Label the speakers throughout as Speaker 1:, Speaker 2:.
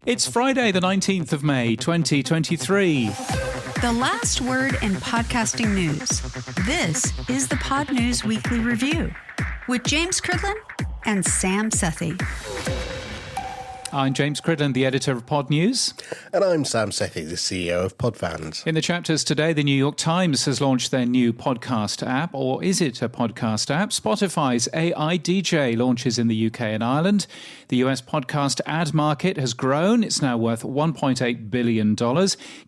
Speaker 1: It's Friday, the 19th of May, 2023.
Speaker 2: The last word in podcasting news. This is the Podnews Weekly Review with James Cridland and Sam Sethi.
Speaker 1: I'm James Cridland, the editor of Podnews.
Speaker 3: And I'm Sam Sethi, the CEO of Podland.
Speaker 1: In the chapters today, the New York Times has launched their new podcast app, or is it a podcast app? Spotify's AI DJ launches in the UK and Ireland. The US podcast ad market has grown. It's now worth $1.8 billion.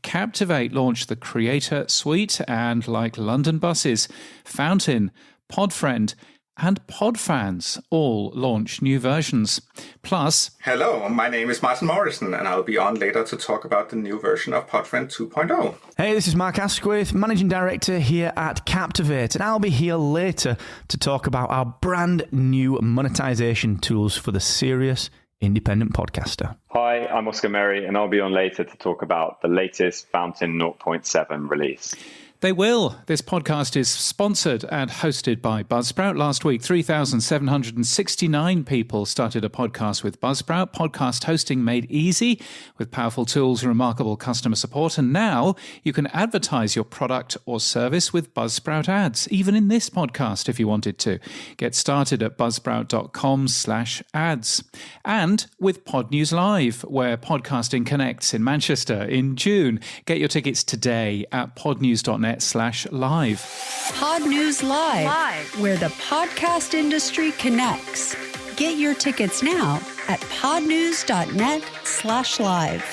Speaker 1: Captivate launched the Creator Suite, and like London buses, Fountain, Podfriend, and Podfans all launch new versions. Plus...
Speaker 4: Hello, my name is Mouritzen, and I'll be on later to talk about the new version of Podfriend 2.0.
Speaker 5: Hey, this is Mark Asquith, Managing Director here at Captivate, and I'll be here later to talk about our brand new monetization tools for the serious independent podcaster.
Speaker 6: Hi, I'm Oscar Merry, and I'll be on later to talk about the latest Fountain 0.7 release.
Speaker 1: They will. This podcast is sponsored and hosted by Buzzsprout. Last week, 3,769 people started a podcast with Buzzsprout. Podcast hosting made easy with powerful tools and remarkable customer support. And now you can advertise your product or service with Buzzsprout ads, even in this podcast if you wanted to. Get started at buzzsprout.com/ads. And with Podnews Live, where podcasting connects in Manchester in June. Get your tickets today at podnews.net/live.
Speaker 2: Podnews Live, where the podcast industry connects. Get your tickets now at podnews.net/live.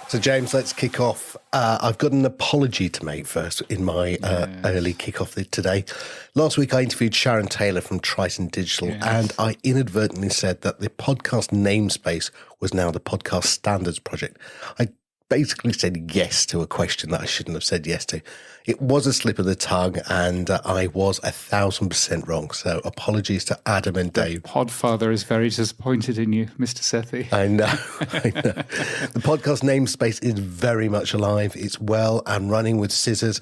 Speaker 3: So, James, let's kick off. I've got an apology to make first in my early kickoff today. Last week, I interviewed Sharon Taylor from Triton Digital, and I inadvertently said that the podcast namespace was now the Podcast Standards Project. I basically said yes to a question that I shouldn't have said yes to. It was a slip of the tongue, and I was 1,000% wrong. So apologies to Adam and Dave.
Speaker 1: Podfather is very disappointed in you, Mr. Sethi.
Speaker 3: I know. The podcast namespace is very much alive. It's well and running with scissors.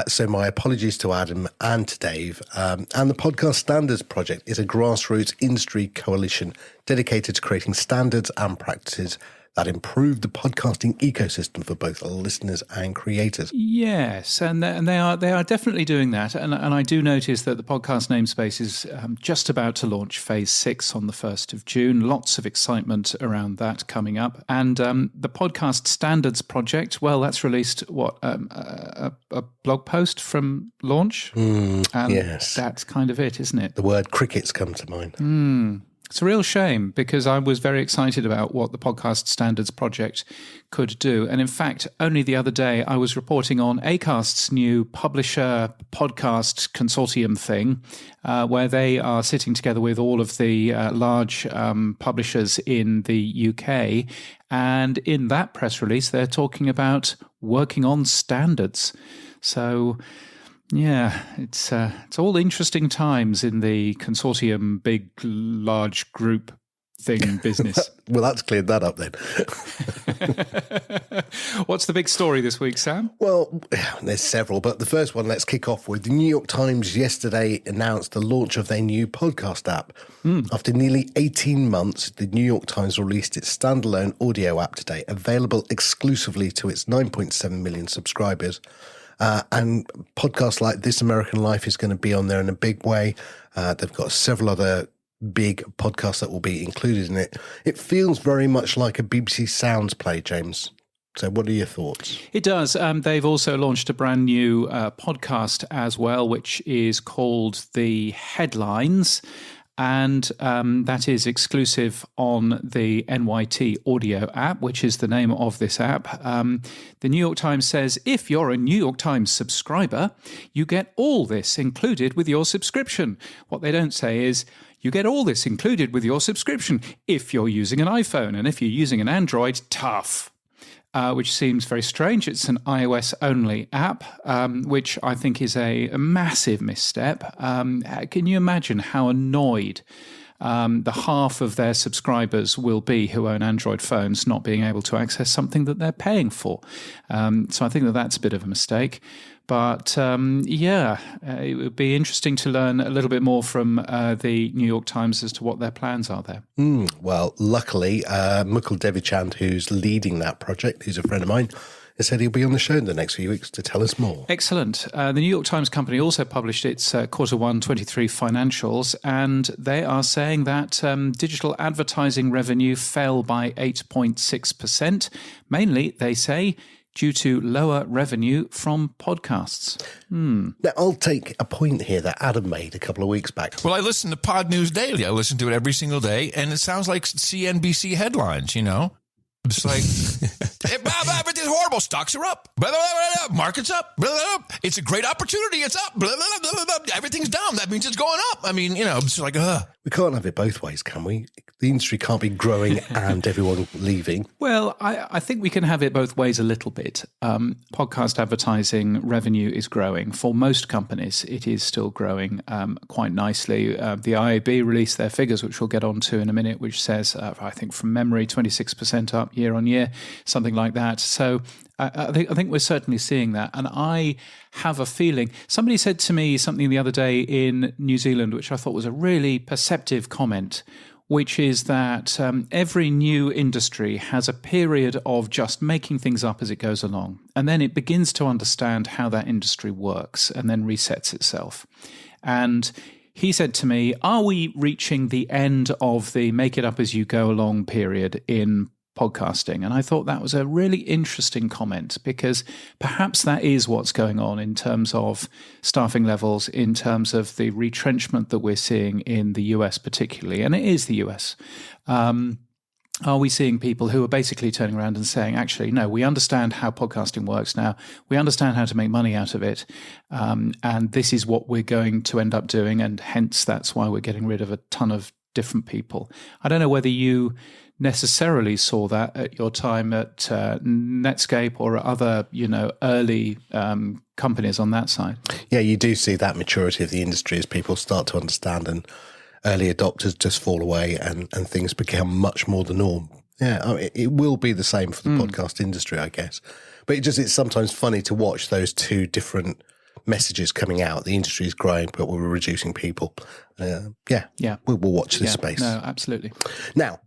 Speaker 3: So my apologies to Adam and to Dave. And the Podcast Standards Project is a grassroots industry coalition dedicated to creating standards and practices that improve the podcasting ecosystem for both listeners and creators.
Speaker 1: Yes, and they are definitely doing that. And I do notice that the podcast namespace is just about to launch Phase 6 on the 1st of June. Lots of excitement around that coming up. And the Podcast Standards Project, well, that's released, a blog post from launch?
Speaker 3: Yes.
Speaker 1: That's kind of it, isn't it?
Speaker 3: The word crickets come to mind.
Speaker 1: It's a real shame because I was very excited about what the Podcast Standards Project could do. And in fact, only the other day, I was reporting on Acast's new publisher podcast consortium thing, where they are sitting together with all of the large publishers in the UK. And in that press release, they're talking about working on standards. So... yeah, it's all interesting times in the consortium, big, large group thing business.
Speaker 3: Well, that's cleared that up then.
Speaker 1: What's the big story this week, Sam?
Speaker 3: Well, there's several, but the first one, let's kick off with the New York Times yesterday announced the launch of their new podcast app. After nearly 18 months, the New York Times released its standalone audio app today, available exclusively to its 9.7 million subscribers. And podcasts like This American Life is going to be on there in a big way. They've got several other big podcasts that will be included in it. It feels very much like a BBC Sounds play, James. So what are your thoughts?
Speaker 1: It does. They've also launched a brand new podcast as well, which is called The Headlines. And that is exclusive on the NYT Audio app, which is the name of this app. The New York Times says, if you're a New York Times subscriber, you get all this included with your subscription. What they don't say is, you get all this included with your subscription if you're using an iPhone. And if you're using an Android, tough. Which seems very strange. It's an iOS-only app, which I think is a massive misstep. Can you imagine how annoyed the half of their subscribers will be who own Android phones not being able to access something that they're paying for? So I think that that's a bit of a mistake. But it would be interesting to learn a little bit more from the New York Times as to what their plans are there.
Speaker 3: Well, luckily, Mukul Devichand, who's leading that project, who's a friend of mine, has said he'll be on the show in the next few weeks to tell us more.
Speaker 1: Excellent. The New York Times company also published its quarter 1 23 financials, and they are saying that digital advertising revenue fell by 8.6%. Mainly, they say, due to lower revenue from podcasts.
Speaker 3: Now, I'll take a point here that Adam made a couple of weeks back.
Speaker 7: Well, I listen to Podnews daily. I listen to it every single day, and it sounds like CNBC headlines, you know? It's like, everything's horrible. Stocks are up. Blah, blah, blah, blah. Market's up. Blah, blah, blah. It's a great opportunity. It's up. Blah, blah, blah, blah, blah. Everything's down. That means it's going up. I mean, you know, it's like,
Speaker 3: We can't have it both ways, can we? The industry can't be growing and everyone leaving.
Speaker 1: Well, I think we can have it both ways a little bit. Podcast advertising revenue is growing. For most companies, it is still growing quite nicely. The IAB released their figures, which we'll get onto in a minute, which says, I think from memory, 26% up year on year, something like that. So I think we're certainly seeing that. And I have a feeling, somebody said to me something the other day in New Zealand, which I thought was a really perceptive comment, which is that every new industry has a period of just making things up as it goes along. And then it begins to understand how that industry works and then resets itself. And he said to me, are we reaching the end of the make it up as you go along period in podcasting? And I thought that was a really interesting comment, because perhaps that is what's going on in terms of staffing levels, in terms of the retrenchment that we're seeing in the US particularly, and it is the US. Are we seeing people who are basically turning around and saying, actually, no, we understand how podcasting works now. We understand how to make money out of it. And this is what we're going to end up doing. And hence, that's why we're getting rid of a ton of different people. I don't know whether you necessarily saw that at your time at Netscape or other, early companies on that side.
Speaker 3: Yeah, you do see that maturity of the industry as people start to understand, and early adopters just fall away and things become much more the norm. Yeah, I mean, it will be the same for the podcast industry, I guess. But it's sometimes funny to watch those two different messages coming out. The industry is growing, but we're reducing people. We'll watch this space.
Speaker 1: No, absolutely.
Speaker 3: Now,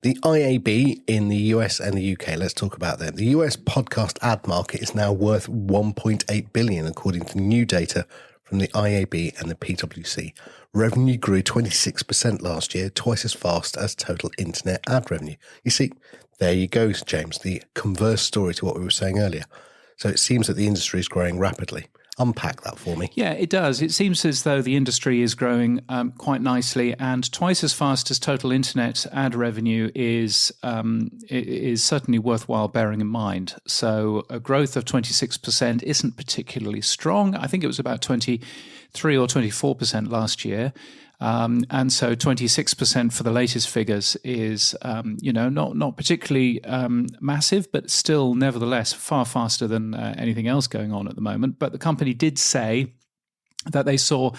Speaker 3: the IAB in the US and the UK, let's talk about that. The US podcast ad market is now worth $1.8 billion, according to new data from the IAB and the PwC. Revenue grew 26% last year, twice as fast as total internet ad revenue. You see, there you go, James, the converse story to what we were saying earlier. So it seems that the industry is growing rapidly. Unpack that for me.
Speaker 1: Yeah, it does. It seems as though the industry is growing quite nicely, and twice as fast as total internet ad revenue is certainly worthwhile bearing in mind. So a growth of 26% isn't particularly strong. I think it was about 23 or 24% last year. And so 26% for the latest figures is, not particularly massive, but still nevertheless far faster than anything else going on at the moment. But the company did say that they saw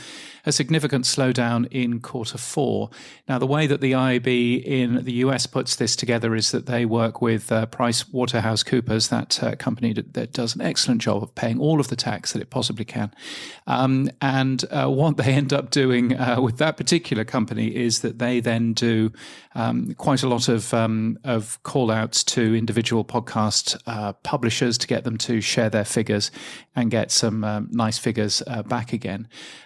Speaker 1: a significant slowdown in quarter 4. Now, the way that the IAB in the US puts this together is that they work with PricewaterhouseCoopers, that company that does an excellent job of paying all of the tax that it possibly can. And what they end up doing with that particular company is that they then do quite a lot of call-outs to individual podcast publishers to get them to share their figures and get some nice figures back again.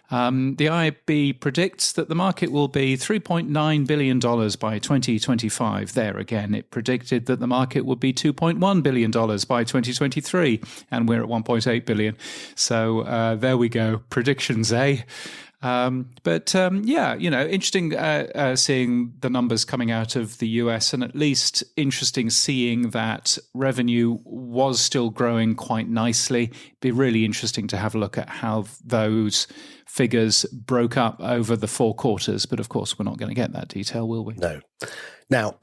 Speaker 1: The IAB predicts that the market will be $3.9 billion by 2025. There again, it predicted that the market would be $2.1 billion by 2023, and we're at $1.8 billion. So there we go. Predictions, eh? Interesting seeing the numbers coming out of the US, and at least interesting seeing that revenue was still growing quite nicely. It'd be really interesting to have a look at how those figures broke up over the 4 quarters. But of course, we're not going to get that detail, will we?
Speaker 3: No. Now,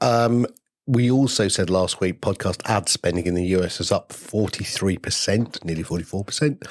Speaker 3: we also said last week podcast ad spending in the US is up 43%, nearly 44%.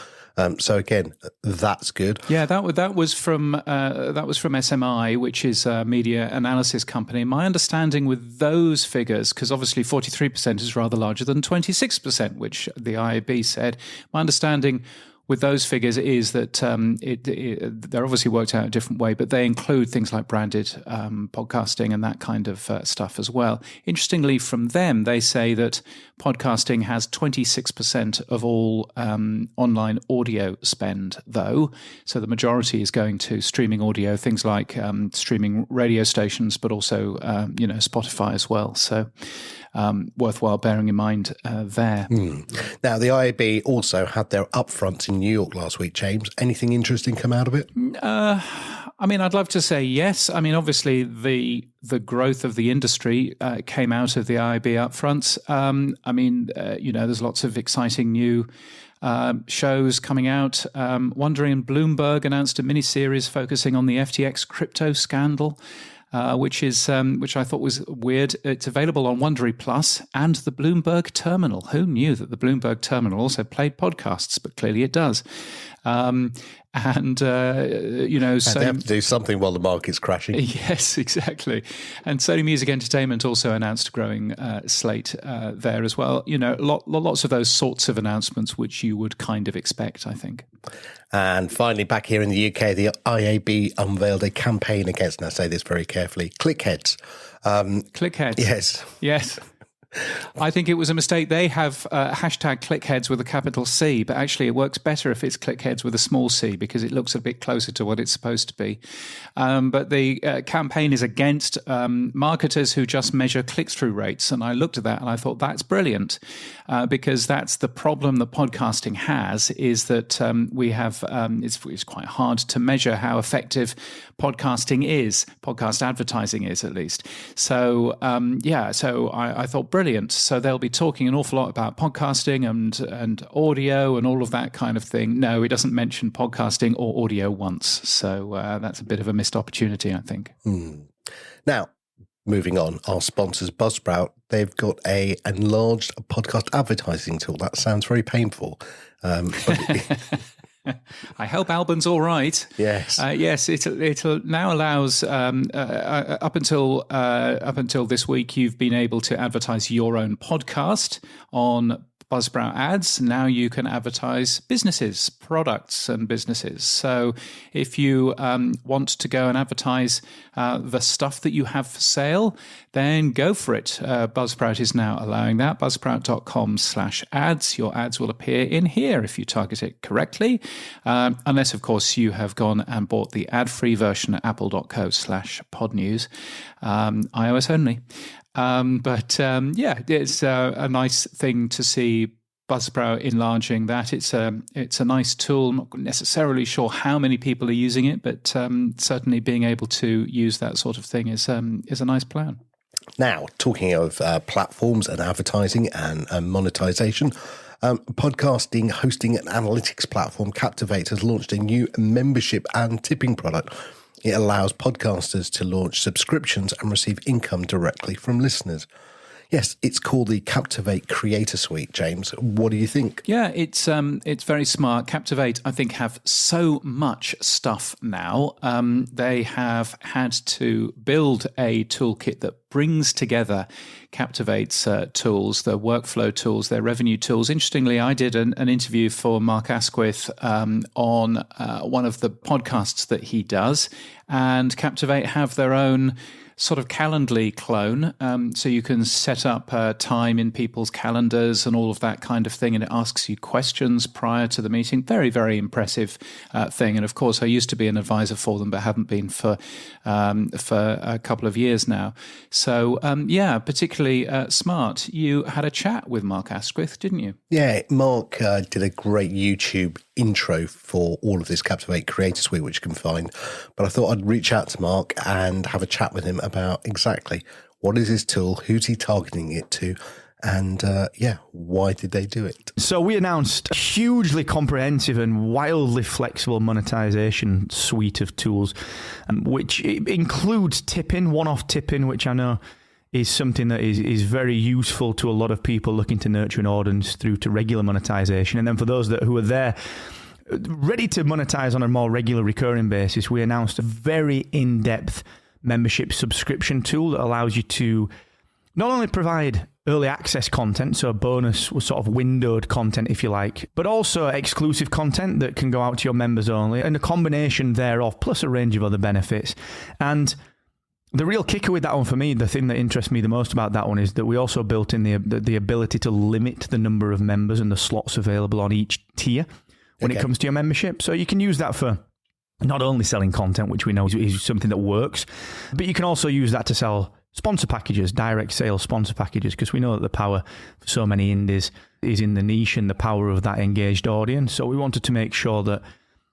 Speaker 3: So again, that's good.
Speaker 1: Yeah, that was from SMI, which is a media analysis company. My understanding with those figures, because obviously 43% is rather larger than 26%, which the IAB said. My understanding with those figures is that they're obviously worked out a different way, but they include things like branded podcasting and that kind of stuff as well. Interestingly, from them, they say that podcasting has 26% of all online audio spend, though. So the majority is going to streaming audio, things like streaming radio stations, but also Spotify as well. So worthwhile bearing in mind there.
Speaker 3: Now, the IAB also had their upfront in New York last week, James. Anything interesting come out of it?
Speaker 1: I'd love to say yes. Obviously, the growth of the industry came out of the IAB upfront. There's lots of exciting new shows coming out. Wondering and Bloomberg announced a miniseries focusing on the FTX crypto scandal. Which I thought was weird. It's available on Wondery Plus and the Bloomberg Terminal. Who knew that the Bloomberg Terminal also played podcasts? But clearly it does.
Speaker 3: They have to do something while the market's crashing.
Speaker 1: Yes, exactly. And Sony Music Entertainment also announced a growing slate there as well. Lots of those sorts of announcements which you would kind of expect, I think.
Speaker 3: And finally, back here in the UK, the IAB unveiled a campaign against, and I say this very carefully, clickheads.
Speaker 1: Clickheads? Yes. I think it was a mistake. They have hashtag clickheads with a capital C, but actually it works better if it's clickheads with a small c because it looks a bit closer to what it's supposed to be. But the campaign is against marketers who just measure click-through rates. And I looked at that and I thought that's brilliant because that's the problem that podcasting has is that we have, it's quite hard to measure how effective podcasting is, podcast advertising is at least. So, I thought brilliant. So they'll be talking an awful lot about podcasting and audio and all of that kind of thing. No, it doesn't mention podcasting or audio once. So that's a bit of a missed opportunity, I think.
Speaker 3: Now, moving on, our sponsors, Buzzsprout, they've got a enlarged podcast advertising tool. That sounds very painful.
Speaker 1: I hope Albin's all right.
Speaker 3: Yes.
Speaker 1: Yes, it now allows up until this week you've been able to advertise your own podcast on Buzzsprout ads. Now you can advertise businesses, products and businesses. So if you want to go and advertise the stuff that you have for sale, then go for it. Buzzsprout is now allowing that. Buzzsprout.com/ads. Your ads will appear in here if you target it correctly. Unless, of course, you have gone and bought the ad-free version at apple.co/podnews, iOS only. It's a nice thing to see Buzzsprout enlarging that. It's a nice tool. I'm not necessarily sure how many people are using it, but certainly being able to use that sort of thing is a nice plan.
Speaker 3: Now, talking of platforms and advertising and monetization, podcasting, hosting and analytics platform Captivate has launched a new membership and tipping product. It allows podcasters to launch subscriptions and receive income directly from listeners. Yes, it's called the Captivate Creator Suite, James. What do you think?
Speaker 1: Yeah, it's very smart. Captivate, I think, have so much stuff now. They have had to build a toolkit that brings together Captivate's tools, their workflow tools, their revenue tools. Interestingly, I did an interview for Mark Asquith on one of the podcasts that he does, and Captivate have their own sort of Calendly clone. So you can set up time in people's calendars and all of that kind of thing. And it asks you questions prior to the meeting. Very, very impressive thing. And of course, I used to be an advisor for them, but haven't been for a couple of years now. So particularly smart. You had a chat with Mark Asquith, didn't you?
Speaker 3: Yeah, Mark did a great YouTube intro for all of this Captivate Creator Suite, which you can find. But I thought I'd reach out to Mark and have a chat with him about exactly what is his tool, who's he targeting it to, and why did they do it?
Speaker 5: So we announced a hugely comprehensive and wildly flexible monetization suite of tools, which includes tipping, one-off tipping, which I know is something that is very useful to a lot of people looking to nurture an audience through to regular monetization. And then for those who are there ready to monetize on a more regular recurring basis, we announced a very in-depth membership subscription tool that allows you to not only provide early access content, so bonus sort of windowed content, if you like, but also exclusive content that can go out to your members only, and a combination thereof, plus a range of other benefits. And the real kicker with that one for me, the thing that interests me the most about that one, is that we also built in the ability to limit the number of members and the slots available on each tier when it comes to your membership. So you can use that for not only selling content, which we know is something that works, but you can also use that to sell sponsor packages, direct sales sponsor packages, because we know that the power for so many indies is in the niche and the power of that engaged audience. So we wanted to make sure that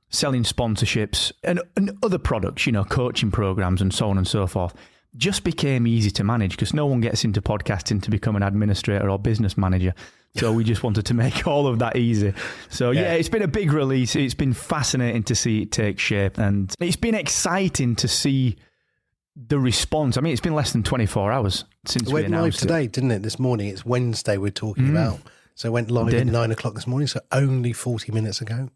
Speaker 5: selling sponsorships and other products, coaching programs and so on and so forth, just became easy to manage, because no one gets into podcasting to become an administrator or business manager. So we just wanted to make all of that easy. So yeah, it's been a big release. It's been fascinating to see it take shape, and it's been exciting to see the response. I mean, it's been less than 24 hours since we announced it.
Speaker 3: It went live today, didn't it, this morning? It's Wednesday we're talking about. So it went live at 9 o'clock this morning, so only 40 minutes ago.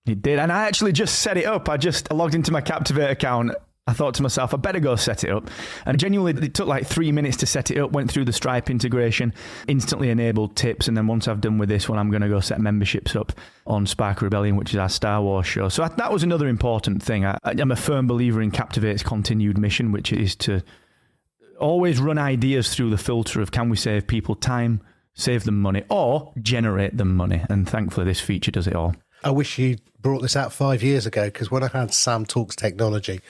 Speaker 5: It did. And I actually just set it up. I logged into my Captivate account. I thought to myself, I better go set it up. And genuinely, it took like 3 minutes to set it up, went through the Stripe integration, instantly enabled tips. And then once I've done with this one, I'm going to go set memberships up on Spark Rebellion, which is our Star Wars show. So that was another important thing. I'm a firm believer in Captivate's continued mission, which is to always run ideas through the filter of, can we save people time, save them money, or generate them money? And thankfully, this feature does it all.
Speaker 3: I wish you brought this out 5 years ago, because when I had Sam Talks Technology,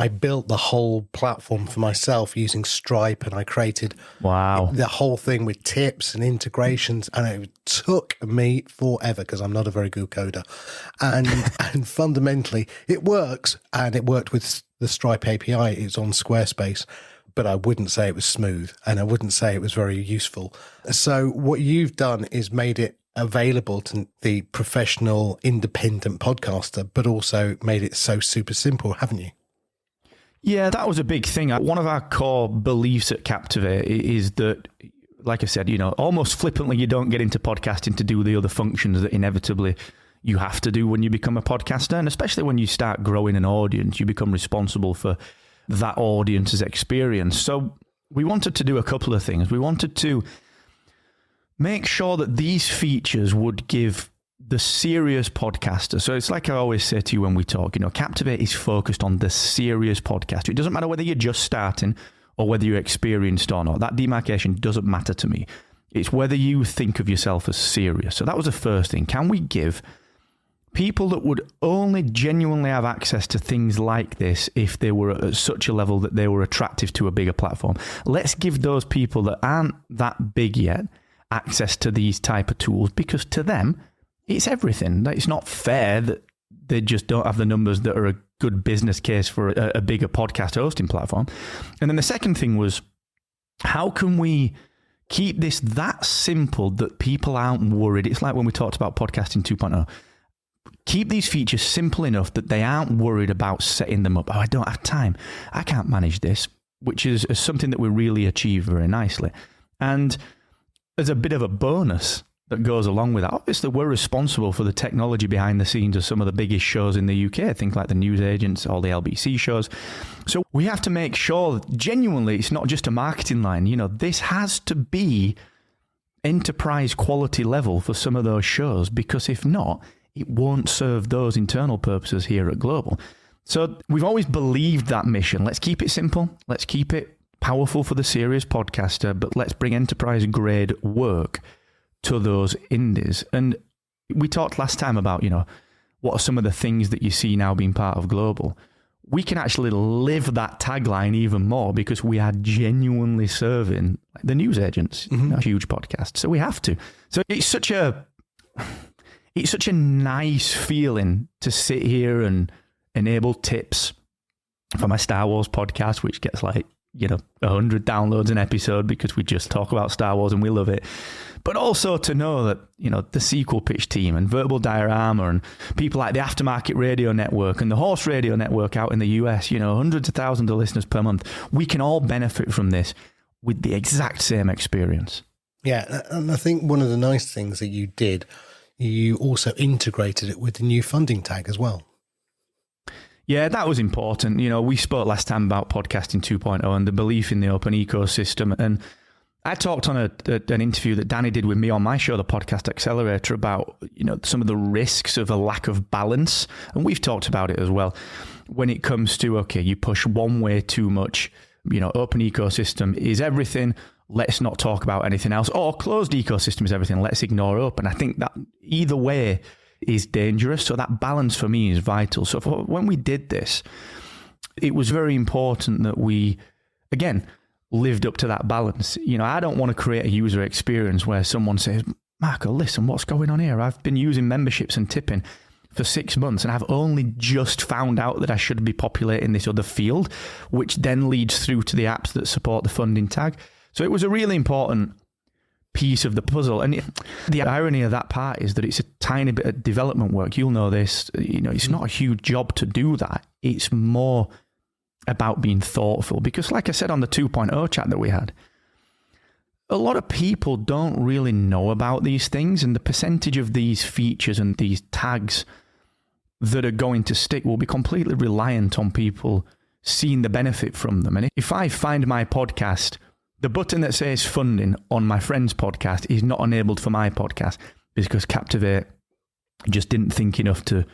Speaker 3: I built the whole platform for myself using Stripe, and I created the whole thing with tips and integrations, and it took me forever because I'm not a very good coder. And fundamentally, it works, and it worked with the Stripe API. It's on Squarespace, but I wouldn't say it was smooth, and I wouldn't say it was very useful. So what you've done is made it available to the professional independent podcaster, but also made it so super simple, haven't you?
Speaker 5: Yeah, that was a big thing. One of our core beliefs at Captivate is that, like I said, almost flippantly, you don't get into podcasting to do the other functions that inevitably you have to do when you become a podcaster. And especially when you start growing an audience, you become responsible for that audience's experience. So we wanted to do a couple of things. We wanted to make sure that these features would give the serious podcaster. So it's like I always say to you when we talk, Captivate is focused on the serious podcaster. It doesn't matter whether you're just starting or whether you're experienced or not. That demarcation doesn't matter to me. It's whether you think of yourself as serious. So that was the first thing. Can we give people that would only genuinely have access to things like this if they were at such a level that they were attractive to a bigger platform? Let's give those people that aren't that big yet access to these type of tools, because to them, it's everything. It's not fair that they just don't have the numbers that are a good business case for a bigger podcast hosting platform. And then the second thing was, how can we keep this that simple that people aren't worried? It's like when we talked about podcasting 2.0. Keep these features simple enough that they aren't worried about setting them up. Oh, I don't have time. I can't manage this, which is something that we really achieve very nicely. And as a bit of a bonus that goes along with that, obviously we're responsible for the technology behind the scenes of some of the biggest shows in the UK, things like the News Agents, all the LBC shows. So we have to make sure that genuinely it's not just a marketing line. This has to be enterprise quality level for some of those shows, because if not, it won't serve those internal purposes here at Global. So we've always believed that mission. Let's keep it simple. Let's keep it powerful for the serious podcaster, but let's bring enterprise grade work to those indies. And we talked last time about, what are some of the things that you see now being part of Global? We can actually live that tagline even more because we are genuinely serving the News Agents, a huge podcast. So we have to. So it's such a nice feeling to sit here and enable tips for my Star Wars podcast, which gets 100 downloads an episode because we just talk about Star Wars and we love it. But also to know that, the Sequel Pitch team and Verbal Diorama and people like the Aftermarket Radio Network and the Horse Radio Network out in the US, hundreds of thousands of listeners per month, we can all benefit from this with the exact same experience.
Speaker 3: Yeah, and I think one of the nice things that you did, you also integrated it with the new funding tag as well.
Speaker 5: Yeah, that was important. We spoke last time about podcasting 2.0 and the belief in the open ecosystem. And I talked on an interview that Danny did with me on my show, the Podcast Accelerator, about some of the risks of a lack of balance, and we've talked about it as well. When it comes to you push one way too much, open ecosystem is everything. Let's not talk about anything else. Or closed ecosystem is everything. Let's ignore open. I think that either way is dangerous. So that balance for me is vital. So when we did this, it was very important that we, again, lived up to that balance. I don't want to create a user experience where someone says, Marco, listen, what's going on here? I've been using memberships and tipping for 6 months and I've only just found out that I should be populating this other field, which then leads through to the apps that support the funding tag. So it was a really important piece of the puzzle. And the irony of that part is that it's a tiny bit of development work. You'll know this, it's not a huge job to do that. It's more about being thoughtful, because like I said on the 2.0 chat that we had, a lot of people don't really know about these things, and the percentage of these features and these tags that are going to stick will be completely reliant on people seeing the benefit from them. And if I find my podcast, the button that says funding on my friend's podcast is not enabled for my podcast because Captivate just didn't think enough to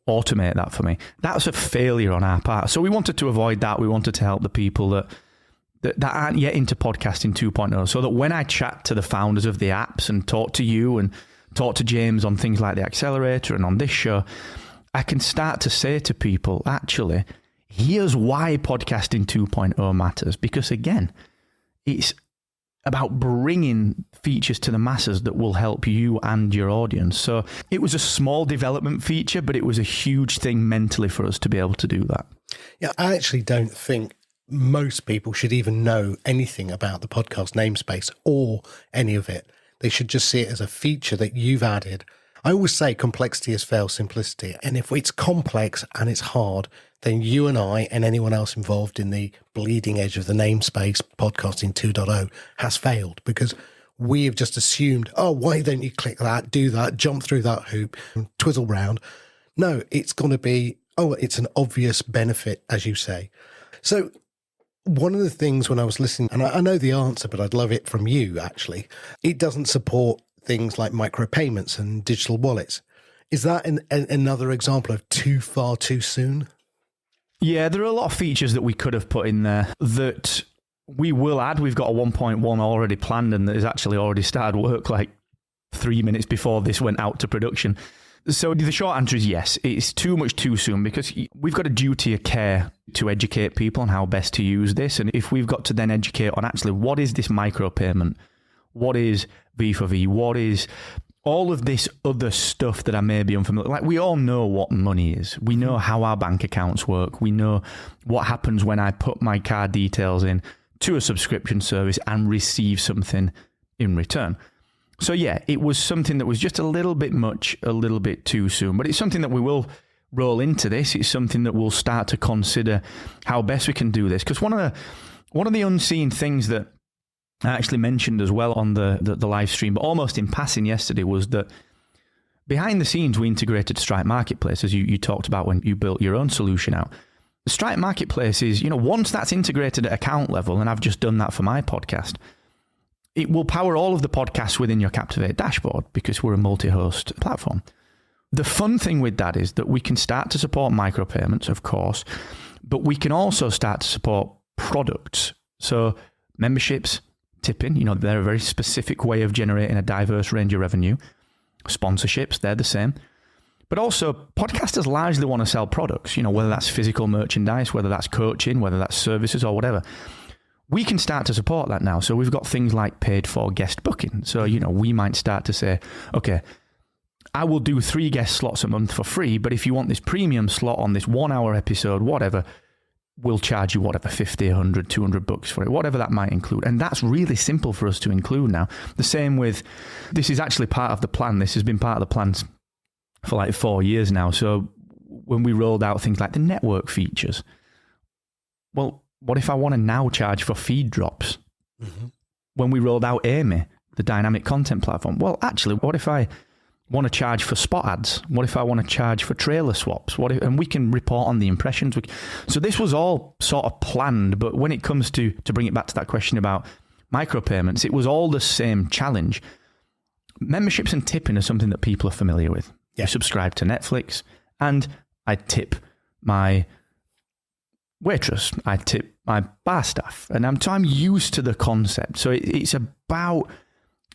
Speaker 5: automate that for me. That's a failure on our part. So we wanted to avoid that. We wanted to help the people that aren't yet into podcasting 2.0, so that when I chat to the founders of the apps and talk to you and talk to James on things like the Accelerator and on this show, I can start to say to people, actually, here's why podcasting 2.0 matters. Because again, it's about bringing features to the masses that will help you and your audience. So it was a small development feature, but it was a huge thing mentally for us to be able to do that.
Speaker 3: Yeah, I actually don't think most people should even know anything about the podcast namespace or any of it. They should just see it as a feature that you've added. I always say complexity has failed simplicity. And if it's complex and it's hard, then you and I and anyone else involved in the bleeding edge of the namespace podcasting 2.0 has failed, because we have just assumed, why don't you click that, do that, jump through that hoop, twizzle round. No, it's going to be, it's an obvious benefit, as you say. So one of the things when I was listening, and I know the answer, but I'd love it from you, actually, it doesn't support things like micropayments and digital wallets. Is that another example of too far too soon?
Speaker 5: Yeah, there are a lot of features that we could have put in there that we will add. We've got a 1.1 already planned and that has actually already started work like 3 minutes before this went out to production. So the short answer is yes, it's too much too soon, because we've got a duty of care to educate people on how best to use this. And if we've got to then educate on actually what is this micropayment, what is V4V, what is all of this other stuff that I may be unfamiliar. Like, we all know what money is. We know how our bank accounts work. We know what happens when I put my card details in to a subscription service and receive something in return. So yeah, it was something that was just a little bit much, a little bit too soon, but it's something that we will roll into this. It's something that we'll start to consider how best we can do this. Because one of the unseen things that I actually mentioned as well on the live stream, but almost in passing yesterday, was that behind the scenes we integrated Stripe Marketplace, as you talked about when you built your own solution out. The Stripe Marketplace is, once that's integrated at account level, and I've just done that for my podcast, it will power all of the podcasts within your Captivate dashboard, because we're a multi-host platform. The fun thing with that is that we can start to support micropayments, of course, but we can also start to support products. So memberships, tipping, they're a very specific way of generating a diverse range of revenue. Sponsorships, they're the same. But also, podcasters largely want to sell products, whether that's physical merchandise, whether that's coaching, whether that's services or whatever. We can start to support that now. So we've got things like paid for guest booking. So, we might start to say, okay, I will do 3 guest slots a month for free, but if you want this premium slot on this 1 hour episode, whatever, we'll charge you whatever, 50, 100, 200 bucks for it, whatever that might include. And that's really simple for us to include now. The same with, this is actually part of the plan. This has been part of the plans for like 4 years now. So when we rolled out things like the network features, well, what if I want to now charge for feed drops? Mm-hmm. When we rolled out Amy, the dynamic content platform, well, actually, what if I want to charge for spot ads? What if I want to charge for trailer swaps? And we can report on the impressions. So this was all sort of planned, but when it comes to bring it back to that question about micropayments, it was all the same challenge. Memberships and tipping are something that people are familiar with. You subscribe to Netflix, and I tip my waitress, I tip my bar staff, and I'm used to the concept. So it's about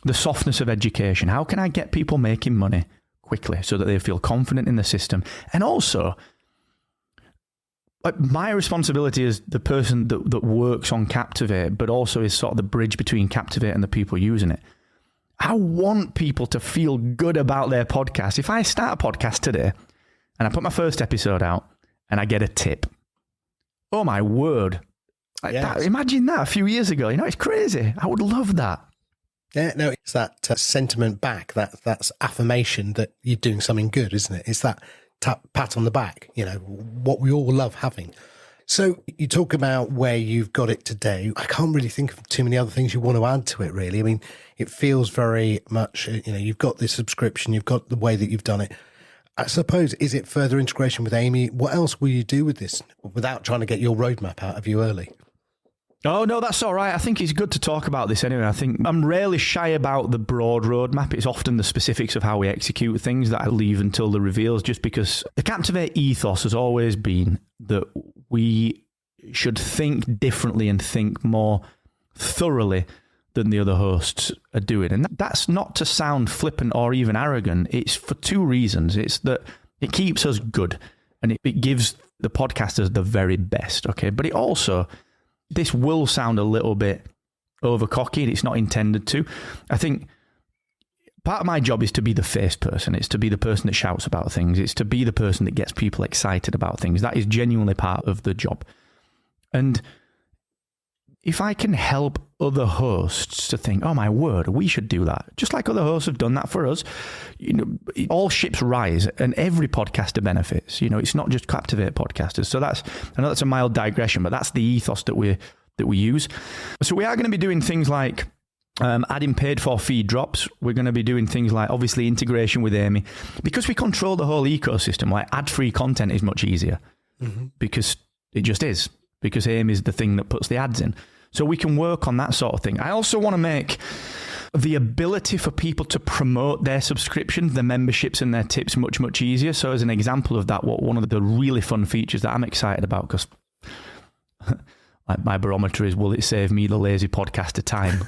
Speaker 5: the softness of education. How can I get people making money quickly so that they feel confident in the system? And also, my responsibility as the person that works on Captivate, but also is sort of the bridge between Captivate and the people using it. I want people to feel good about their podcast. If I start a podcast today and I put my first episode out and I get a tip, oh my word. Imagine that a few years ago. It's crazy. I would love that.
Speaker 3: Yeah, no, it's that sentiment back, that's affirmation that you're doing something good, isn't it? It's that pat on the back, what we all love having. So you talk about where you've got it today. I can't really think of too many other things you want to add to it, really. I mean, it feels very much, you've got this subscription, you've got the way that you've done it. I suppose, is it further integration with Amy? What else will you do with this without trying to get your roadmap out of you early?
Speaker 5: Oh, no, that's all right. I think it's good to talk about this anyway. I think I'm rarely shy about the broad roadmap. It's often the specifics of how we execute things that I leave until the reveals, just because the Captivate ethos has always been that we should think differently and think more thoroughly than the other hosts are doing. And that's not to sound flippant or even arrogant. It's for two reasons. It's that it keeps us good and it gives the podcasters the very best, okay? But it also... This will sound a little bit overcocky, and it's not intended to. I think part of my job is to be the face person. It's to be the person that shouts about things. It's to be the person that gets people excited about things. That is genuinely part of the job. And if I can help other hosts to think, oh my word, we should do that, just like other hosts have done that for us, all ships rise and every podcaster benefits. It's not just Captivate podcasters. So I know that's a mild digression, but that's the ethos that we use. So we are going to be doing things like adding paid for feed drops. We're going to be doing things like obviously integration with Amy, because we control the whole ecosystem. Like ad-free content is much easier because it just is. Because Amy is the thing that puts the ads in. So we can work on that sort of thing. I also want to make the ability for people to promote their subscriptions, their memberships and their tips much, much easier. So as an example of that, one of the really fun features that I'm excited about, because my barometer is, will it save me, the lazy podcaster, time?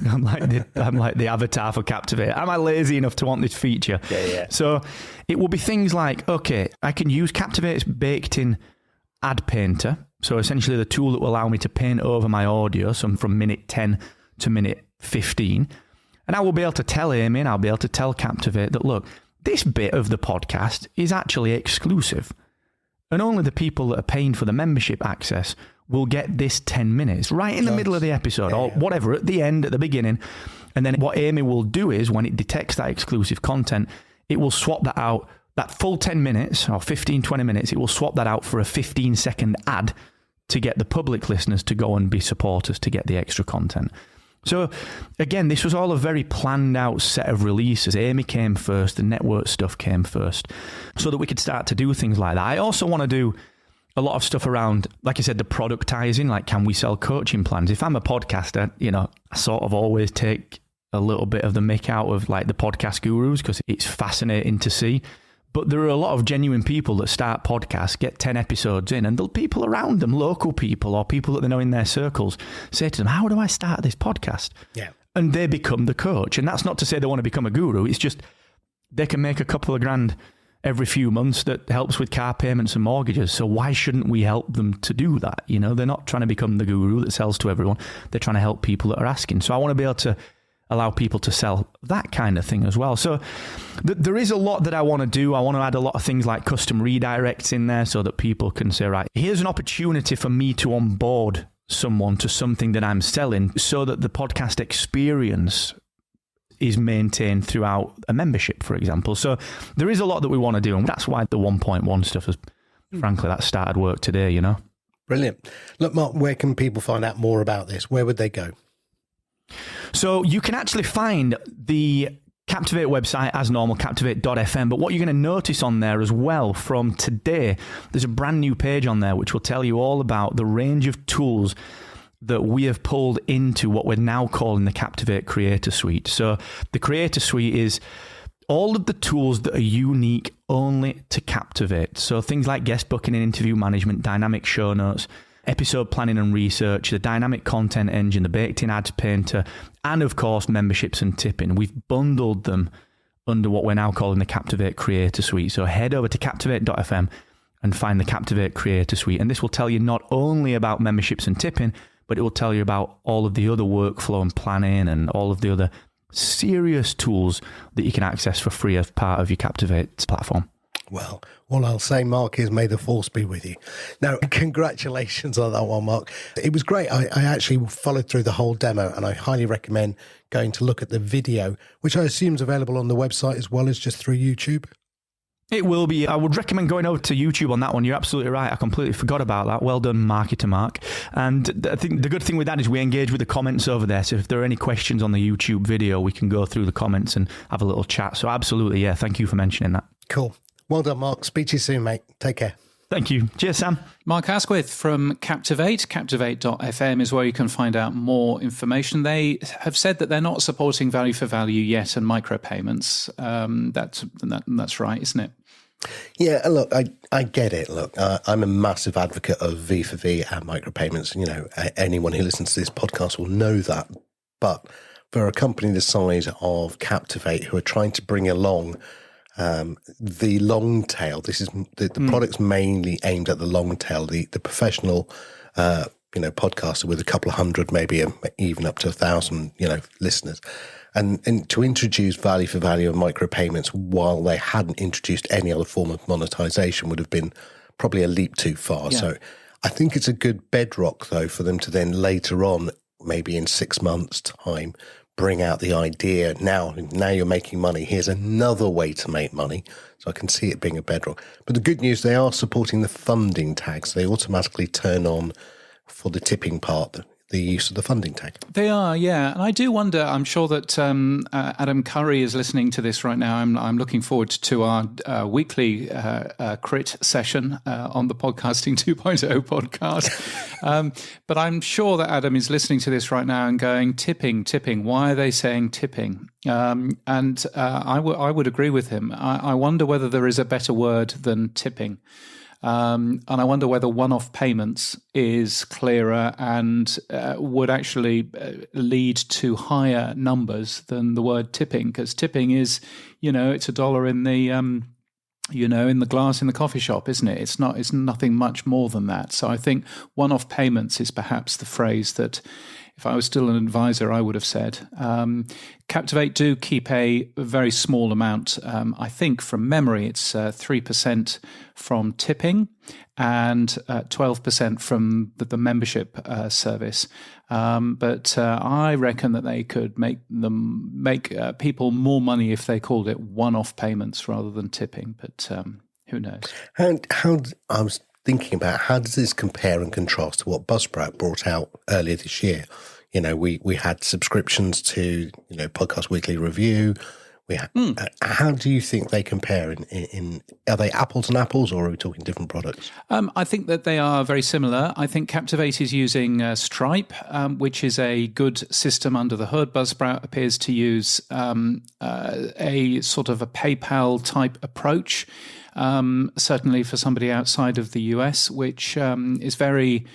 Speaker 5: I'm like the avatar for Captivate. Am I lazy enough to want this feature?
Speaker 3: Yeah.
Speaker 5: So it will be things like, okay, I can use Captivate's baked-in ad painter. So essentially the tool that will allow me to paint over my audio, so from minute 10 to minute 15. And I will be able to tell Amy and I'll be able to tell Captivate that, look, this bit of the podcast is actually exclusive. And only the people that are paying for the membership access will get this 10 minutes right in the middle of the episode or whatever, at the end, at the beginning. And then what Amy will do is when it detects that exclusive content, it will swap that out. That full 10 minutes or 15, 20 minutes, it will swap that out for a 15-second ad to get the public listeners to go and be supporters to get the extra content. So again, this was all a very planned out set of releases. Amy came first, the network stuff came first, so that we could start to do things like that. I also want to do a lot of stuff around, like I said, the productizing, like can we sell coaching plans? If I'm a podcaster, I sort of always take a little bit of the mick out of like the podcast gurus because it's fascinating to see. But there are a lot of genuine people that start podcasts, get 10 episodes in, and the people around them, local people or people that they know in their circles, say to them, how do I start this podcast?
Speaker 3: Yeah.
Speaker 5: And they become the coach. And that's not to say they want to become a guru. It's just they can make a couple of grand every few months that helps with car payments and mortgages. So why shouldn't we help them to do that? They're not trying to become the guru that sells to everyone. They're trying to help people that are asking. So I want to be able to allow people to sell that kind of thing as well. So there is a lot that I want to do. I want to add a lot of things like custom redirects in there so that people can say, right, here's an opportunity for me to onboard someone to something that I'm selling so that the podcast experience is maintained throughout a membership, for example. So there is a lot that we want to do. And that's why the 1.1 stuff has, frankly, that started work today,
Speaker 3: Brilliant. Look, Mark, where can people find out more about this? Where would they go?
Speaker 5: So you can actually find the Captivate website as normal, Captivate.fm. But what you're going to notice on there as well from today, there's a brand new page on there which will tell you all about the range of tools that we have pulled into what we're now calling the Captivate Creator Suite. So the Creator Suite is all of the tools that are unique only to Captivate. So things like guest booking and interview management, dynamic show notes, episode planning and research, the dynamic content engine, the baked-in ads painter, and of course, memberships and tipping. We've bundled them under what we're now calling the Captivate Creator Suite. So head over to Captivate.fm and find the Captivate Creator Suite. And this will tell you not only about memberships and tipping, but it will tell you about all of the other workflow and planning and all of the other serious tools that you can access for free as part of your Captivate platform.
Speaker 3: Well, all I'll say, Mark, is may the force be with you. Now, congratulations on that one, Mark. It was great. I actually followed through the whole demo, and I highly recommend going to look at the video, which I assume is available on the website as well as just through YouTube.
Speaker 5: It will be. I would recommend going over to YouTube on that one. You're absolutely right. I completely forgot about that. Well done, Marketer Mark. And I think the good thing with that is we engage with the comments over there. So if there are any questions on the YouTube video, we can go through the comments and have a little chat. So absolutely, yeah. Thank you for mentioning that.
Speaker 3: Cool. Well done, Mark. Speak to you soon, mate. Take care.
Speaker 5: Thank you. Cheers, Sam.
Speaker 1: Mark Asquith from Captivate. Captivate.fm is where you can find out more information. They have said that they're not supporting value for value yet and micropayments. That's right, isn't it?
Speaker 3: Yeah, look, I get it. Look, I'm a massive advocate of V for V and micropayments. You know, anyone who listens to this podcast will know that. But for a company the size of Captivate, who are trying to bring along the long tail, this is the product's mainly aimed at the long tail, the professional, podcaster with a couple of hundred, maybe even up to 1,000, listeners. And to introduce value for value and micropayments while they hadn't introduced any other form of monetization would have been probably a leap too far. Yeah. So I think it's a good bedrock, though, for them to then later on, maybe in 6 months' time, bring out the idea. Now you're making money. Here's another way to make money. So I can see it being a bedrock. But the good news, they are supporting the funding tags. They automatically turn on for the tipping part, the use of the funding tag. They
Speaker 1: are, yeah. And I do wonder, I'm sure that Adam Curry is listening to this right now. I'm looking forward to our weekly crit session on the Podcasting 2.0 podcast. But I'm sure that Adam is listening to this right now and going, tipping. Why are they saying tipping? And I would agree with him. I wonder whether there is a better word than tipping. And I wonder whether one-off payments is clearer and would actually lead to higher numbers than the word tipping, because tipping is, it's $1 in the, in the glass in the coffee shop, isn't it? It's nothing much more than that. So I think one-off payments is perhaps the phrase that, if I was still an advisor, I would have said. Captivate do keep a very small amount. I think from memory, it's 3% from tipping and 12% from the membership service. But I reckon that they could make people more money if they called it one-off payments rather than tipping. But who knows?
Speaker 3: How I was thinking about, how does this compare and contrast to what Buzzsprout brought out earlier this year? We had subscriptions to, Podcast Weekly Review. We had, how do you think they compare? In are they apples and apples, or are we talking different products?
Speaker 1: I think that they are very similar. I think Captivate is using Stripe, which is a good system under the hood. Buzzsprout appears to use a sort of a PayPal type approach. Certainly for somebody outside of the US, which is very,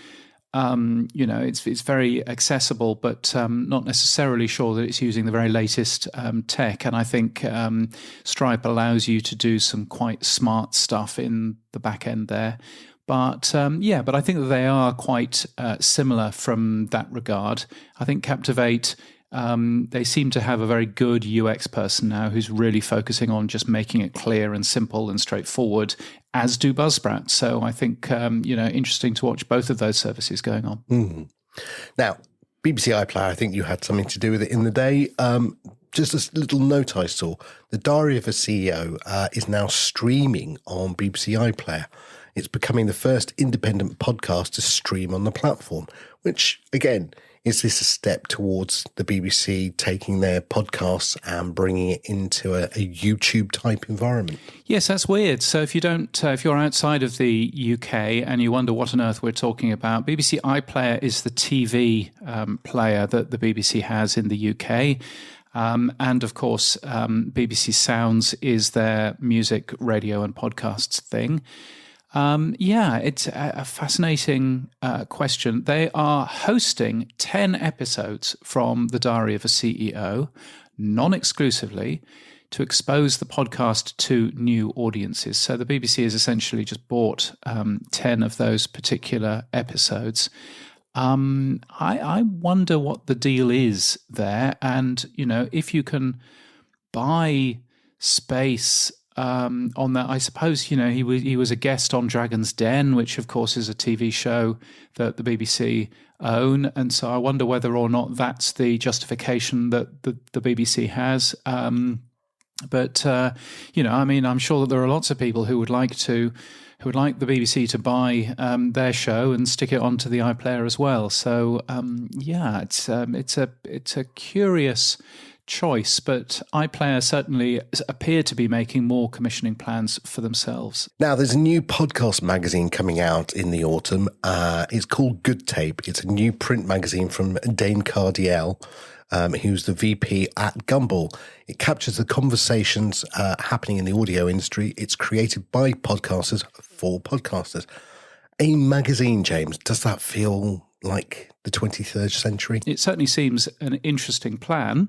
Speaker 1: it's very accessible, but not necessarily sure that it's using the very latest tech. And I think Stripe allows you to do some quite smart stuff in the back end there. But but I think that they are quite similar from that regard. I think Captivate, they seem to have a very good UX person now who's really focusing on just making it clear and simple and straightforward, as do Buzzsprout. So I think, interesting to watch both of those services going on.
Speaker 3: Mm-hmm. Now, BBC iPlayer, I think you had something to do with it in the day. Just a little note I saw. The Diary of a CEO is now streaming on BBC iPlayer. It's becoming the first independent podcast to stream on the platform, which, again, Is this a step towards the BBC taking their podcasts and bringing it into a YouTube type environment?
Speaker 1: Yes, that's weird. So if you're outside of the UK and you wonder what on earth we're talking about, BBC iPlayer is the TV player that the BBC has in the UK. And of course, BBC Sounds is their music, radio and podcasts thing. It's a fascinating question. They are hosting 10 episodes from The Diary of a CEO, non-exclusively, to expose the podcast to new audiences. So the BBC has essentially just bought 10 of those particular episodes. I wonder what the deal is there. And, if you can buy space on that, I suppose, he was a guest on Dragon's Den, which of course is a TV show that the BBC own. And so I wonder whether or not that's the justification that the BBC has. I'm sure that there are lots of people who would like the BBC to buy their show and stick it onto the iPlayer as well. So it's a curious choice, but iPlayer certainly appear to be making more commissioning plans for themselves.
Speaker 3: Now, there's a new podcast magazine coming out in the autumn. It's called Good Tape. It's a new print magazine from Dane Cardiel, who's the VP at Gumball. It captures the conversations happening in the audio industry. It's created by podcasters for podcasters. A magazine, James, does that feel like the 23rd century?
Speaker 1: It certainly seems an interesting plan.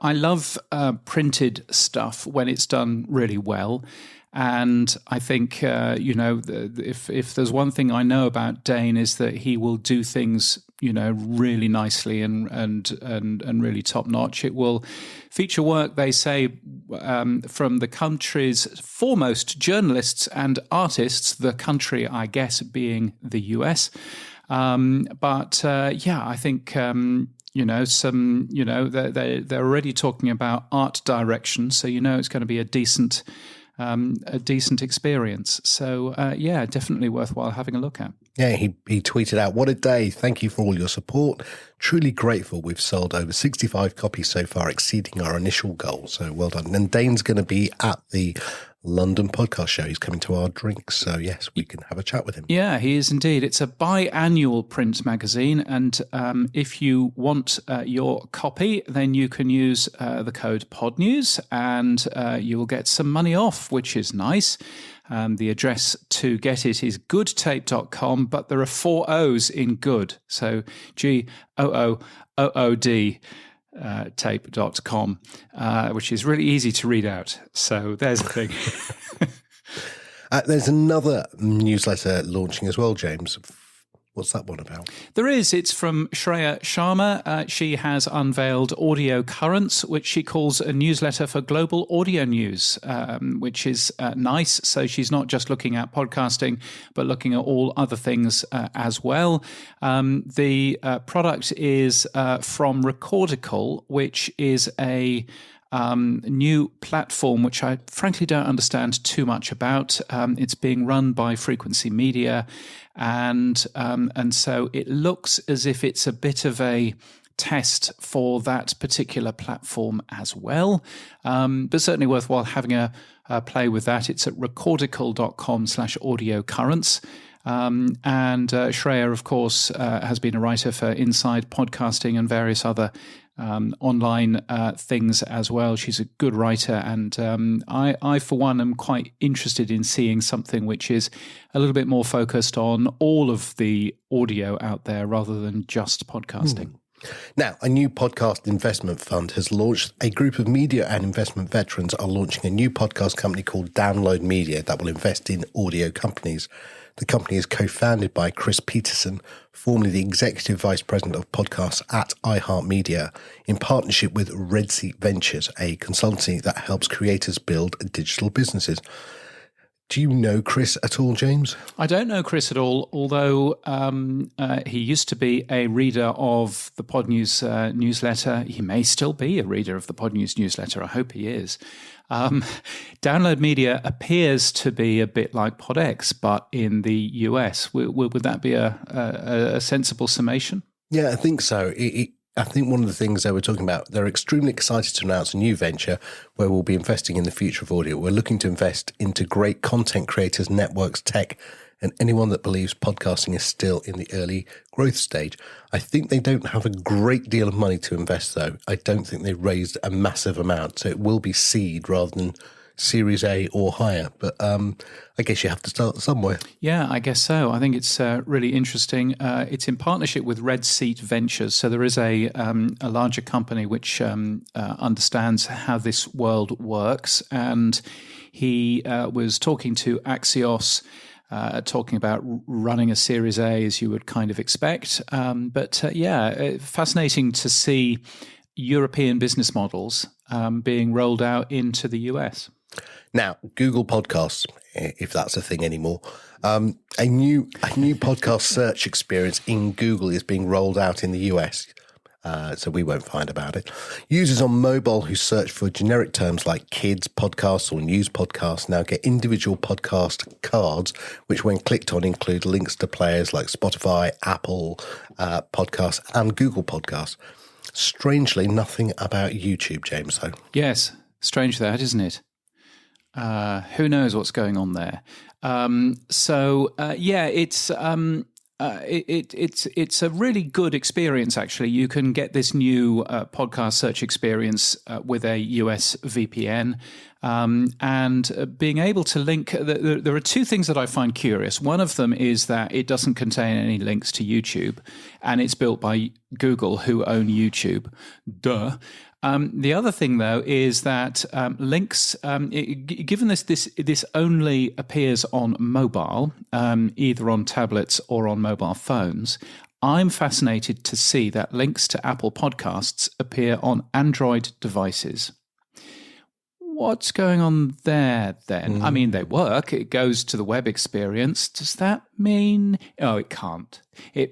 Speaker 1: I love printed stuff when it's done really well. And I think, if there's one thing I know about Dane is that he will do things, really nicely and really top notch. It will feature work, they say, from the country's foremost journalists and artists, the country, I guess, being the US. I think... they're already talking about art direction, so it's going to be a decent experience. So definitely worthwhile having a look at.
Speaker 3: Yeah, he tweeted out, "What a day! Thank you for all your support. Truly grateful. We've sold over 65 copies so far, exceeding our initial goal. So well done." And Dane's going to be at the London podcast show. He's coming to our drinks. So yes, we can have a chat with him.
Speaker 1: Yeah, he is indeed. It's a biannual print magazine. And if you want your copy, then you can use the code Podnews and you will get some money off, which is nice. The address to get it is goodtape.com, but there are 4 O's in good. So GOOOOD. Tape.com, which is really easy to read out. So there's the thing.
Speaker 3: There's another newsletter launching as well, James. What's that one about?
Speaker 1: There is. It's from Shreya Sharma. She has unveiled Audio Currents, which she calls a newsletter for global audio news, which is nice. So she's not just looking at podcasting, but looking at all other things as well. The product is from Recordical, which is a new platform, which I frankly don't understand too much about. It's being run by Frequency Media, and so it looks as if it's a bit of a test for that particular platform as well. But certainly worthwhile having a play with that. It's at recordical.com/audio currents. And Shreya, of course, has been a writer for Inside Podcasting and various other online things as well. She's a good writer, and I, for one, am quite interested in seeing something which is a little bit more focused on all of the audio out there rather than just podcasting.
Speaker 3: Now, a new podcast investment fund has launched. A group of media and investment veterans are launching a new podcast company called Download Media that will invest in audio companies. The company is co-founded by Chris Peterson, formerly the Executive Vice President of Podcasts at iHeartMedia, in partnership with Red Seat Ventures, a consultancy that helps creators build digital businesses. Do you know Chris at all, James?
Speaker 1: I don't know Chris at all, although he used to be a reader of the Podnews newsletter. He may still be a reader of the Podnews newsletter. I hope he is. Download Media appears to be a bit like PodX, but in the US. Would that be a sensible summation?
Speaker 3: Yeah, I think so. I think one of the things they were talking about, they're extremely excited to announce a new venture where we'll be investing in the future of audio. We're looking to invest into great content creators, networks, tech, and anyone that believes podcasting is still in the early growth stage. I think they don't have a great deal of money to invest, though. I don't think they raised a massive amount, so it will be seed rather than Series A or higher. But I guess you have to start somewhere.
Speaker 1: Yeah, I guess so. I think it's really interesting. It's in partnership with Red Seat Ventures. So there is a larger company which understands how this world works. And he was talking to Axios, talking about running a Series A, as you would kind of expect. Fascinating to see European business models being rolled out into the US.
Speaker 3: Now, Google Podcasts, if that's a thing anymore, a new podcast search experience in Google is being rolled out in the US. So we won't find about it. Users on mobile who search for generic terms like kids podcasts or news podcasts now get individual podcast cards, which when clicked on include links to players like Spotify, Apple Podcasts and Google Podcasts. Strangely, nothing about YouTube, James, though.
Speaker 1: Yes, strange that, isn't it? Who knows what's going on there? It's a really good experience, actually. You can get this new podcast search experience with a US VPN. And being able to link, there are two things that I find curious. One of them is that it doesn't contain any links to YouTube, and it's built by Google, who own YouTube. Duh. The other thing, though, is that links, given this only appears on mobile, either on tablets or on mobile phones, I'm fascinated to see that links to Apple Podcasts appear on Android devices. What's going on there, then? I mean, they work. It goes to the web experience. Does that mean... Oh, it can't.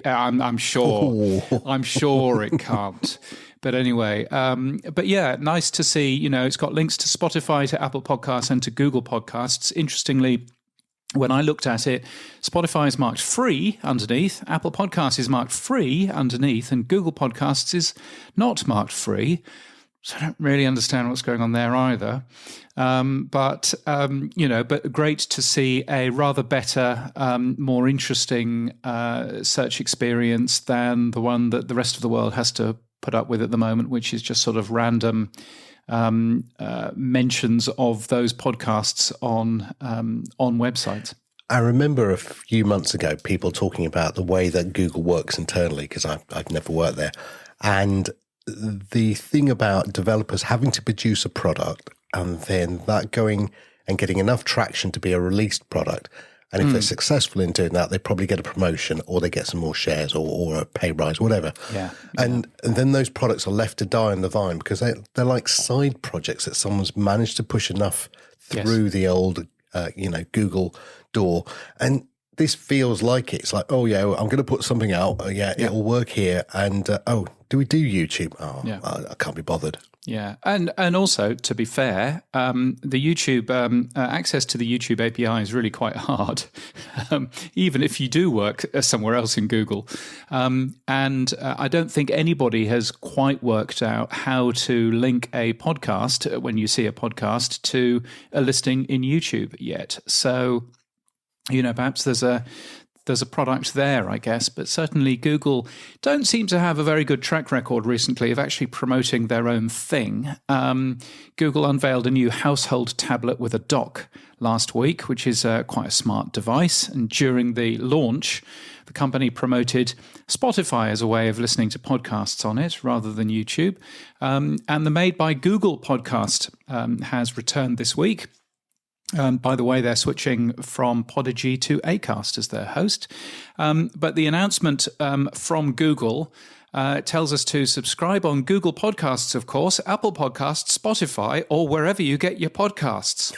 Speaker 1: I'm sure. I'm sure it can't. But anyway, nice to see, it's got links to Spotify, to Apple Podcasts and to Google Podcasts. Interestingly, when I looked at it, Spotify is marked free underneath, Apple Podcasts is marked free underneath, and Google Podcasts is not marked free. So I don't really understand what's going on there either. But great to see a rather better, more interesting search experience than the one that the rest of the world has to put up with at the moment, which is just sort of random mentions of those podcasts on websites.
Speaker 3: I remember a few months ago people talking about the way that Google works internally, because I've never worked there, and the thing about developers having to produce a product and then that going and getting enough traction to be a released product. And if they're successful in doing that, they probably get a promotion or they get some more shares or a pay rise, whatever.
Speaker 1: Yeah.
Speaker 3: And then those products are left to die on the vine because they're like side projects that someone's managed to push enough through the old, Google door. And this feels like it. It's like, oh, yeah, I'm going to put something out. It'll work here. And, do we do YouTube? Oh, yeah. I can't be bothered.
Speaker 1: Yeah. And also, to be fair, the YouTube access to the YouTube API is really quite hard, even if you do work somewhere else in Google. And I don't think anybody has quite worked out how to link a podcast, when you see a podcast, to a listing in YouTube yet. So, perhaps there's a product there, I guess, but certainly Google don't seem to have a very good track record recently of actually promoting their own thing. Google unveiled a new household tablet with a dock last week, which is quite a smart device. And during the launch, the company promoted Spotify as a way of listening to podcasts on it rather than YouTube. And the Made by Google podcast has returned this week. By the way, they're switching from Podigy to Acast as their host. But the announcement from Google tells us to subscribe on Google Podcasts, of course, Apple Podcasts, Spotify, or wherever you get your podcasts.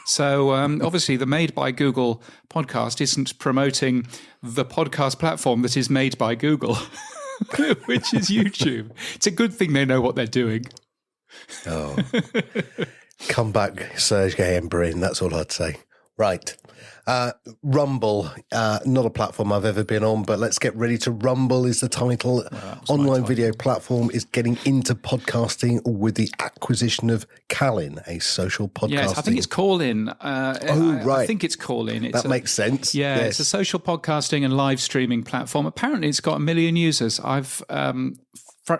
Speaker 1: So obviously the Made by Google podcast isn't promoting the podcast platform that is made by Google, which is YouTube. It's a good thing they know what they're doing.
Speaker 3: Oh. Come back, Sergey and Brin, that's all I'd say. Right. Rumble, not a platform I've ever been on, but let's get ready to rumble is the title. Online video platform is getting into podcasting with the acquisition of Callin, a social podcasting.
Speaker 1: Yes, I think it's Callin.
Speaker 3: Right.
Speaker 1: I think it's Callin.
Speaker 3: That makes sense.
Speaker 1: Yeah,
Speaker 3: yes.
Speaker 1: It's a social podcasting and live streaming platform. Apparently, it's got 1 million users.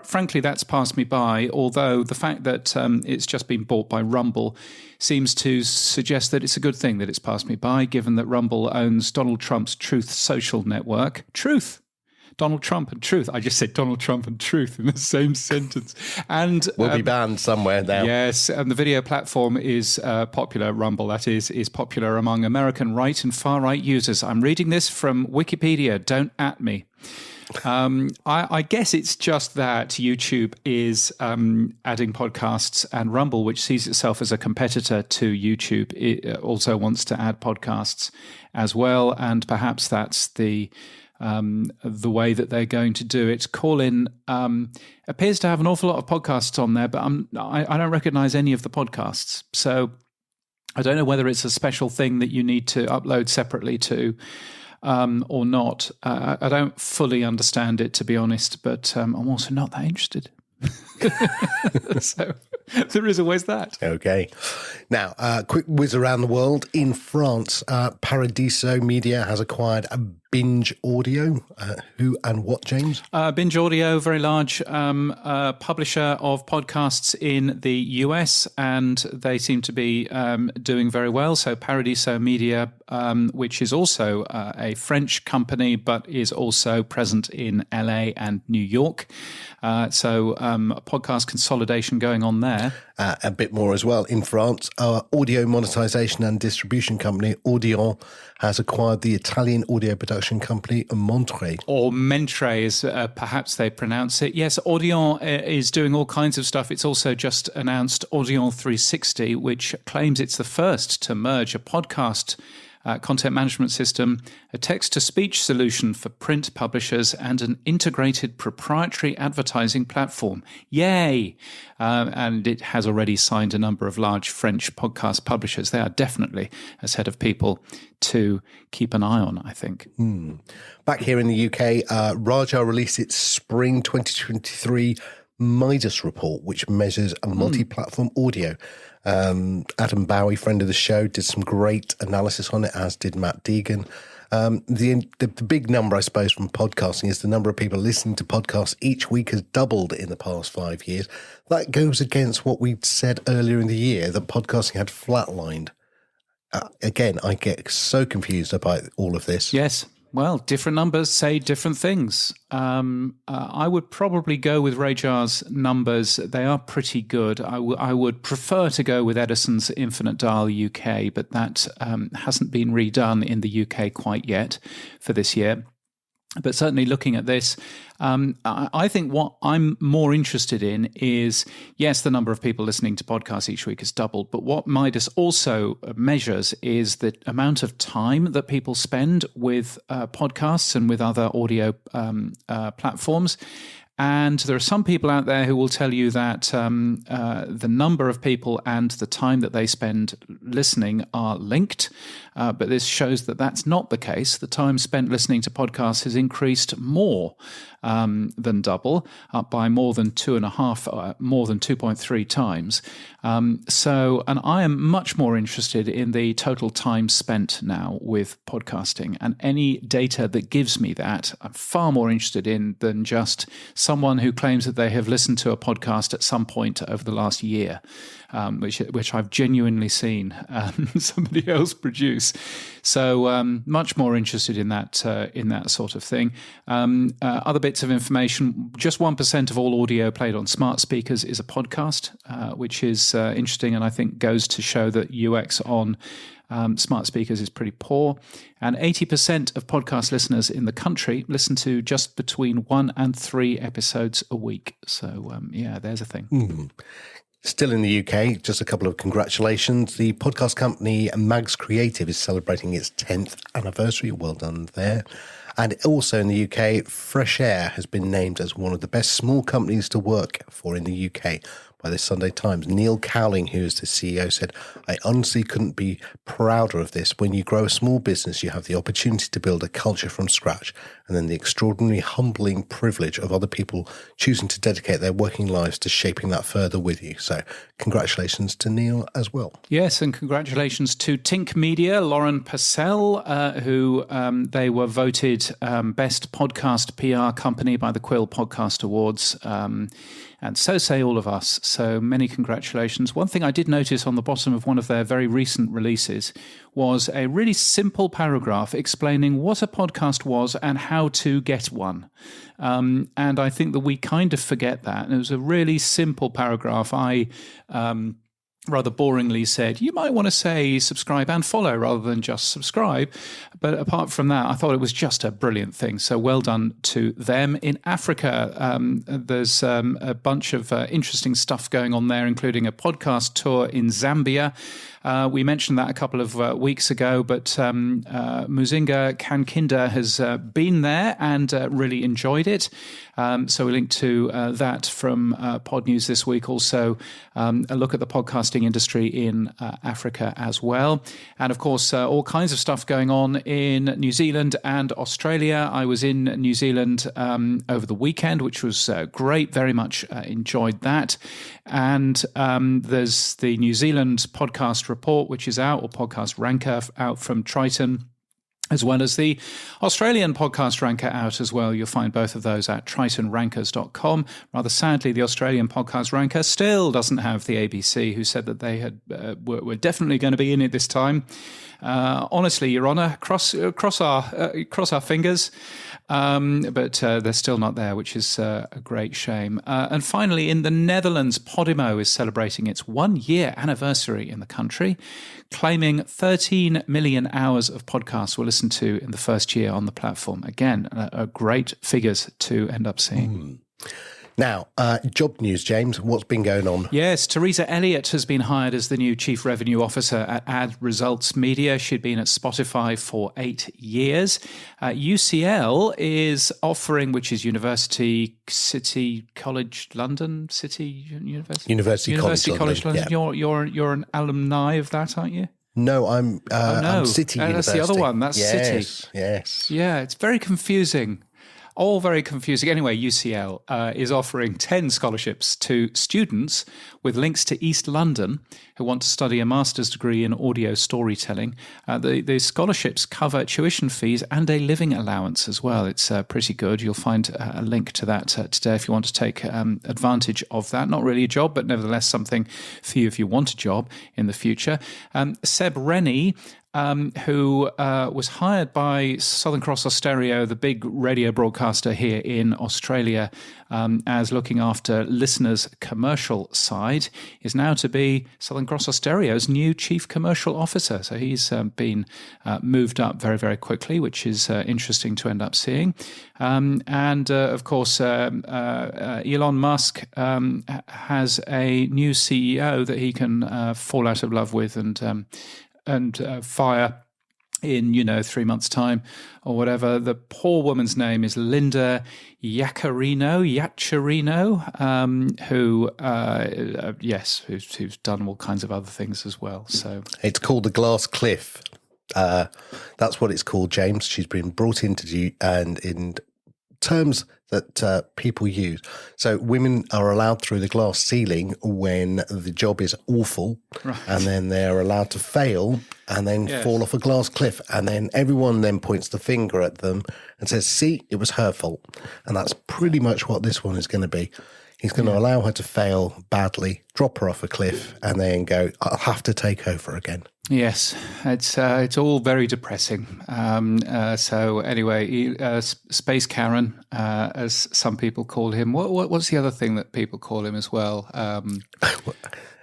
Speaker 1: Frankly, that's passed me by, although the fact that it's just been bought by Rumble seems to suggest that it's a good thing that it's passed me by, given that Rumble owns Donald Trump's Truth social network. Truth. Donald Trump and Truth. I just said Donald Trump and Truth in the same sentence. And
Speaker 3: we'll be banned somewhere now.
Speaker 1: Yes, and the video platform is popular. Rumble, that is popular among American right and far-right users. I'm reading this from Wikipedia. Don't at me. I guess it's just that YouTube is adding podcasts, and Rumble, which sees itself as a competitor to YouTube, it also wants to add podcasts as well, and perhaps that's the way that they're going to do it. Callin appears to have an awful lot of podcasts on there, but I don't recognize any of the podcasts, so I don't know whether it's a special thing that you need to upload separately to. Or not. I don't fully understand it, to be honest, but I'm also not that interested. So there is always that.
Speaker 3: Okay. Now, quick whiz around the world. In France, Paradiso Media has acquired a Binge Audio. Who and what, James?
Speaker 1: Binge Audio, very large publisher of podcasts in the US, and they seem to be doing very well. So Paradiso Media, which is also a French company, but is also present in LA and New York. So podcast consolidation going on there.
Speaker 3: A bit more as well. In France, our audio monetization and distribution company, Audion, has acquired the Italian audio production company, Montre.
Speaker 1: Or Mentre, as perhaps they pronounce it. Yes, Audion is doing all kinds of stuff. It's also just announced Audion 360, which claims it's the first to merge a podcast content management system, a text-to-speech solution for print publishers, and an integrated proprietary advertising platform. Yay! And it has already signed a number of large French podcast publishers. They are definitely a set of people to keep an eye on, I think.
Speaker 3: Back here in the UK, Raja released its Spring 2023 Midas report, which measures a multi-platform audio. Adam Bowie, friend of the show, did some great analysis on it, as did Matt Deegan. The big number, I suppose, from podcasting is the number of people listening to podcasts each week has doubled in the past 5 years. That goes against what we said earlier in the year, that podcasting had flatlined. Again, I get so confused about all of this.
Speaker 1: Yes. Well, different numbers say different things. I would probably go with Rajar's numbers. They are pretty good. I would prefer to go with Edison's Infinite Dial UK, but that hasn't been redone in the UK quite yet for this year. But certainly looking at this, I think what I'm more interested in is, yes, the number of people listening to podcasts each week has doubled, but what Midas also measures is the amount of time that people spend with podcasts and with other audio platforms. And there are some people out there who will tell you that the number of people and the time that they spend listening are linked. But this shows that that's not the case. The time spent listening to podcasts has increased more than double, up by more than 2.3 times. And I am much more interested in the total time spent now with podcasting, and any data that gives me that, I'm far more interested in than just someone who claims that they have listened to a podcast at some point over the last year, which I've genuinely seen somebody else produce. So much more interested in that sort of thing. Other bits of information: just 1% of all audio played on smart speakers is a podcast, which is interesting, and I think goes to show that UX on smart speakers is pretty poor. And 80% of podcast listeners in the country listen to just between 1 and 3 episodes a week. So there's a thing.
Speaker 3: Still in the UK, just a couple of congratulations. The podcast company Mags Creative is celebrating its 10th anniversary. Well done there. And also in the UK, Fresh Air has been named as one of the best small companies to work for in the UK by the Sunday Times. Neil Cowling, who is the CEO, said, "I honestly couldn't be prouder of this. When you grow a small business, you have the opportunity to build a culture from scratch, and then the extraordinary humbling privilege of other people choosing to dedicate their working lives to shaping that further with you." So congratulations to Neil as well.
Speaker 1: Yes, and congratulations to Tink Media, Lauren Purcell, who they were voted Best Podcast PR Company by the Quill Podcast Awards. And so say all of us. So many congratulations. One thing I did notice on the bottom of one of their very recent releases was a really simple paragraph explaining what a podcast was and how to get one. And I think that we kind of forget that. And it was a really simple paragraph. I rather boringly said, you might want to say subscribe and follow rather than just subscribe. But apart from that, I thought it was just a brilliant thing. So well done to them. In Africa, there's a bunch of interesting stuff going on there, including a podcast tour in Zambia. We mentioned that a couple of weeks ago, but Muzinga Kankinda has been there and really enjoyed it. So we linked to that from Podnews this week. Also, a look at the podcasting industry in Africa as well. And of course, all kinds of stuff going on in New Zealand and Australia. I was in New Zealand over the weekend, which was great. Very much enjoyed that. And there's the New Zealand podcast report, which is out, or podcast ranker out from Triton, as well as the Australian podcast ranker out as well. You'll find both of those at tritonrankers.com. Rather sadly, the Australian podcast ranker still doesn't have the ABC, who said that they had were definitely going to be in it this time. Honestly, Your Honour, cross our fingers, but they're still not there, which is a great shame. And finally, in the Netherlands, Podimo is celebrating its 1-year anniversary in the country, claiming 13 million hours of podcasts were listened to in the first year on the platform. Again, great figures to end up seeing.
Speaker 3: Now, job news, James. What's been going on?
Speaker 1: Yes, Teresa Elliott has been hired as the new Chief Revenue Officer at Ad Results Media. She'd been at Spotify for 8 years. UCL is offering, which is University College London. University College London.
Speaker 3: Yeah.
Speaker 1: You're an alumni of that, aren't you?
Speaker 3: No, I'm City University.
Speaker 1: That's the other one. That's City.
Speaker 3: Yes.
Speaker 1: Yeah, it's very confusing. All very confusing. Anyway, UCL is offering 10 scholarships to students with links to East London who want to study a master's degree in audio storytelling. The scholarships cover tuition fees and a living allowance as well. It's pretty good. You'll find a link to that today if you want to take advantage of that. Not really a job, but nevertheless something for you if you want a job in the future. Seb Rennie, who was hired by Southern Cross Austereo, the big radio broadcaster here in Australia, as looking after listeners' commercial side, is now to be Southern Cross Austereo's new Chief Commercial Officer. So he's been moved up very, very quickly, which is interesting to end up seeing. And of course, Elon Musk has a new CEO that he can fall out of love with and fire in, 3 months' time or whatever. The poor woman's name is Linda Yaccarino, who's done all kinds of other things as well. So
Speaker 3: it's called the Glass Cliff. That's what it's called, James. She's been brought in to do, and in terms that people use. So women are allowed through the glass ceiling when the job is awful, right, and then they're allowed to fail and then fall off a glass cliff, and then everyone then points the finger at them and says, see, it was her fault. And that's pretty much what this one is going to be. He's going to allow her to fail badly, drop her off a cliff, and then go, I'll have to take over again.
Speaker 1: Yes, it's all very depressing. So anyway, Space Karen, as some people call him. What's the other thing that people call him as well?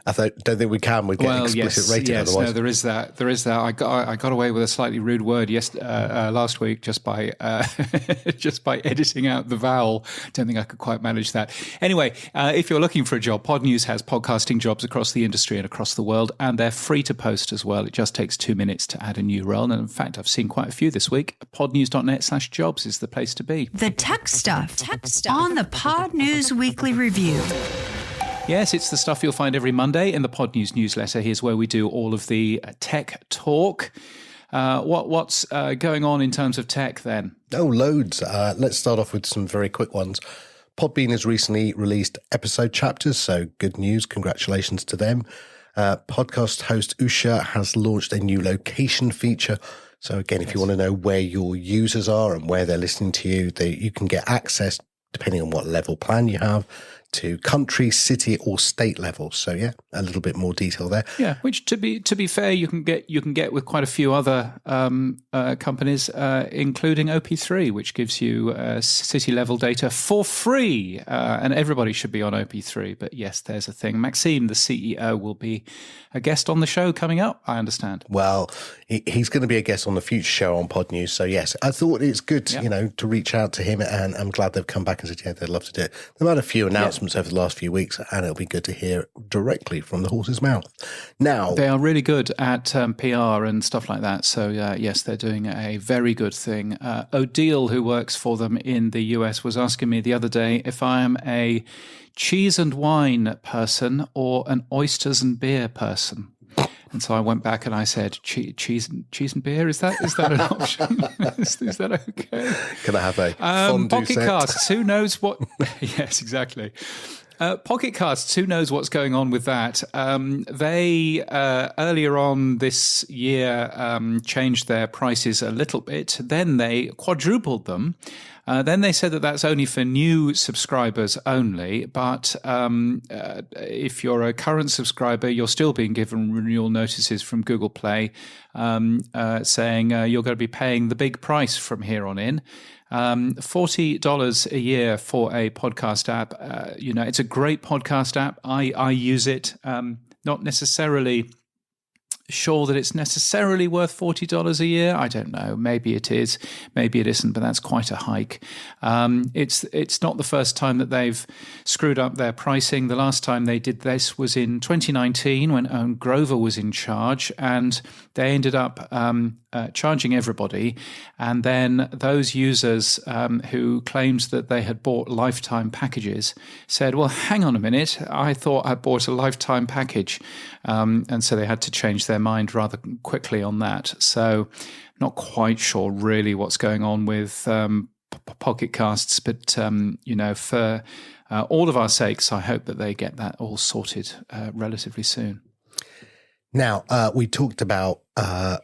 Speaker 3: I don't think we can. We get explicit rating otherwise.
Speaker 1: No, there is that. I got away with a slightly rude word last week just by editing out the vowel. Don't think I could quite manage that. Anyway, if you're looking for a job, Podnews has podcasting jobs across the industry and across the world, and they're free to post as well. It just takes 2 minutes to add a new role, and in fact, I've seen quite a few this week. Podnews.net/jobs is the place to be.
Speaker 2: The tech stuff on the Podnews Weekly Review.
Speaker 1: Yes, it's the stuff you'll find every Monday in the Podnews newsletter. Here's where we do all of the tech talk. What's going on in terms of tech then?
Speaker 3: Oh, loads. Let's start off with some very quick ones. Podbean has recently released episode chapters, so good news. Congratulations to them. Podcast host Usha has launched a new location feature. So again, if you want to know where your users are and where they're listening to you, you can get access, depending on what level plan you have, to country, city, or state level. So yeah, a little bit more detail there.
Speaker 1: Yeah, which to be fair, you can get with quite a few other companies, including OP3, which gives you city level data for free, and everybody should be on OP3. But yes, there's a thing. Maxime, the CEO, will be a guest on the show coming up, I understand.
Speaker 3: Well, he's going to be a guest on the future show on Podnews. So yes, I thought it's good, to reach out to him, and I'm glad they've come back and said, yeah, they'd love to do it. They've had a few announcements over the last few weeks, and it'll be good to hear directly from the horse's mouth. Now,
Speaker 1: they are really good at PR and stuff like that. So yes, they're doing a very good thing. Odile, who works for them in the US, was asking me the other day if I am a cheese and wine person or an oysters and beer person. And so I went back and I said, cheese and beer, is that an option? is that okay?
Speaker 3: Can I have a fondue
Speaker 1: Pocket
Speaker 3: set?
Speaker 1: Casts, who knows what... Yes, exactly. Pocket Casts, who knows what's going on with that? They, earlier on this year, changed their prices a little bit. Then they quadrupled them. Then they said that that's only for new subscribers only, but if you're a current subscriber, you're still being given renewal notices from Google Play saying you're going to be paying the big price from here on in. $40 a year for a podcast app. It's a great podcast app. I use it, not necessarily sure that it's necessarily worth $40 a year. I don't know. Maybe it is, maybe it isn't, but that's quite a hike. It's not the first time that they've screwed up their pricing. The last time they did this was in 2019 when Grover was in charge, and they ended up charging everybody. And then those users who claimed that they had bought lifetime packages said, well, hang on a minute, I thought I bought a lifetime package. And so they had to change their mind rather quickly on that. So not quite sure really what's going on with Pocket Casts, but, for all of our sakes, I hope that they get that all sorted relatively soon.
Speaker 3: Now, we talked about a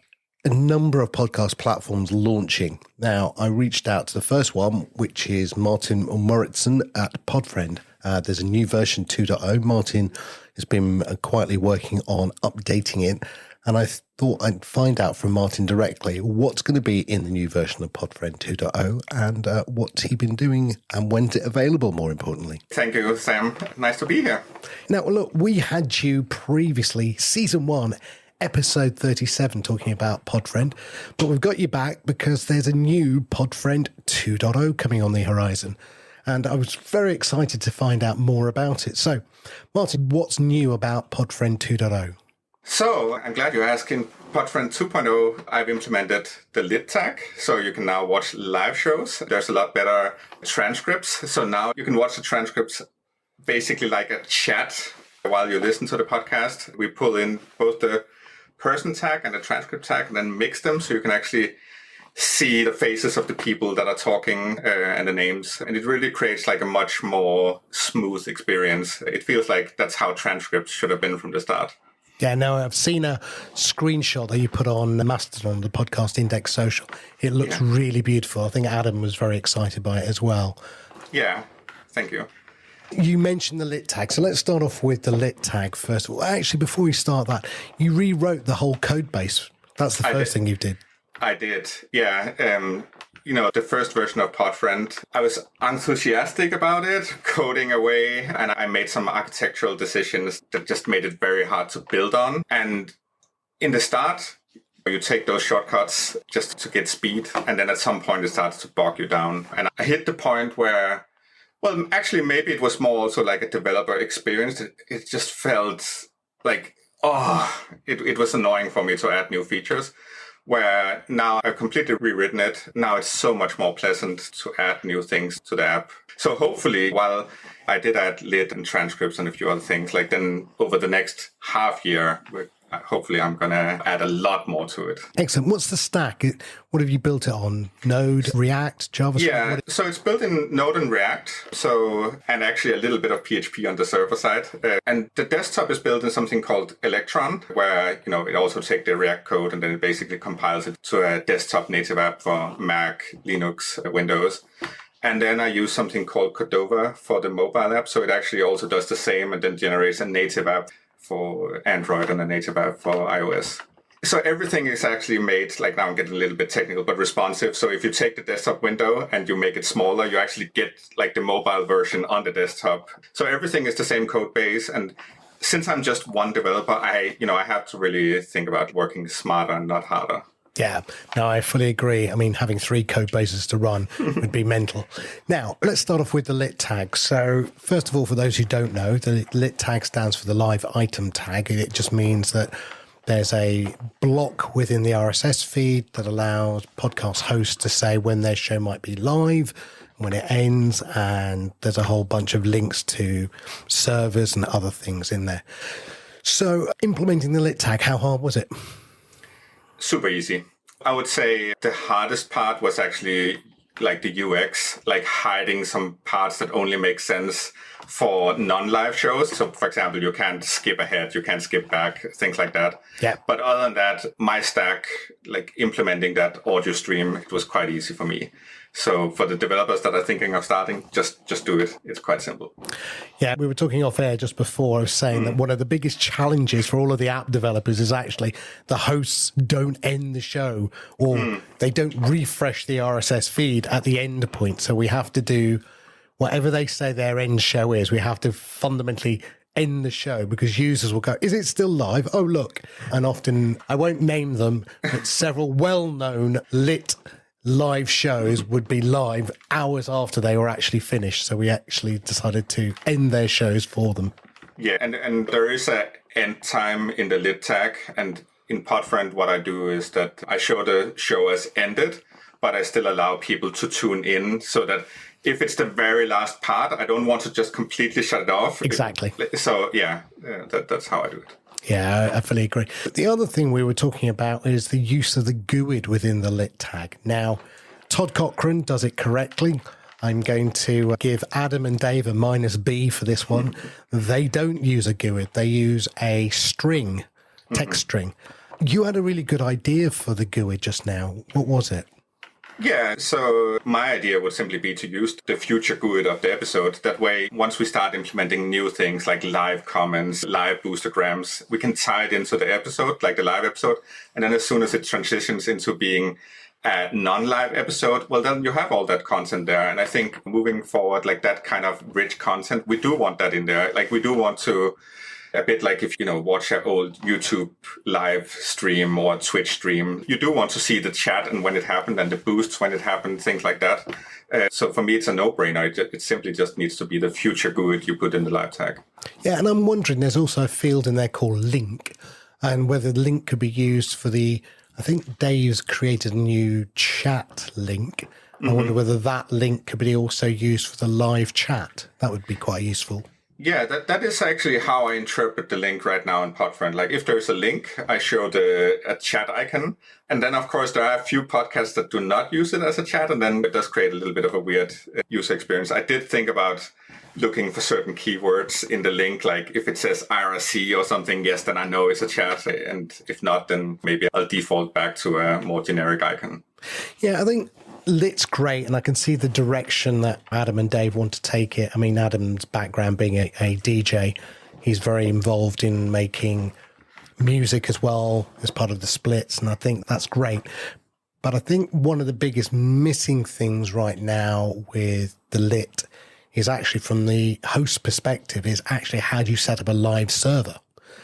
Speaker 3: number of podcast platforms launching. Now, I reached out to the first one, which is Martin Mouritzen at Podfriend. There's a new version 2.0. Martin has been quietly working on updating it, and I thought I'd find out from Martin directly what's going to be in the new version of Podfriend 2.0 and what's he been doing and when's it available, more importantly.
Speaker 4: Thank you, Sam. Nice to be here.
Speaker 3: Now, look, we had you previously, Season 1, Episode 37, talking about Podfriend, but we've got you back because there's a new Podfriend 2.0 coming on the horizon. And I was very excited to find out more about it. So, Martin, what's new about Podfriend 2.0?
Speaker 4: So, I'm glad you're asking. Podfriend 2.0, I've implemented the lit tag, so you can now watch live shows. There's a lot better transcripts. So now you can watch the transcripts basically like a chat while you listen to the podcast. We pull in both the person tag and the transcript tag and then mix them so you can actually see the faces of the people that are talking and the names. And it really creates like a much more smooth experience. It feels like that's how transcripts should have been from the start.
Speaker 3: Yeah, now I've seen a screenshot that you put on Mastodon, the Podcast Index Social. It looks really beautiful. I think Adam was very excited by it as well.
Speaker 4: Yeah, thank you.
Speaker 3: You mentioned the lit tag, so let's start off with the lit tag first of all. Actually, before we start that, you rewrote the whole code base. That's the first thing you did.
Speaker 4: I did, yeah. The first version of Podfriend, I was enthusiastic about it, coding away, and I made some architectural decisions that just made it very hard to build on. And in the start, you take those shortcuts just to get speed, and then at some point it starts to bog you down. And I hit the point where, well, actually, maybe it was more also like a developer experience. It just felt like, it was annoying for me to add new features. where now I've completely rewritten it. Now it's so much more pleasant to add new things to the app. So hopefully, while I did add lit and transcripts and a few other things, like then over the next half year, hopefully I'm going to add a lot more to it.
Speaker 3: Excellent. What's the stack? What have you built it on? Node, React, JavaScript?
Speaker 4: Yeah, so it's built in Node and React, and actually a little bit of PHP on the server side. And the desktop is built in something called Electron, where, it also takes the React code and then it basically compiles it to a desktop native app for Mac, Linux, Windows. And then I use something called Cordova for the mobile app. So it actually also does the same and then generates a native app for Android and a native app for iOS. So everything is actually made, like now I'm getting a little bit technical, but responsive. So if you take the desktop window and you make it smaller, you actually get like the mobile version on the desktop. So everything is the same code base. And since I'm just one developer, I have to really think about working smarter and not harder.
Speaker 3: Yeah, no, I fully agree. I mean, having 3 code bases to run would be mental. Now, let's start off with the lit tag. So, first of all, for those who don't know, the lit tag stands for the live item tag. It just means that there's a block within the RSS feed that allows podcast hosts to say when their show might be live, when it ends, and there's a whole bunch of links to servers and other things in there. So, implementing the lit tag, how hard was it?
Speaker 4: Super easy. I would say the hardest part was actually like the UX, like hiding some parts that only make sense for non-live shows. So, for example, you can't skip ahead, you can't skip back, things like that.
Speaker 3: Yeah.
Speaker 4: But other than that, my stack, like implementing that audio stream, it was quite easy for me. So for the developers that are thinking of starting, just do it. It's quite simple.
Speaker 3: Yeah, we were talking off air just before. I was saying that one of the biggest challenges for all of the app developers is actually the hosts don't end the show or they don't refresh the RSS feed at the end point. So we have to do whatever they say their end show is. We have to fundamentally end the show because users will go, is it still live? Oh, look. And often, I won't name them, but several well-known lit live shows would be live hours after they were actually finished. So we actually decided to end their shows for them.
Speaker 4: Yeah, and there is an end time in the lit tag. And in Podfriend, what I do is that I show the show as ended, but I still allow people to tune in so that if it's the very last part, I don't want to just completely shut it off.
Speaker 3: Exactly.
Speaker 4: So that's how I do it.
Speaker 3: Yeah, I fully agree. But the other thing we were talking about is the use of the GUID within the lit tag. Now, Todd Cochran does it correctly. I'm going to give Adam and Dave a -B for this one. They don't use a GUID. They use a string, text string. You had a really good idea for the GUID just now. What was it?
Speaker 4: Yeah, so my idea would simply be to use the future GUID of the episode. That way, once we start implementing new things like live comments, live boostergrams, we can tie it into the episode, like the live episode. And then as soon as it transitions into being a non-live episode, well, then you have all that content there. And I think moving forward, like that kind of rich content, we do want that in there. Like we do want to, a bit like if, watch an old YouTube live stream or Twitch stream, you do want to see the chat and when it happened and the boosts when it happened, things like that. So for me, it's a no-brainer. It simply just needs to be the future GUID you put in the live tag.
Speaker 3: Yeah, and I'm wondering, there's also a field in there called link, and whether the link could be used for I think Dave's created a new chat link. I wonder whether that link could be also used for the live chat. That would be quite useful.
Speaker 4: Yeah, that is actually how I interpret the link right now in Podfriend. Like if there's a link, I show a chat icon. And then, of course, there are a few podcasts that do not use it as a chat. And then it does create a little bit of a weird user experience. I did think about looking for certain keywords in the link. Like if it says IRC or something, yes, then I know it's a chat. And if not, then maybe I'll default back to a more generic icon.
Speaker 3: Yeah, I think lit's great, and I can see the direction that Adam and Dave want to take it. I mean, Adam's background being a DJ, he's very involved in making music as well as part of the splits, and I think that's great. But I think one of the biggest missing things right now with the lit is actually from the host perspective is actually how do you set up a live server?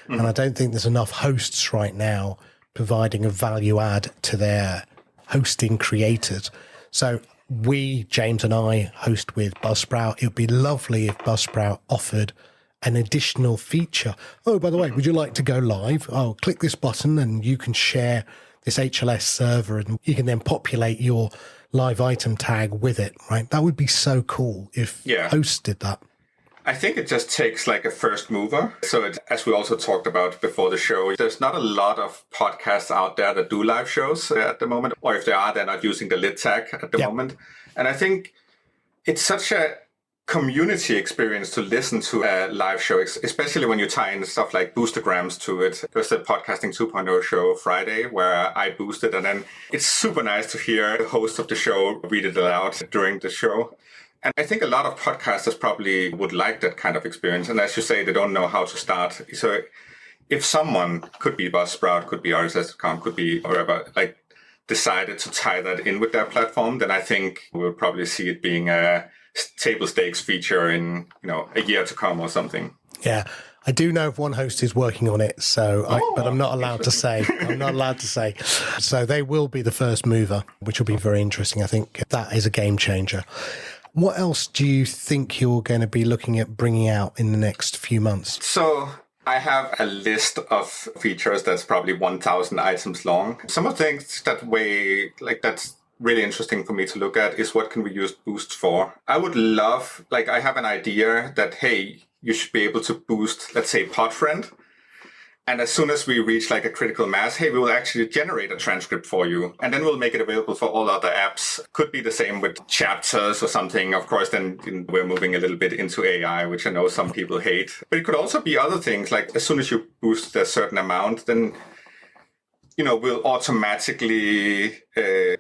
Speaker 3: And I don't think there's enough hosts right now providing a value add to their hosting creators. So we, James and I, host with Buzzsprout. It would be lovely if Buzzsprout offered an additional feature. Oh, by the way, would you like to go live? Oh, click this button and you can share this HLS server, and you can then populate your live item tag with it, right? That would be so cool if hosts did that.
Speaker 4: I think it just takes like a first mover. So as we also talked about before the show, there's not a lot of podcasts out there that do live shows at the moment, or if they are, they're not using the lit tag at the moment. And I think it's such a community experience to listen to a live show, especially when you tie in stuff like boostergrams to it. There's the Podcasting 2.0 show Friday where I boosted, and then it's super nice to hear the host of the show read it aloud during the show. And I think a lot of podcasters probably would like that kind of experience. And as you say, they don't know how to start. So if someone, could be Buzzsprout, could be RSS.com, could be wherever, like decided to tie that in with their platform, then I think we'll probably see it being a table stakes feature in, a year to come or something.
Speaker 3: Yeah. I do know if one host is working on it, but I'm not allowed to say. So they will be the first mover, which will be very interesting. I think that is a game changer. What else do you think you're going to be looking at bringing out in the next few months?
Speaker 4: So I have a list of features that's probably 1,000 items long. Some of the things that's really interesting for me to look at is what can we use Boost for? I would love, I have an idea that, hey, you should be able to boost, let's say, Podfriend. And as soon as we reach a critical mass, hey, we will actually generate a transcript for you. And then we'll make it available for all other apps. Could be the same with chapters or something. Of course, then we're moving a little bit into AI, which I know some people hate. But it could also be other things, like as soon as you boost a certain amount, then we'll automatically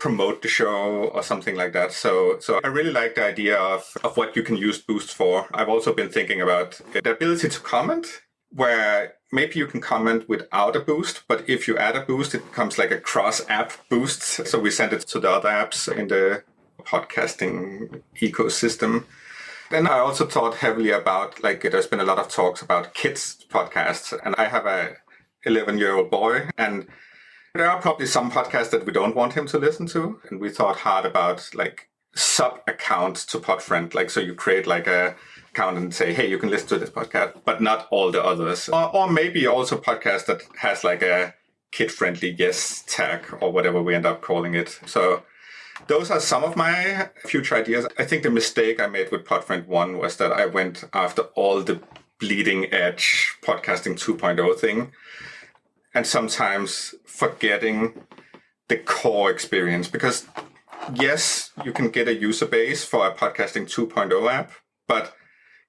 Speaker 4: promote the show or something like that. So I really like the idea of what you can use Boost for. I've also been thinking about the ability to comment, where maybe you can comment without a boost, but if you add a boost, it becomes like a cross-app boost. So we send it to the other apps in the podcasting ecosystem. Then I also thought heavily about, there's been a lot of talks about kids podcasts, and I have a 11-year-old boy, and there are probably some podcasts that we don't want him to listen to. And we thought hard about sub-accounts to Podfriend. So you create a account and say, hey, you can listen to this podcast, but not all the others. Or maybe also a podcast that has a kid-friendly yes tag or whatever we end up calling it. So those are some of my future ideas. I think the mistake I made with Podfriend 1 was that I went after all the bleeding edge podcasting 2.0 thing, and sometimes forgetting the core experience. Because yes, you can get a user base for a podcasting 2.0 app, but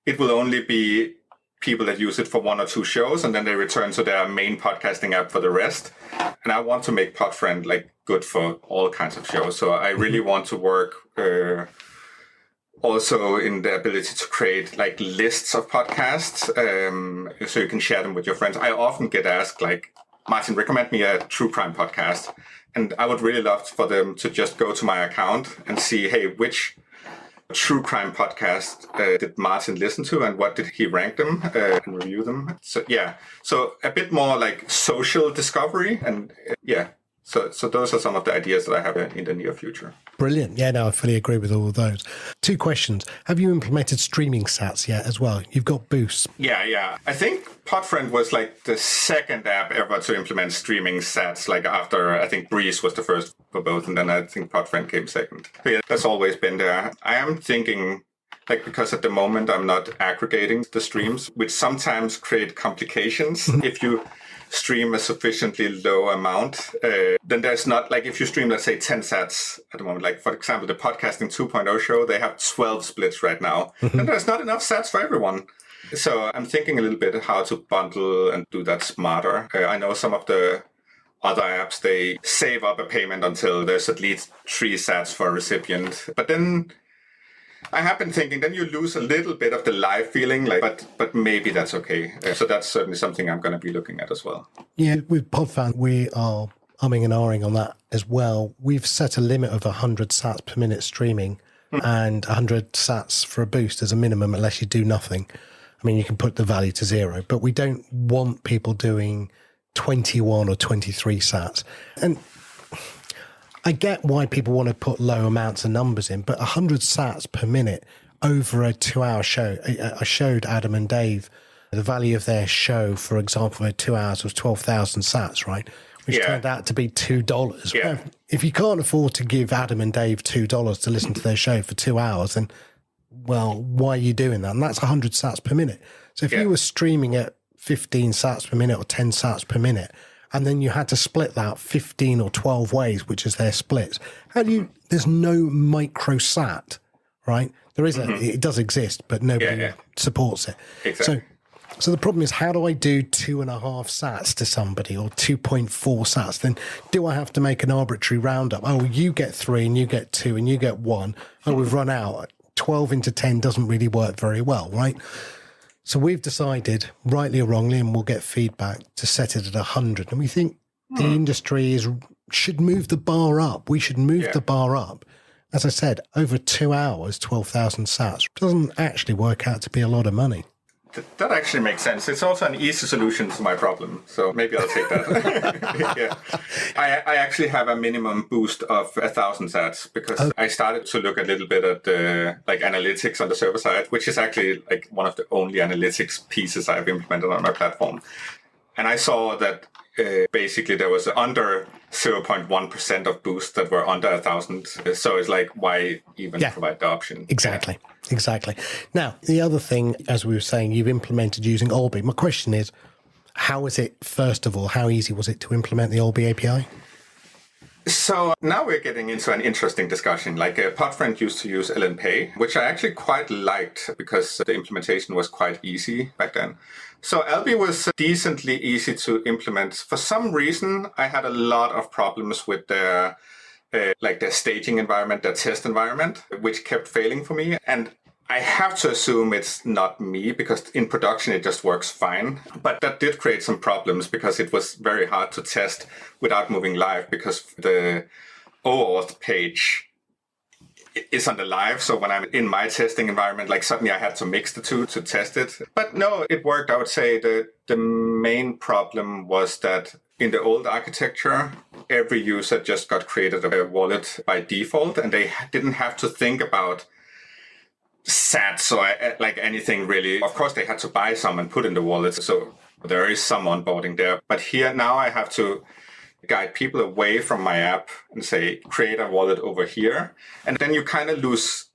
Speaker 4: it will only be people that use it for one or two shows, and then they return to their main podcasting app for the rest. And I want to make Podfriend good for all kinds of shows. So I really want to work also in the ability to create lists of podcasts, so you can share them with your friends. I often get asked Martin, recommend me a true crime podcast. And I would really love for them to just go to my account and see, hey, which true crime podcast did Martin listen to, and what did he rank them and review them? So so a bit more social discovery, and So those are some of the ideas that I have in the near future.
Speaker 3: Brilliant. Yeah, no, I fully agree with all of those. 2 questions. Have you implemented streaming sats yet as well? You've got Boost.
Speaker 4: Yeah. I think Podfriend was the second app ever to implement streaming sats, after I think Breeze was the first for both, and then I think Podfriend came second. So yeah, that's always been there. I am thinking, because at the moment I'm not aggregating the streams, which sometimes create complications. If you stream a sufficiently low amount, then there's not, if you stream, let's say 10 sats at the moment, for example, the Podcasting 2.0 show, they have 12 splits right now, and there's not enough sats for everyone. So I'm thinking a little bit how to bundle and do that smarter. I know some of the other apps, they save up a payment until there's at least 3 sats for a recipient, but then I have been thinking, then you lose a little bit of the live feeling, but maybe that's okay. So that's certainly something I'm going to be looking at as well.
Speaker 3: Yeah, with Podfan, we are umming and ahhing on that as well. We've set a limit of 100 sats per minute streaming and 100 sats for a boost as a minimum, unless you do nothing. I mean, you can put the value to 0, but we don't want people doing 21 or 23 sats. And I get why people want to put low amounts of numbers in, but 100 sats per minute over a 2-hour show. I showed Adam and Dave the value of their show, for example, for 2 hours was 12,000 sats, right? which turned out to be $2.
Speaker 4: Yeah.
Speaker 3: Well, if you can't afford to give Adam and Dave $2 to listen to their show for 2 hours, then, well, why are you doing that? And that's 100 sats per minute. So if you were streaming at 15 sats per minute or 10 sats per minute, and then you had to split that 15 or 12 ways, which is their splits, there's no microsat, right? There is it does exist, but nobody supports it.
Speaker 4: Exactly.
Speaker 3: So the problem is, how do I do 2.5 sats to somebody or 2.4 sats? Then do I have to make an arbitrary roundup? Oh, you get 3 and you get 2 and you get 1. Oh, we've run out. 12 into 10 doesn't really work very well, right? So we've decided, rightly or wrongly, and we'll get feedback, to set it at 100. And we think the industry should move the bar up. We should move the bar up. As I said, over 2 hours, 12,000 sats doesn't actually work out to be a lot of money.
Speaker 4: That actually makes sense. It's also an easy solution to my problem, so maybe I'll take that. I actually have a minimum boost of 1,000 sats because I started to look a little bit at the analytics on the server side, which is actually like one of the only analytics pieces I've implemented on my platform. And I saw that basically there was under 0.1% of boosts that were under 1,000. So it's like, why even provide the option?
Speaker 3: Exactly. Now, the other thing, as we were saying, you've implemented using Olby. My question is, how is it, first of all, how easy was it to implement the Olby API?
Speaker 4: So now we're getting into an interesting discussion. Like Podfriend used to use LNP, which I actually quite liked because the implementation was quite easy back then. So Alby was decently easy to implement. For some reason, I had a lot of problems with their staging environment, their test environment, which kept failing for me. And I have to assume it's not me because in production it just works fine. But that did create some problems because it was very hard to test without moving live because the OAuth page is on the live. So when I'm in my testing environment, like suddenly I had to mix the two to test it. But no, it worked. I would say the main problem was that in the old architecture, every user just got created a wallet by default and they didn't have to think about sats or like anything really. Of course, they had to buy some and put in the wallet. So there is some onboarding there. But here now I have to guide people away from my app and say, create a wallet over here. And then you kind of lose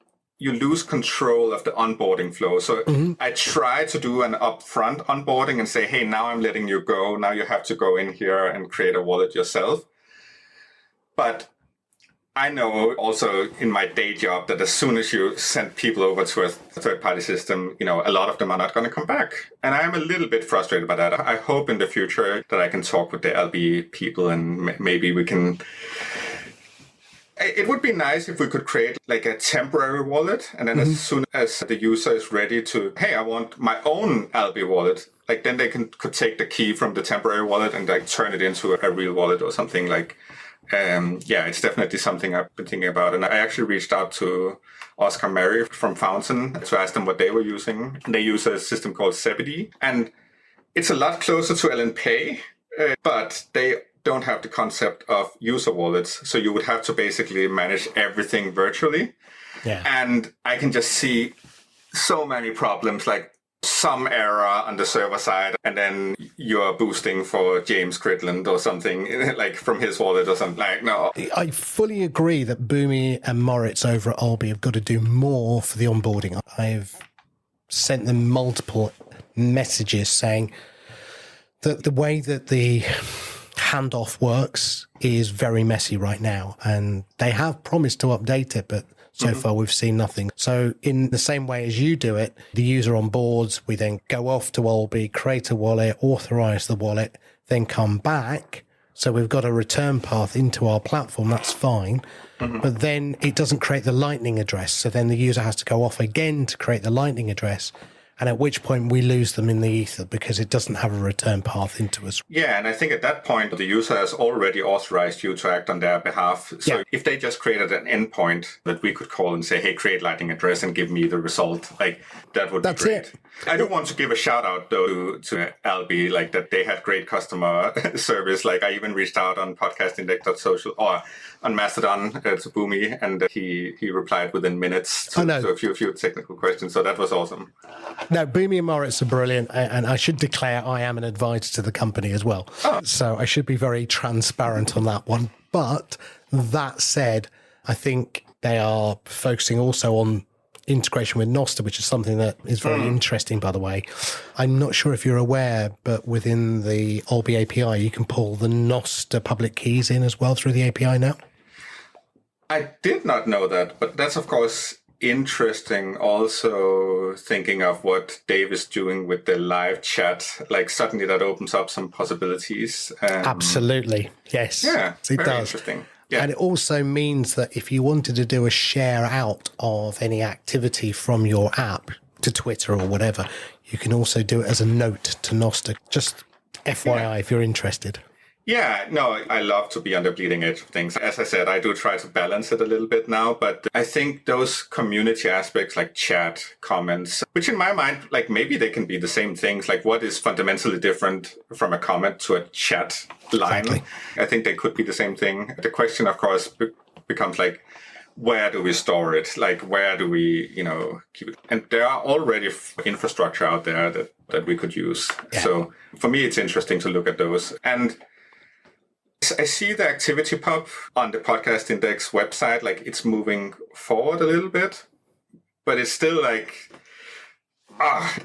Speaker 4: control of the onboarding flow. So I try to do an upfront onboarding and say, hey, now I'm letting you go. Now you have to go in here and create a wallet yourself. But I know also in my day job that as soon as you send people over to a third-party system, a lot of them are not going to come back. And I'm a little bit frustrated by that. I hope in the future that I can talk with the LB people and maybe we can... It would be nice if we could create like a temporary wallet. And then as soon as the user is ready to, hey, I want my own LB wallet, like then they could take the key from the temporary wallet and like turn it into a real wallet or something like... it's definitely something I've been thinking about. And I actually reached out to Oscar Mary from Fountain to ask them what they were using. They use a system called Zebedee. And it's a lot closer to LNP, but they don't have the concept of user wallets. So you would have to basically manage everything virtually. Yeah. And I can just see so many problems, like some error on the server side, and then you're boosting for James Cridland or something, like from his wallet or something. Like, no.
Speaker 3: I fully agree that Boomi and Moritz over at Olby have got to do more for the onboarding. I've sent them multiple messages saying that the way that the handoff works is very messy right now, and they have promised to update it, but so far, we've seen nothing. So in the same way as you do it, the user onboards, we then go off to Olby, create a wallet, authorize the wallet, then come back. So we've got a return path into our platform. That's fine. But then it doesn't create the Lightning address. So then the user has to go off again to create the Lightning address. And at which point we lose them in the ether because it doesn't have a return path into us.
Speaker 4: Yeah, and I think at that point, the user has already authorized you to act on their behalf. So if they just created an endpoint that we could call and say, hey, create Lightning address and give me the result, like that would be great. I do want to give a shout out, though, to Alby, like that they had great customer service. Like I even reached out on podcastindex.social or on Mastodon to Boomi, and he replied within minutes to a few technical questions. So that was awesome.
Speaker 3: No, Boomy and Moritz are brilliant, and I should declare I am an advisor to the company as well. So I should be very transparent on that one. But that said, I think they are focusing also on integration with Noster, which is something that is very interesting, by the way. I'm not sure if you're aware, but within the Olby API, you can pull the Noster public keys in as well through the API now.
Speaker 4: I did not know that, but that's, of course, interesting. Also thinking of what Dave is doing with the live chat, like suddenly that opens up some possibilities.
Speaker 3: Absolutely. Yes.
Speaker 4: Yeah,
Speaker 3: it
Speaker 4: very
Speaker 3: does.
Speaker 4: interesting. Yeah.
Speaker 3: And it also means that if you wanted to do a share out of any activity from your app to Twitter or whatever, you can also do it as a note to Noster. Just FYI, if you're interested.
Speaker 4: Yeah, no, I love to be on the bleeding edge of things. As I said, I do try to balance it a little bit now, but I think those community aspects like chat, comments, which in my mind, like maybe they can be the same things. Like what is fundamentally different from a comment to a chat line?
Speaker 3: Exactly.
Speaker 4: I think they could be the same thing. The question, of course, becomes like, where do we store it? Like, where do we, keep it? And there are already infrastructure out there that we could use. Yeah. So for me, it's interesting to look at those. And I see the activity pub on the Podcast Index website, like it's moving forward a little bit, but it's still like,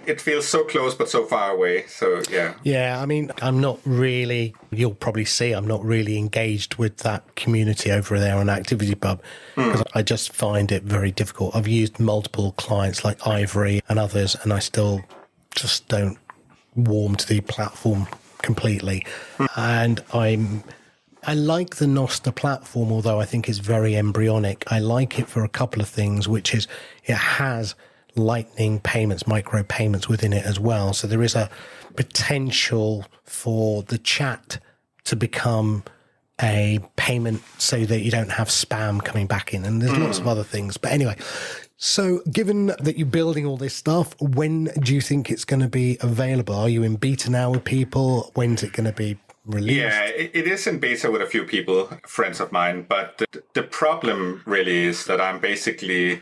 Speaker 4: it feels so close, but so far away. So, yeah.
Speaker 3: Yeah, I mean, I'm not really, you'll probably see, I'm not really engaged with that community over there on ActivityPub because I just find it very difficult. I've used multiple clients like Ivory and others, and I still just don't warm to the platform completely. And I like the Noster platform, although I think it's very embryonic. I like it for a couple of things, which is it has Lightning payments, micro payments within it as well. So there is a potential for the chat to become a payment so that you don't have spam coming back in. And there's lots of other things. But anyway, so given that you're building all this stuff, when do you think it's going to be available? Are you in beta now with people? When's it going to be released?
Speaker 4: Yeah, it is in beta with a few people, friends of mine. But the problem really is that I'm basically...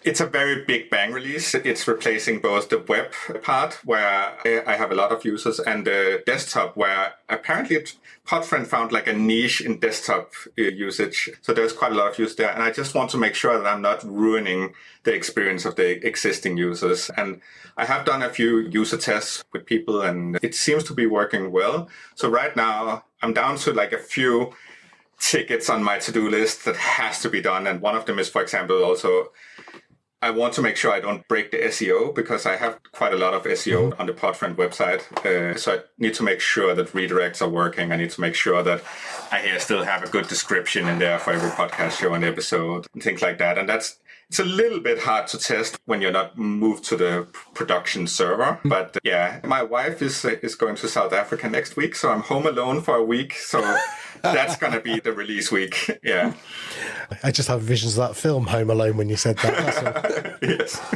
Speaker 4: It's a very big bang release. It's replacing both the web part, where I have a lot of users, and the desktop, where apparently Podfriend found like a niche in desktop usage. So there's quite a lot of use there. And I just want to make sure that I'm not ruining the experience of the existing users. And I have done a few user tests with people, and it seems to be working well. So right now, I'm down to like a few tickets on my to-do list that has to be done. And one of them is, for example, also... I want to make sure I don't break the SEO because I have quite a lot of SEO on the Podfriend website. So I need to make sure that redirects are working. I need to make sure that I still have a good description in there for every podcast show and episode and things like that. And it's a little bit hard to test when you're not moved to the production server. But yeah, my wife is going to South Africa next week. So I'm home alone for a week. So that's going to be the release week. Yeah.
Speaker 3: I just have visions of that film, Home Alone, when you said that. That's all.
Speaker 4: Yes.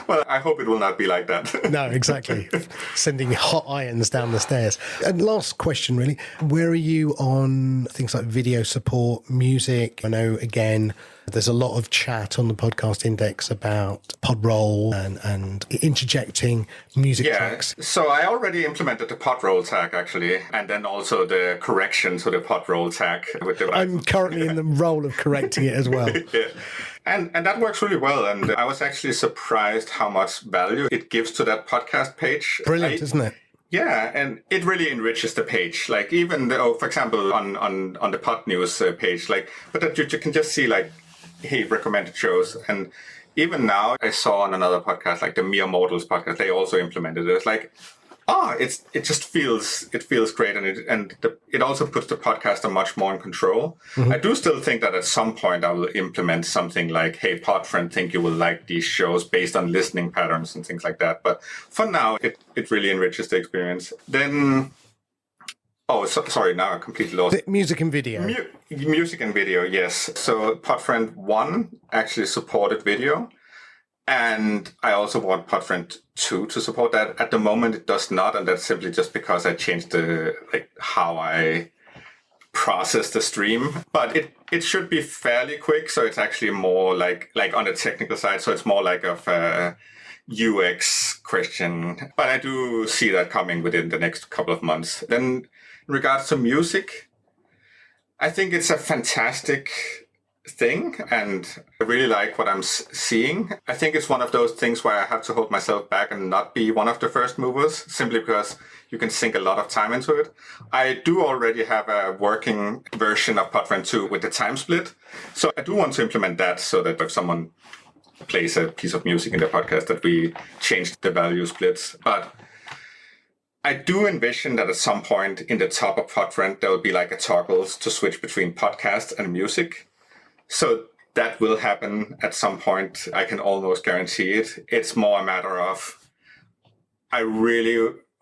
Speaker 4: Well, I hope it will not be like that.
Speaker 3: No, exactly. Sending hot irons down the stairs. And last question, really. Where are you on things like video support, music? I know, again, there's a lot of chat on the Podcast Index about Podroll and interjecting music tracks.
Speaker 4: So I already implemented the Podroll tag, actually, and then also the correction to the Podroll tag.
Speaker 3: I'm currently in the role of correcting it as well.
Speaker 4: Yeah. And that works really well. And I was actually surprised how much value it gives to that podcast page.
Speaker 3: Brilliant, isn't it?
Speaker 4: Yeah, and it really enriches the page. Like even though, for example, on the Podnews page, like, but that you can just see like, hey, recommended shows. And even now, I saw on another podcast, like the Mere Mortals podcast, they also implemented it. It's like, it just feels great, and it also puts the podcaster much more in control. I do still think that at some point I will implement something like, hey, Podfriend, think you will like these shows based on listening patterns and things like that. But for now, it really enriches the experience. Then, sorry, now I completely lost.
Speaker 3: Music and video.
Speaker 4: Music and video, yes. So Podfriend 1 actually supported video. And I also want Podfriend 2 to support that. At the moment, it does not, and that's simply just because I changed how I process the stream. But it should be fairly quick, so it's actually more like on the technical side. So it's more like UX question, but I do see that coming within the next couple of months. Then in regards to music, I think it's a fantastic thing, and I really like what I'm seeing. I think it's one of those things where I have to hold myself back and not be one of the first movers, simply because you can sink a lot of time into it. I do already have a working version of Podfriend 2 with the time split, so I do want to implement that so that if someone plays a piece of music in the podcast, that we change the value splits. But I do envision that at some point in the top of Podfriend, there will be like a toggle to switch between podcast and music. So that will happen at some point. I can almost guarantee it. It's more a matter of,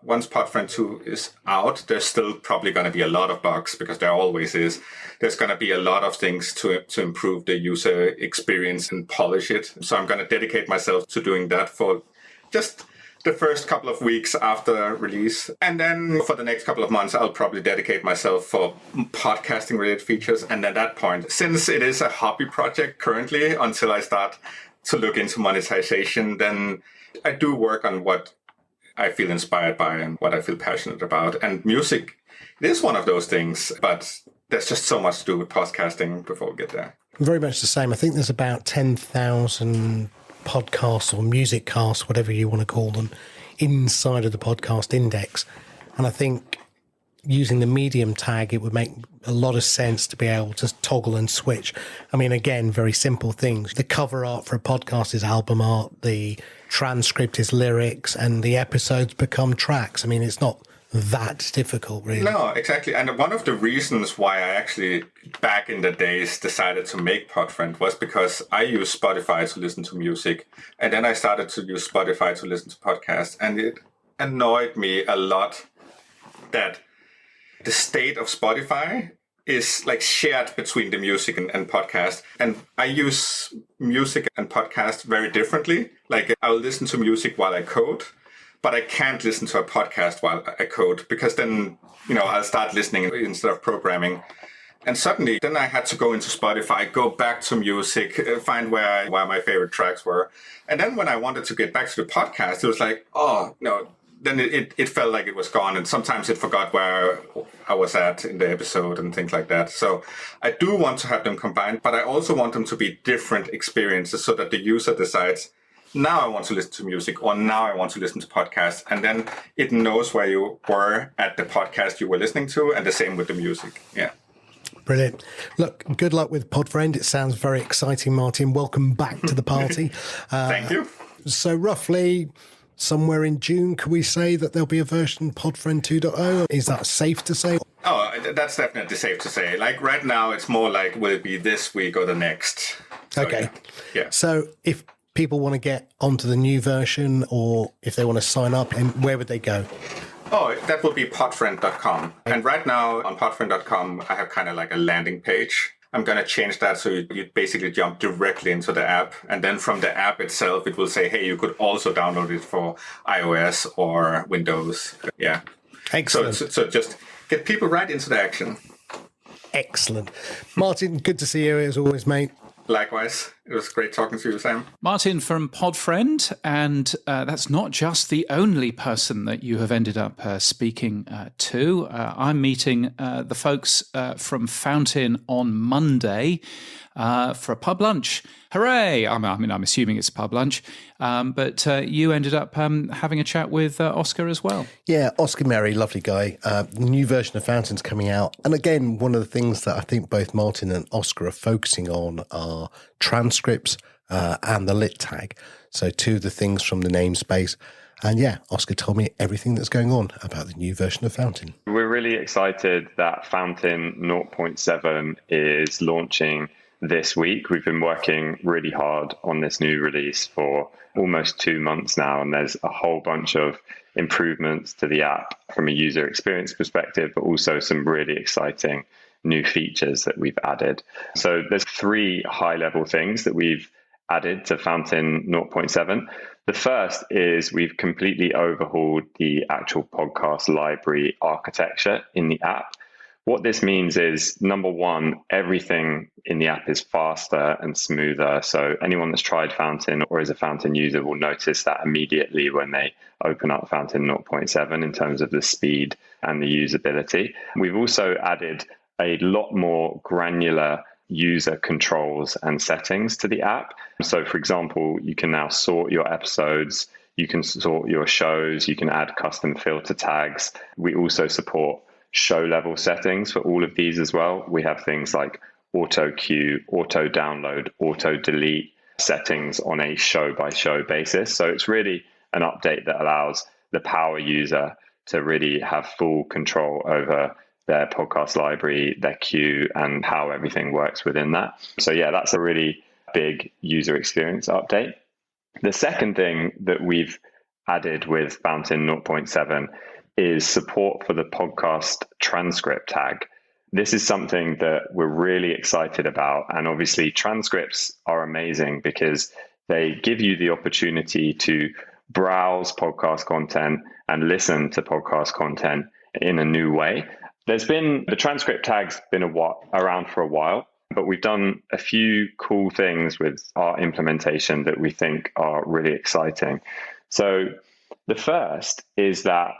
Speaker 4: once Podfriend 2 is out, there's still probably going to be a lot of bugs, because there always is. There's going to be a lot of things to improve the user experience and polish it. So I'm going to dedicate myself to doing that for just the first couple of weeks after release. And then for the next couple of months, I'll probably dedicate myself for podcasting related features. And at that point, since it is a hobby project currently, until I start to look into monetization, then I do work on what I feel inspired by and what I feel passionate about. And music, it is one of those things, but there's just so much to do with podcasting before we get there.
Speaker 3: Very much the same. I think there's about 10,000 podcasts or music casts, whatever you want to call them, inside of the podcast index. And I think using the medium tag, it would make a lot of sense to be able to toggle and switch. I mean, again, very simple things. The cover art for a podcast is album art, the transcript is lyrics, and the episodes become tracks. I mean, it's not that difficult, really.
Speaker 4: No, exactly. And one of the reasons why I actually, back in the days, decided to make Podfriend was because I used Spotify to listen to music. And then I started to use Spotify to listen to podcasts. And it annoyed me a lot that the state of Spotify is like shared between the music and podcast. And I use music and podcast very differently. Like, I'll listen to music while I code, but I can't listen to a podcast while I code, because then, I'll start listening instead of programming. And suddenly, then I had to go into Spotify, go back to music, find where my favorite tracks were. And then when I wanted to get back to the podcast, it was like, oh, no. Then it felt like it was gone. And sometimes it forgot where I was at in the episode and things like that. So I do want to have them combined, but I also want them to be different experiences so that the user decides, now I want to listen to music, or now I want to listen to podcasts. And then it knows where you were at the podcast you were listening to, and the same with the music. Yeah.
Speaker 3: Brilliant. Look, good luck with Podfriend. It sounds very exciting, Martin. Welcome back to the party.
Speaker 4: Thank you.
Speaker 3: So roughly somewhere in June, can we say that there'll be a version Podfriend 2.0? Is that safe to say?
Speaker 4: Oh, that's definitely safe to say. Like right now, it's more like, will it be this week or the next? So,
Speaker 3: okay.
Speaker 4: Yeah.
Speaker 3: So if people want to get onto the new version, or if they want to sign up, and where would they go?
Speaker 4: Oh, that will be podfriend.com. And right now on podfriend.com, I have kind of like a landing page. I'm going to change that so you basically jump directly into the app. And then from the app itself, it will say, hey, you could also download it for iOS or Windows. Yeah.
Speaker 3: Excellent.
Speaker 4: So just get people right into the action.
Speaker 3: Excellent. Martin, good to see you as always, mate.
Speaker 4: Likewise. It was great talking to you, Sam.
Speaker 1: Martin from Podfriend, and that's not just the only person that you have ended up speaking to. I'm meeting the folks from Fountain on Monday for a pub lunch. Hooray! I mean, I'm assuming it's a pub lunch, but you ended up having a chat with Oscar as well.
Speaker 3: Yeah, Oscar Merry, lovely guy. The new version of Fountain's coming out. And again, one of the things that I think both Martin and Oscar are focusing on are transcripts and the lit tag. So two of the things from the namespace. And yeah, Oscar told me everything that's going on about the new version of Fountain.
Speaker 6: We're really excited that Fountain 0.7 is launching this week. We've been working really hard on this new release for almost 2 months now, and there's a whole bunch of improvements to the app from a user experience perspective, but also some really exciting new features that we've added. So there's 3 high-level things that we've added to Fountain 0.7. The first is we've completely overhauled the actual podcast library architecture in the app. What this means is, number one, everything in the app is faster and smoother. So anyone that's tried Fountain or is a Fountain user will notice that immediately when they open up Fountain 0.7 in terms of the speed and the usability. We've also added a lot more granular user controls and settings to the app. So for example, you can now sort your episodes, you can sort your shows, you can add custom filter tags. We also support show level settings for all of these as well. We have things like auto queue, auto download, auto delete settings on a show by show basis. So it's really an update that allows the power user to really have full control over their podcast library, their queue, and how everything works within that. So yeah, that's a really big user experience update. The second thing that we've added with Fountain 0.7 is support for the podcast transcript tag. This is something that we're really excited about. And obviously transcripts are amazing because they give you the opportunity to browse podcast content and listen to podcast content in a new way. The transcript tag's been around for a while, but we've done a few cool things with our implementation that we think are really exciting. So the first is that,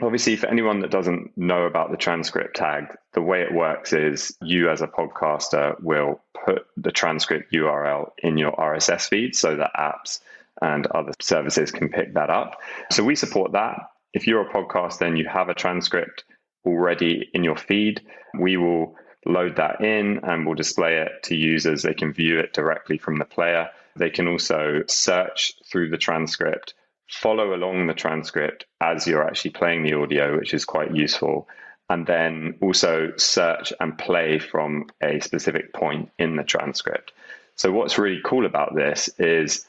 Speaker 6: obviously, for anyone that doesn't know about the transcript tag, the way it works is you as a podcaster will put the transcript URL in your RSS feed so that apps and other services can pick that up. So we support that. If you're a podcaster and you have a transcript already in your feed, we will load that in and we'll display it to users. They can view it directly from the player. They can also search through the transcript, follow along the transcript as you're actually playing the audio, which is quite useful, and then also search and play from a specific point in the transcript. So what's really cool about this is,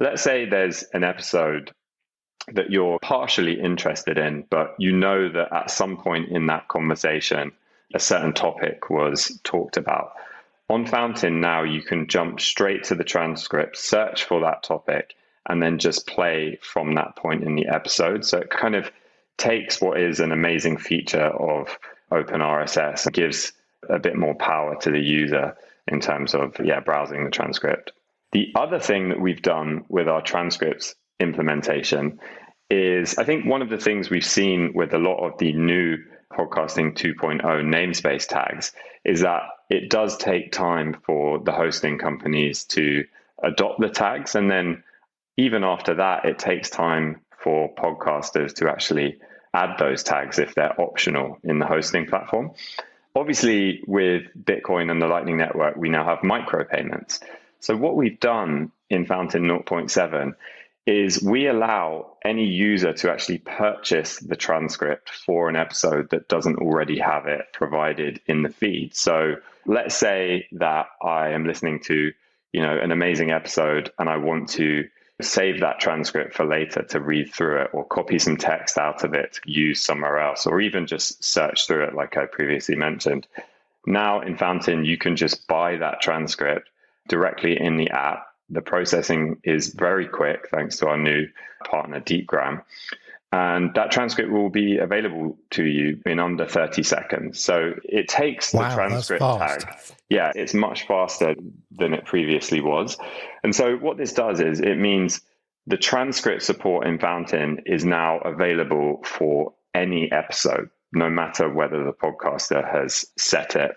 Speaker 6: let's say there's an episode that you're partially interested in, but you know that at some point in that conversation, a certain topic was talked about. On Fountain now, you can jump straight to the transcript, search for that topic, and then just play from that point in the episode. So it kind of takes what is an amazing feature of Open RSS and gives a bit more power to the user in terms of browsing the transcript. The other thing that we've done with our transcripts implementation is, I think one of the things we've seen with a lot of the new Podcasting 2.0 namespace tags is that it does take time for the hosting companies to adopt the tags. And then even after that, it takes time for podcasters to actually add those tags if they're optional in the hosting platform. Obviously, with Bitcoin and the Lightning Network, we now have micropayments. So what we've done in Fountain 0.7 is we allow any user to actually purchase the transcript for an episode that doesn't already have it provided in the feed. So let's say that I am listening to, an amazing episode and I want to save that transcript for later to read through it, or copy some text out of it to use somewhere else, or even just search through it like I previously mentioned. Now in Fountain, you can just buy that transcript directly in the app. The processing is very quick thanks to our new partner, Deepgram. And that transcript will be available to you in under 30 seconds. So it takes the transcript tag. Yeah, it's much faster than it previously was. And so what this does is it means the transcript support in Fountain is now available for any episode, no matter whether the podcaster has set it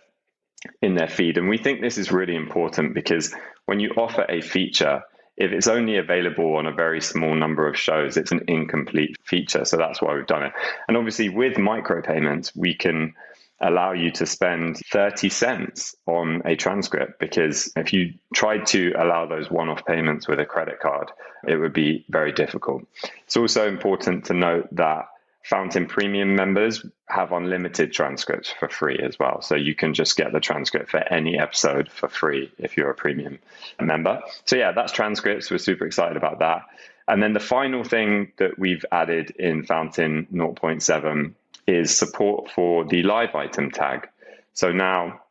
Speaker 6: in their feed. And we think this is really important because when you offer a feature, if it's only available on a very small number of shows, it's an incomplete feature. So that's why we've done it. And obviously with micropayments, we can allow you to spend 30 cents on a transcript, because if you tried to allow those one-off payments with a credit card, it would be very difficult. It's also important to note that Fountain Premium members have unlimited transcripts for free as well. So you can just get the transcript for any episode for free if you're a premium member. So yeah, that's transcripts. We're super excited about that. And then the final thing that we've added in Fountain 0.7 is support for the live item tag. So now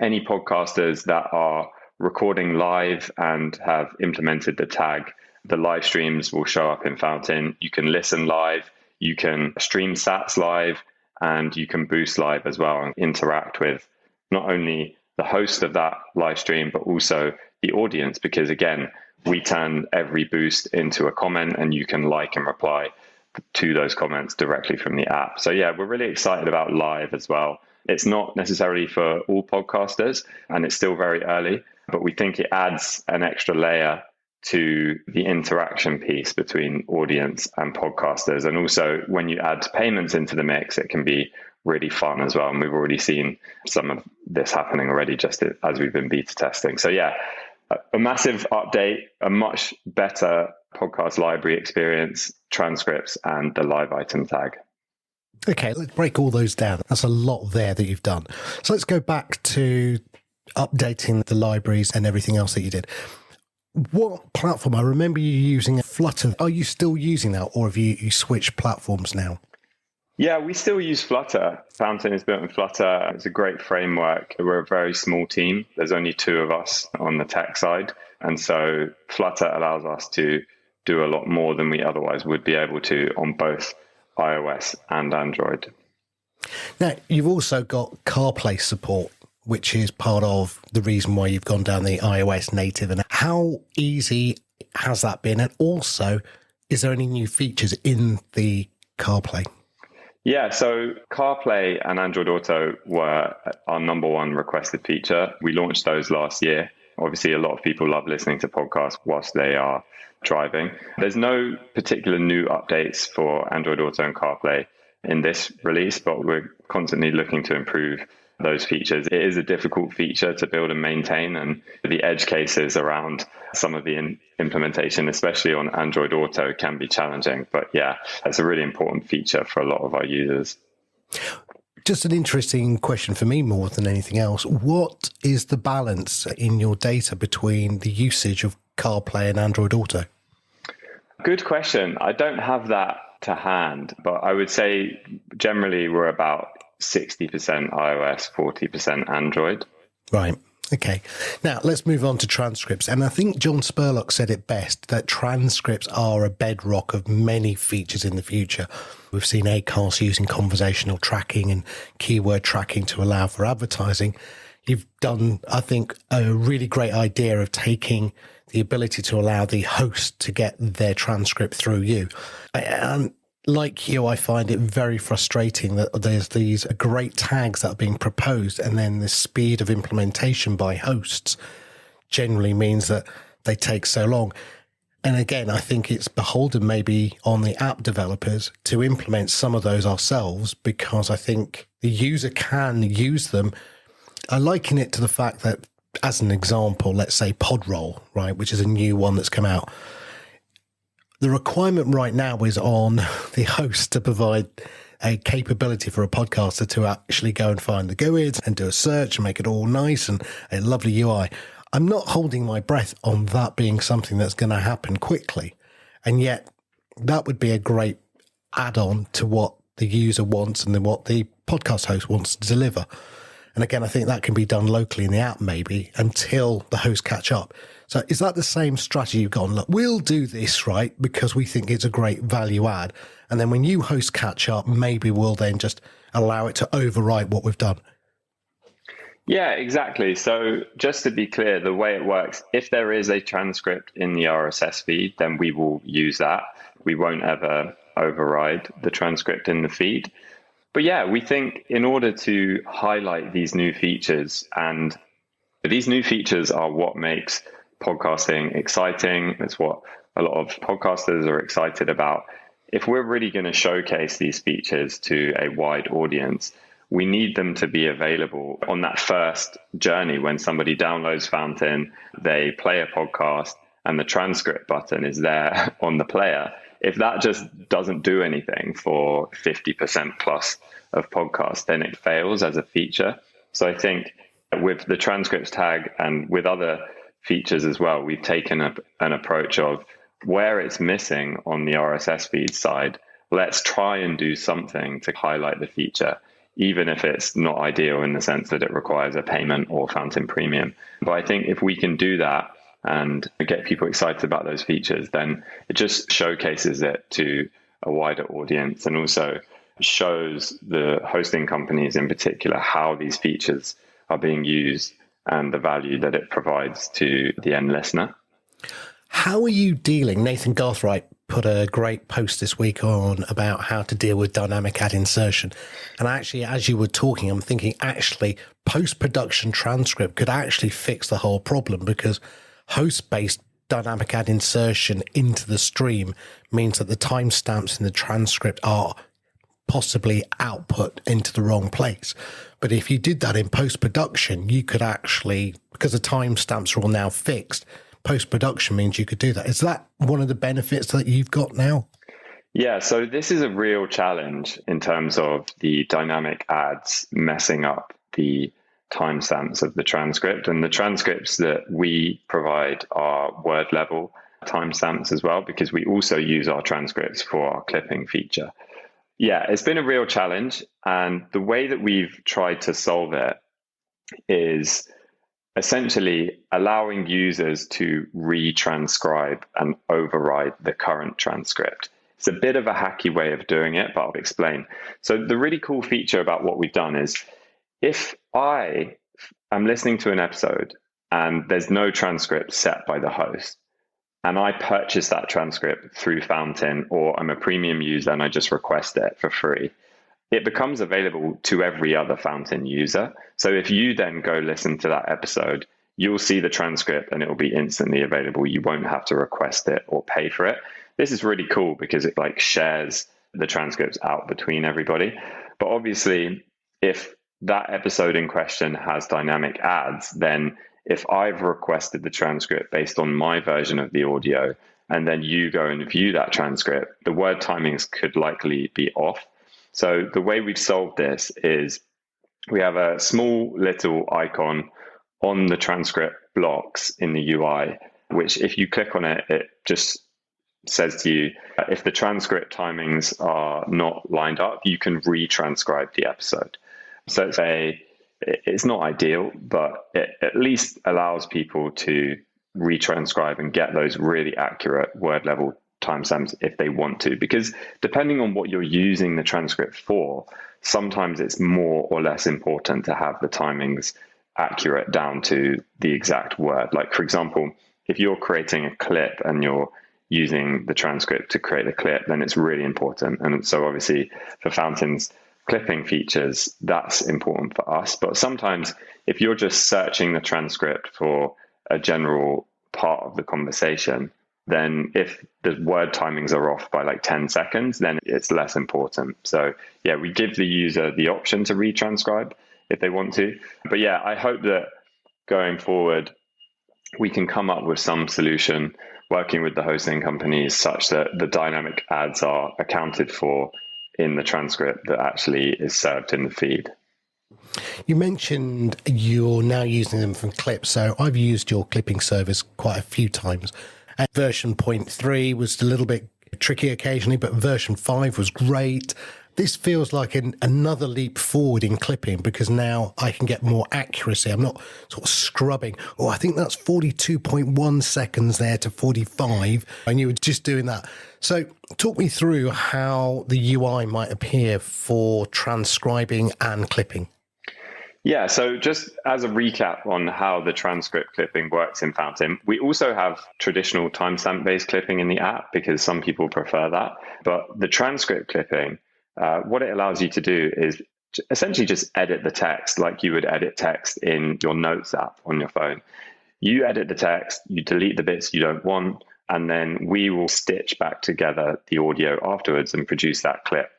Speaker 6: any podcasters that are recording live and have implemented the tag, the live streams will show up in Fountain. You can listen live. You can stream sats live, and you can boost live as well and interact with not only the host of that live stream, but also the audience, because again, we turn every boost into a comment and you can like and reply to those comments directly from the app. So yeah, we're really excited about live as well. It's not necessarily for all podcasters and it's still very early, but we think it adds an extra layer to the interaction piece between audience and podcasters. And also when you add payments into the mix, it can be really fun as well. And we've already seen some of this happening already just as we've been beta testing. So yeah, a massive update, a much better podcast library experience, transcripts, and the live item tag.
Speaker 3: Okay, let's break all those down. That's a lot there that you've done. So let's go back to updating the libraries and everything else that you did. What platform? I remember you using Flutter. Are you still using that, or have you switched platforms now?
Speaker 6: Yeah, we still use Flutter. Fountain is built in Flutter. It's a great framework. We're a very small team. There's only 2 of us on the tech side. And so Flutter allows us to do a lot more than we otherwise would be able to on both iOS and Android.
Speaker 3: Now, you've also got CarPlay support, which is part of the reason why you've gone down the iOS native. And how easy has that been? And also, is there any new features in the CarPlay?
Speaker 6: Yeah, so CarPlay and Android Auto were our number 1 requested feature. We launched those last year. Obviously, a lot of people love listening to podcasts whilst they are driving. There's no particular new updates for Android Auto and CarPlay in this release, but we're constantly looking to improve those features. It is a difficult feature to build and maintain, and the edge cases around some of the implementation, especially on Android Auto, can be challenging. But yeah, it's a really important feature for a lot of our users.
Speaker 3: Just an interesting question for me more than anything else. What is the balance in your data between the usage of CarPlay and Android Auto?
Speaker 6: Good question. I don't have that to hand, but I would say generally we're about 60% iOS, 40% Android.
Speaker 3: Right. Okay. Now let's move on to transcripts. And I think John Spurlock said it best, that transcripts are a bedrock of many features in the future. We've seen Acast using conversational tracking and keyword tracking to allow for advertising. You've done, I think, a really great idea of taking the ability to allow the host to get their transcript through you. And like you, I find it very frustrating that there's these great tags that are being proposed, and then the speed of implementation by hosts generally means that they take so long. And again, I think it's beholden maybe on the app developers to implement some of those ourselves, because I think the user can use them. I liken it to the fact that, as an example, let's say Podroll, right, which is a new one that's come out. The requirement right now is on the host to provide a capability for a podcaster to actually go and find the GUIDs and do a search and make it all nice and a lovely UI. I'm not holding my breath on that being something that's going to happen quickly. And yet that would be a great add-on to what the user wants and then what the podcast host wants to deliver. And again, I think that can be done locally in the app maybe until the hosts catch up. So is that the same strategy you've gone, look, we'll do this, right, because we think it's a great value add. And then when you hosts catch up, maybe we'll then just allow it to overwrite what we've done.
Speaker 6: Yeah, exactly. So just to be clear, the way it works, if there is a transcript in the RSS feed, then we will use that. We won't ever override the transcript in the feed. But yeah, we think in order to highlight these new features, and these new features are what makes podcasting exciting. It's what a lot of podcasters are excited about. If we're really going to showcase these features to a wide audience, we need them to be available on that first journey when somebody downloads Fountain, they play a podcast, and the transcript button is there on the player. If that just doesn't do anything for 50% plus of podcasts, then it fails as a feature. So I think with the transcripts tag and with other features as well, we've taken an approach of where it's missing on the RSS feed side, let's try and do something to highlight the feature, even if it's not ideal in the sense that it requires a payment or Fountain Premium. But I think if we can do that and get people excited about those features, then it just showcases it to a wider audience and also shows the hosting companies in particular how these features are being used and the value that it provides to the end listener.
Speaker 3: How are you dealing? Nathan Garthright put a great post this week on about how to deal with dynamic ad insertion. And actually, as you were talking, I'm thinking actually post-production transcript could actually fix the whole problem, because host-based dynamic ad insertion into the stream means that the timestamps in the transcript are possibly output into the wrong place. But if you did that in post-production, you could actually, because the timestamps are all now fixed, post-production means you could do that. Is that one of the benefits that you've got now?
Speaker 6: Yeah, so this is a real challenge in terms of the dynamic ads messing up the timestamps of the transcript. And the transcripts that we provide are word level timestamps as well, because we also use our transcripts for our clipping feature. Yeah, it's been a real challenge. And the way that we've tried to solve it is essentially allowing users to retranscribe and override the current transcript. It's a bit of a hacky way of doing it, but I'll explain. So the really cool feature about what we've done is, if I am listening to an episode and there's no transcript set by the host, and I purchase that transcript through Fountain, or I'm a premium user and I just request it for free, it becomes available to every other Fountain user. So if you then go listen to that episode, you'll see the transcript and it will be instantly available. You won't have to request it or pay for it. This is really cool because it shares the transcripts out between everybody. But obviously, if that episode in question has dynamic ads, then if I've requested the transcript based on my version of the audio, and then you go and view that transcript, the word timings could likely be off. So the way we've solved this is we have a small little icon on the transcript blocks in the UI, which if you click on it, it just says to you, if the transcript timings are not lined up, you can retranscribe the episode. So it's not ideal, but it at least allows people to retranscribe and get those really accurate word level timestamps if they want to, because depending on what you're using the transcript for, sometimes it's more or less important to have the timings accurate down to the exact word. Like, for example, if you're creating a clip and you're using the transcript to create a clip, then it's really important. And so obviously for Fountain's clipping features, that's important for us. But sometimes if you're just searching the transcript for a general part of the conversation, then if the word timings are off by 10 seconds, then it's less important. So yeah, we give the user the option to retranscribe if they want to. But yeah, I hope that going forward, we can come up with some solution working with the hosting companies such that the dynamic ads are accounted for in the transcript that actually is served in the feed.
Speaker 3: You mentioned you're now using them from clips. So I've used your clipping service quite a few times. And version 0.3 was a little bit tricky occasionally, but version 5 was great. This feels like another leap forward in clipping, because now I can get more accuracy. I'm not sort of scrubbing. Oh, I think that's 42.1 seconds there to 45. And you were just doing that. So talk me through how the UI might appear for transcribing and clipping.
Speaker 6: Yeah, so just as a recap on how the transcript clipping works in Fountain, we also have traditional timestamp-based clipping in the app because some people prefer that. But the transcript clipping, what it allows you to do is essentially just edit the text like you would edit text in your Notes app on your phone. You edit the text, you delete the bits you don't want, and then we will stitch back together the audio afterwards and produce that clip.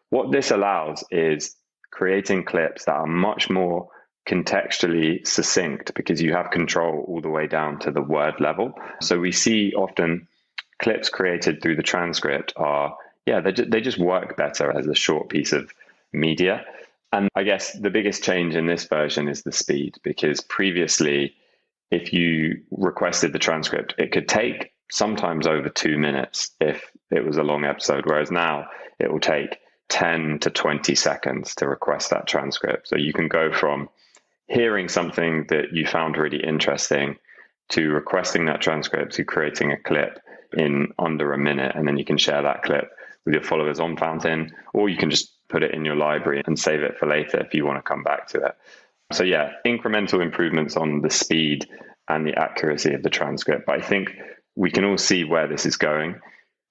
Speaker 6: What this allows is creating clips that are much more contextually succinct because you have control all the way down to the word level. So we see often clips created through the transcript are, they just work better as a short piece of media. And I guess the biggest change in this version is the speed, because previously, if you requested the transcript, it could take sometimes over 2 minutes if it was a long episode, whereas now it will take 10 to 20 seconds to request that transcript. So you can go from hearing something that you found really interesting to requesting that transcript to creating a clip in under a minute, and then you can share that clip with your followers on Fountain, or you can just put it in your library and save it for later if you want to come back to it. So yeah, incremental improvements on the speed and the accuracy of the transcript. But I think we can all see where this is going.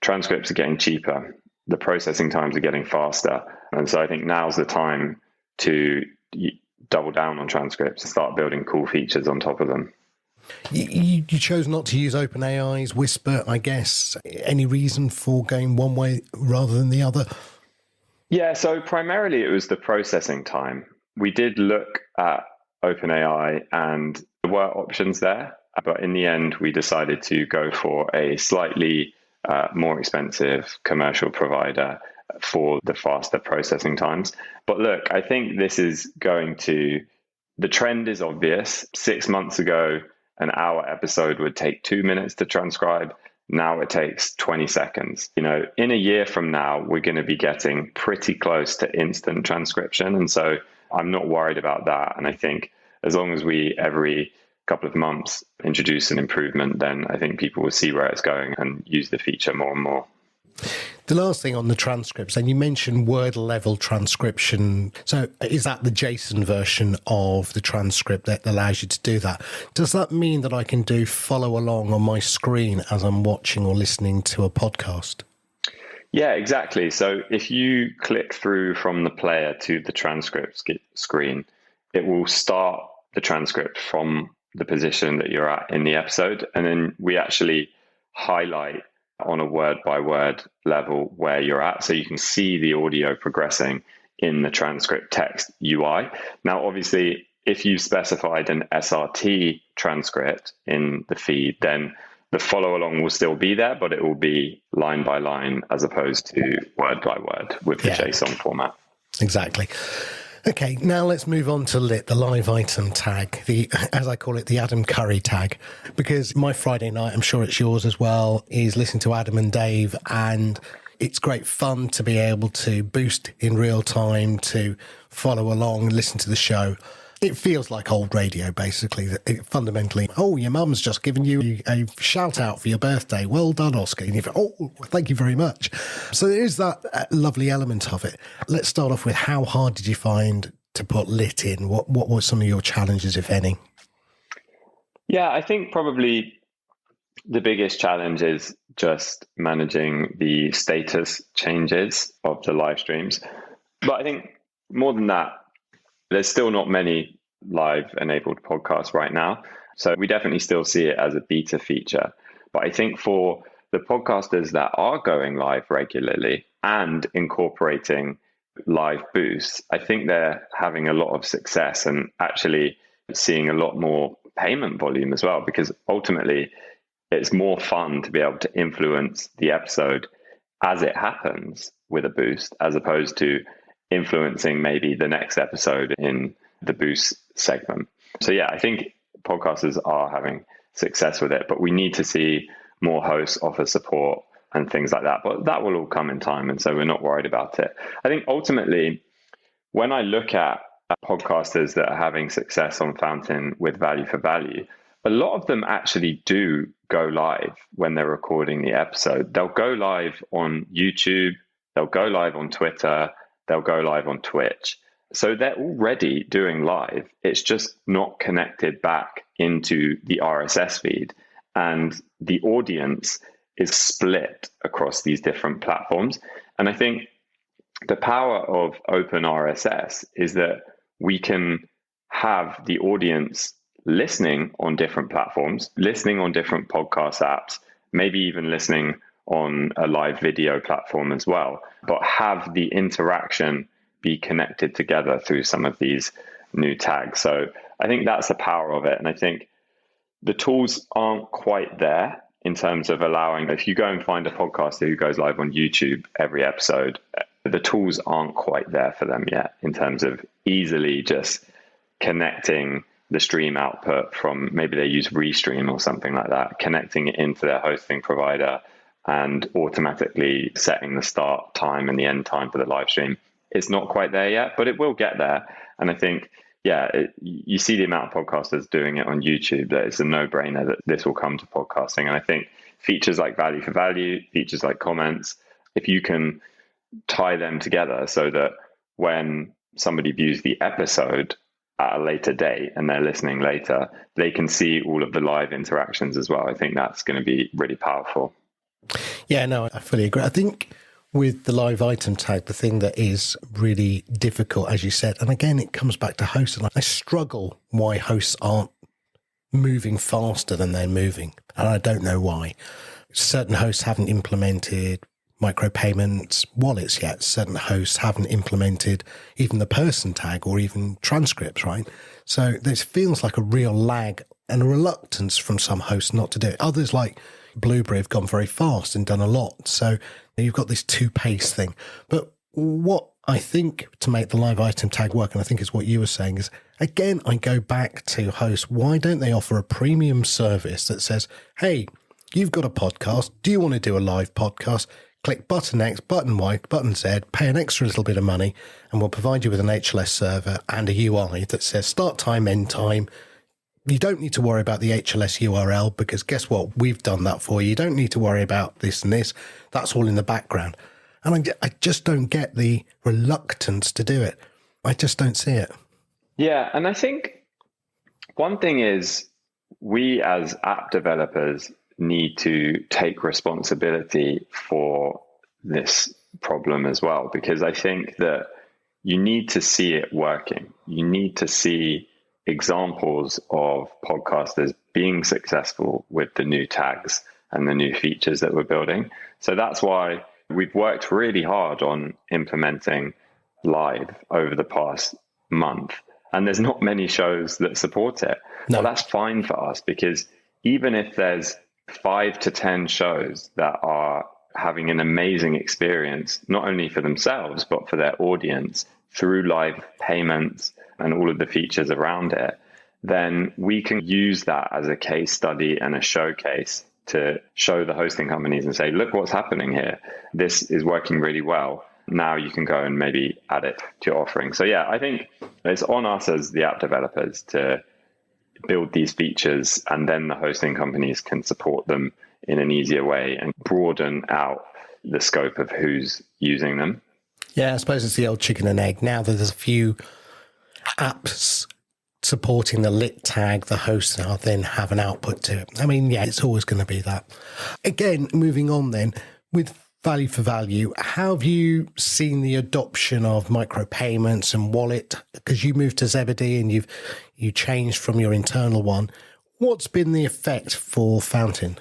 Speaker 6: Transcripts are getting cheaper. The processing times are getting faster. And so I think now's the time to double down on transcripts and start building cool features on top of them.
Speaker 3: You chose not to use OpenAI's Whisper, I guess. Any reason for going one way rather than the other?
Speaker 6: Yeah, so primarily it was the processing time. We did look at OpenAI and there were options there, but in the end, we decided to go for a slightly more expensive commercial provider for the faster processing times. But look, I think this is the trend is obvious. 6 months ago, an hour episode would take 2 minutes to transcribe. Now it takes 20 seconds. In a year from now, we're going to be getting pretty close to instant transcription. And so I'm not worried about that. And I think as long as we every couple of months introduce an improvement, then I think people will see where it's going and use the feature more and more.
Speaker 3: The last thing on the transcripts, and you mentioned word level transcription. So is that the JSON version of the transcript that allows you to do that? Does that mean that I can do follow along on my screen as I'm watching or listening to a podcast?
Speaker 6: Yeah, exactly. So if you click through from the player to the transcript screen, it will start the transcript from the position that you're at in the episode. And then we actually highlight on a word by word level where you're at. So you can see the audio progressing in the transcript text UI. Now, obviously, if you've specified an SRT transcript in the feed, then the follow along will still be there, but it will be line by line as opposed to word by word with the JSON format.
Speaker 3: Exactly. Okay, now let's move on to Lit, the live item tag, as I call it, the Adam Curry tag, because my Friday night, I'm sure it's yours as well, is listening to Adam and Dave, and it's great fun to be able to boost in real time, to follow along and listen to the show. It feels like old radio, basically. Fundamentally, your mum's just given you a shout out for your birthday. Well done, Oscar. And you go, thank you very much. So there is that lovely element of it. Let's start off with, how hard did you find to put Lit in? What were some of your challenges, if any?
Speaker 6: Yeah, I think probably the biggest challenge is just managing the status changes of the live streams. But I think more than that, there's still not many live enabled podcasts right now. So we definitely still see it as a beta feature. But I think for the podcasters that are going live regularly and incorporating live boosts, I think they're having a lot of success and actually seeing a lot more payment volume as well, because ultimately it's more fun to be able to influence the episode as it happens with a boost, as opposed to influencing maybe the next episode in the boost segment. So yeah, I think podcasters are having success with it, but we need to see more hosts offer support and things like that. But that will all come in time, and so we're not worried about it. I think ultimately, when I look at podcasters that are having success on Fountain with value for value, a lot of them actually do go live when they're recording the episode. They'll go live on YouTube, they'll go live on Twitter, they'll go live on Twitch. So they're already doing live. It's just not connected back into the RSS feed. And the audience is split across these different platforms. And I think the power of open RSS is that we can have the audience listening on different platforms, listening on different podcast apps, maybe even listening on a live video platform as well, but have the interaction be connected together through some of these new tags. So I think that's the power of it. And I think the tools aren't quite there in terms of allowing, if you go and find a podcaster who goes live on YouTube every episode, the tools aren't quite there for them yet in terms of easily just connecting the stream output from, maybe they use Restream or something like that, connecting it into their hosting provider and automatically setting the start time and the end time for the live stream. It's not quite there yet, but it will get there. And I think, you see the amount of podcasters doing it on YouTube, that it's a no-brainer that this will come to podcasting. And I think features like value for value, features like comments, if you can tie them together so that when somebody views the episode at a later date and they're listening later, they can see all of the live interactions as well. I think that's going to be really powerful.
Speaker 3: Yeah, no, I fully agree. I think with the live item tag, the thing that is really difficult, as you said, and again, it comes back to hosts. And I struggle why hosts aren't moving faster than they're moving. And I don't know why. Certain hosts haven't implemented micropayment wallets yet. Certain hosts haven't implemented even the person tag or even transcripts, right? So this feels like a real lag and a reluctance from some hosts not to do it. Others like Blueberry have gone very fast and done a lot. So you've got this two-pace thing. But what I think to make the live item tag work, and I think is what you were saying, is, again, I go back to hosts. Why don't they offer a premium service that says, hey, you've got a podcast. Do you want to do a live podcast? Click button X, button Y, button Z, pay an extra little bit of money, and we'll provide you with an HLS server and a UI that says start time, end time. You don't need to worry about the HLS URL because guess what? We've done that for you. You don't need to worry about this and this. That's all in the background. And I just don't get the reluctance to do it. I just don't see it.
Speaker 6: Yeah, and I think one thing is we as app developers need to take responsibility for this problem as well, because I think that you need to see it working. You need to see examples of podcasters being successful with the new tags and the new features that we're building. So that's why we've worked really hard on implementing live over the past month. And there's not many shows that support it. No. Well, that's fine for us, because even if there's 5 to 10 shows that are having an amazing experience, not only for themselves, but for their audience through live payments and all of the features around it, then we can use that as a case study and a showcase to show the hosting companies and say, look what's happening here. This is working really well. Now you can go and maybe add it to your offering. So yeah, I think it's on us as the app developers to build these features, and then the hosting companies can support them in an easier way and broaden out the scope of who's using them.
Speaker 3: Yeah, I suppose it's the old chicken and egg. Now that there's a few apps supporting the lit tag, the hosts now then have an output to it. I mean, yeah, it's always going to be that. Again, moving on then, with value for value, how have you seen the adoption of micropayments and wallet? Because you moved to Zebedee and you changed from your internal one. What's been the effect for Fountain?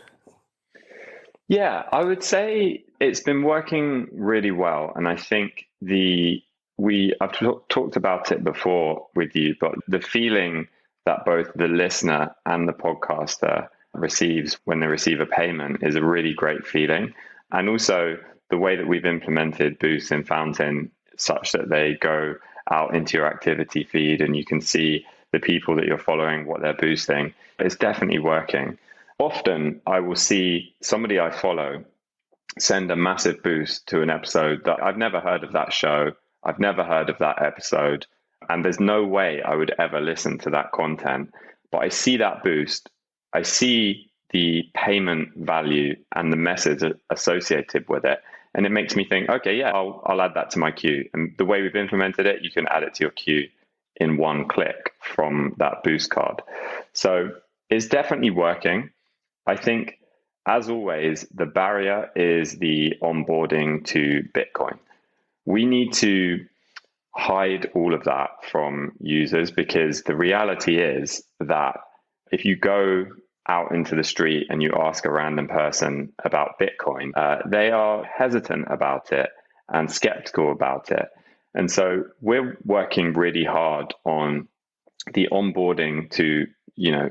Speaker 6: Yeah, I would say it's been working really well. And I think I've talked about it before with you, but the feeling that both the listener and the podcaster receives when they receive a payment is a really great feeling. And also the way that we've implemented boosts in Fountain such that they go out into your activity feed and you can see the people that you're following, what they're boosting, it's definitely working. Often I will see somebody I follow send a massive boost to an episode that I've never heard of that show. I've never heard of that episode. And there's no way I would ever listen to that content. But I see that boost. I see the payment value and the message associated with it. And it makes me think, okay, yeah, I'll add that to my queue. And the way we've implemented it, you can add it to your queue in one click from that boost card. So it's definitely working. I think, as always, the barrier is the onboarding to Bitcoin. We need to hide all of that from users, because the reality is that if you go out into the street and you ask a random person about Bitcoin, they are hesitant about it and skeptical about it. And so we're working really hard on the onboarding to,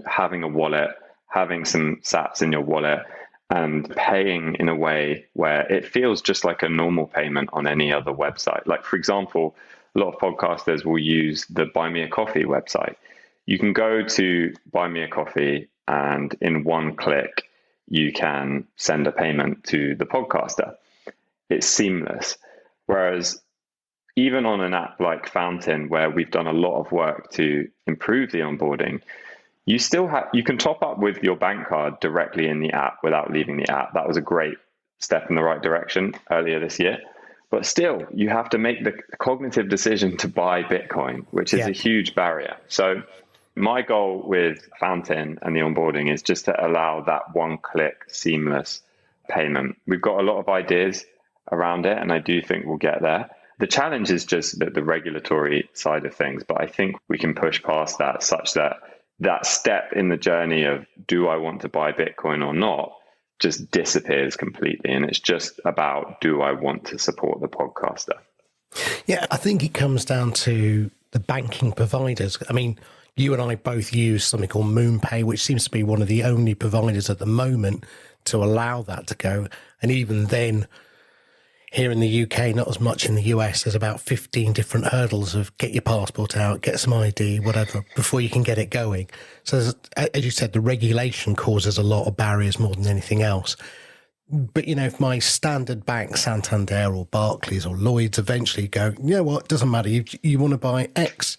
Speaker 6: having a wallet, having some sats in your wallet, and paying in a way where it feels just like a normal payment on any other website. Like, for example, a lot of podcasters will use the Buy Me a Coffee website. You can go to Buy Me a Coffee and in one click, you can send a payment to the podcaster. It's seamless. Whereas even on an app like Fountain, where we've done a lot of work to improve the onboarding, you can top up with your bank card directly in the app without leaving the app. That was a great step in the right direction earlier this year. But still, you have to make the cognitive decision to buy Bitcoin, which is a huge barrier. So my goal with Fountain and the onboarding is just to allow that one-click seamless payment. We've got a lot of ideas around it, and I do think we'll get there. The challenge is just the regulatory side of things, but I think we can push past that such that that step in the journey of do I want to buy Bitcoin or not just disappears completely. And it's just about, do I want to support the podcaster?
Speaker 3: Yeah, I think it comes down to the banking providers. I mean, you and I both use something called MoonPay, which seems to be one of the only providers at the moment to allow that to go. And even then, here in the UK, not as much in the US, there's about 15 different hurdles of get your passport out, get some ID, whatever, before you can get it going. So as you said, the regulation causes a lot of barriers more than anything else. But, you know, if my standard bank, Santander or Barclays or Lloyds, eventually go, you know what, it doesn't matter, you want to buy X,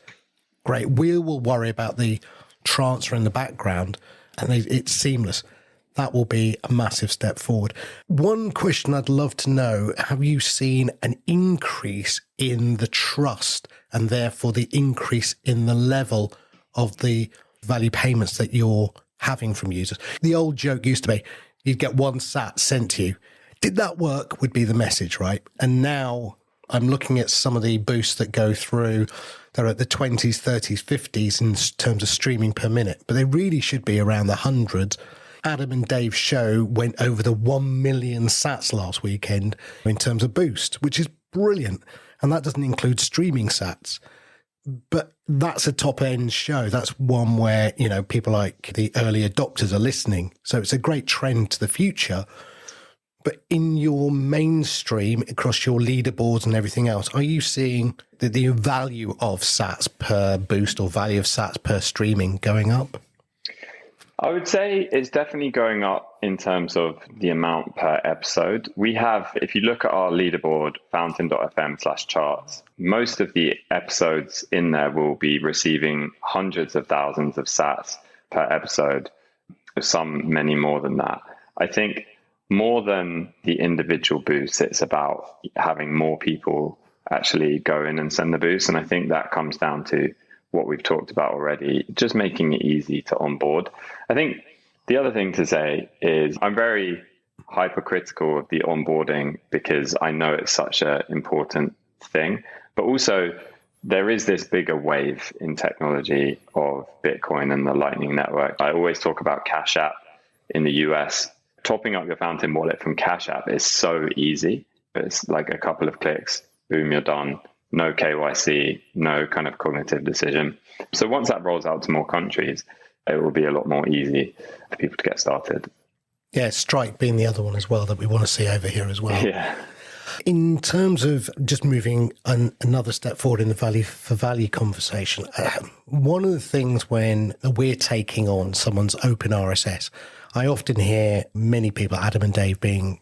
Speaker 3: great, we will worry about the transfer in the background, and it's seamless. That will be a massive step forward. One question I'd love to know, have you seen an increase in the trust and therefore the increase in the level of the value payments that you're having from users? The old joke used to be, you'd get one sat sent to you. Did that work would be the message, right? And now I'm looking at some of the boosts that go through. They're at the 20s, 30s, 50s in terms of streaming per minute, but they really should be around the hundreds. Adam and Dave's show went over the 1 million sats last weekend in terms of boost, which is brilliant. And that doesn't include streaming sats. But that's a top end show. That's one where, you know, people like the early adopters are listening. So it's a great trend to the future. But in your mainstream, across your leaderboards and everything else, are you seeing the value of sats per boost or value of sats per streaming going up?
Speaker 6: I would say it's definitely going up in terms of the amount per episode. We have, if you look at our leaderboard, fountain.fm/charts, most of the episodes in there will be receiving hundreds of thousands of sats per episode, some many more than that. I think more than the individual boosts, it's about having more people actually go in and send the boosts. And I think that comes down to what we've talked about already, just making it easy to onboard. I think the other thing to say is I'm very hypercritical of the onboarding because I know it's such an important thing, but also there is this bigger wave in technology of Bitcoin and the Lightning Network. I always talk about Cash App in the US. Topping up your Fountain wallet from Cash App is so easy. It's like a couple of clicks, boom, you're done. No KYC, no kind of cognitive decision. So once that rolls out to more countries, it will be a lot more easy for people to get started.
Speaker 3: Yeah, Strike being the other one as well that we want to see over here as well.
Speaker 6: Yeah.
Speaker 3: In terms of just moving another step forward in the value for value conversation, one of the things when we're taking on someone's open RSS, I often hear many people, Adam and Dave being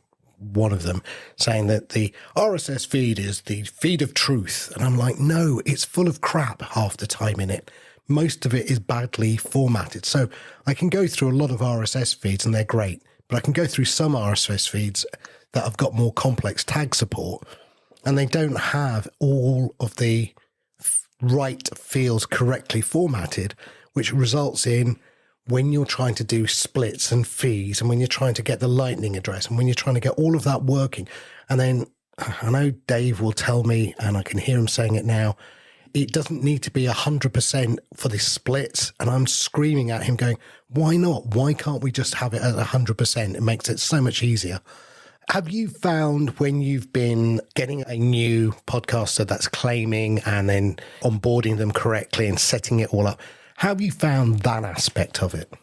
Speaker 3: one of them, saying that the RSS feed is the feed of truth. And I'm like, no, it's full of crap half the time in it. Most of it is badly formatted. So I can go through a lot of RSS feeds and they're great, but I can go through some RSS feeds that have got more complex tag support and they don't have all of the right fields correctly formatted, which results in when you're trying to do splits and fees and when you're trying to get the Lightning address and when you're trying to get all of that working. And then I know Dave will tell me, and I can hear him saying it now, it doesn't need to be 100% for the splits. And I'm screaming at him going, why not? Why can't we just have it at 100%? It makes it so much easier. Have you found when you've been getting a new podcaster that's claiming and then onboarding them correctly and setting it all up, how have you found that aspect of it?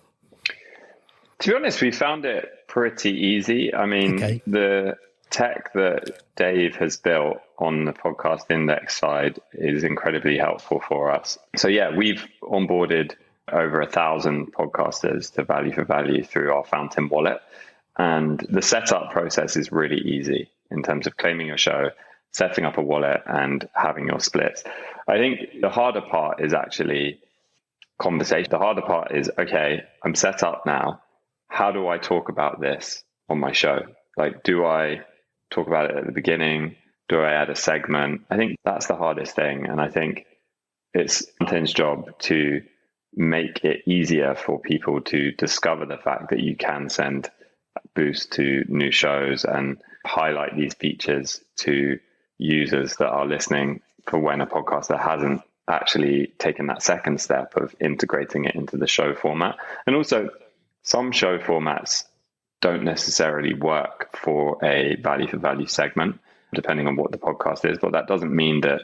Speaker 6: To be honest, we found it pretty easy. I mean, The tech that Dave has built on the podcast index side is incredibly helpful for us. So yeah, we've onboarded over 1,000 podcasters to Value for Value through our Fountain wallet. And the setup process is really easy in terms of claiming your show, setting up a wallet and having your splits. I think the harder part is actually conversation. The harder part is, okay, I'm set up now. How do I talk about this on my show? Like, do I talk about it at the beginning? Do I add a segment? I think that's the hardest thing. And I think it's Fountain's job to make it easier for people to discover the fact that you can send boosts to new shows and highlight these features to users that are listening for when a podcaster hasn't actually taken that second step of integrating it into the show format. And also, some show formats don't necessarily work for a value for value segment, depending on what the podcast is. But that doesn't mean that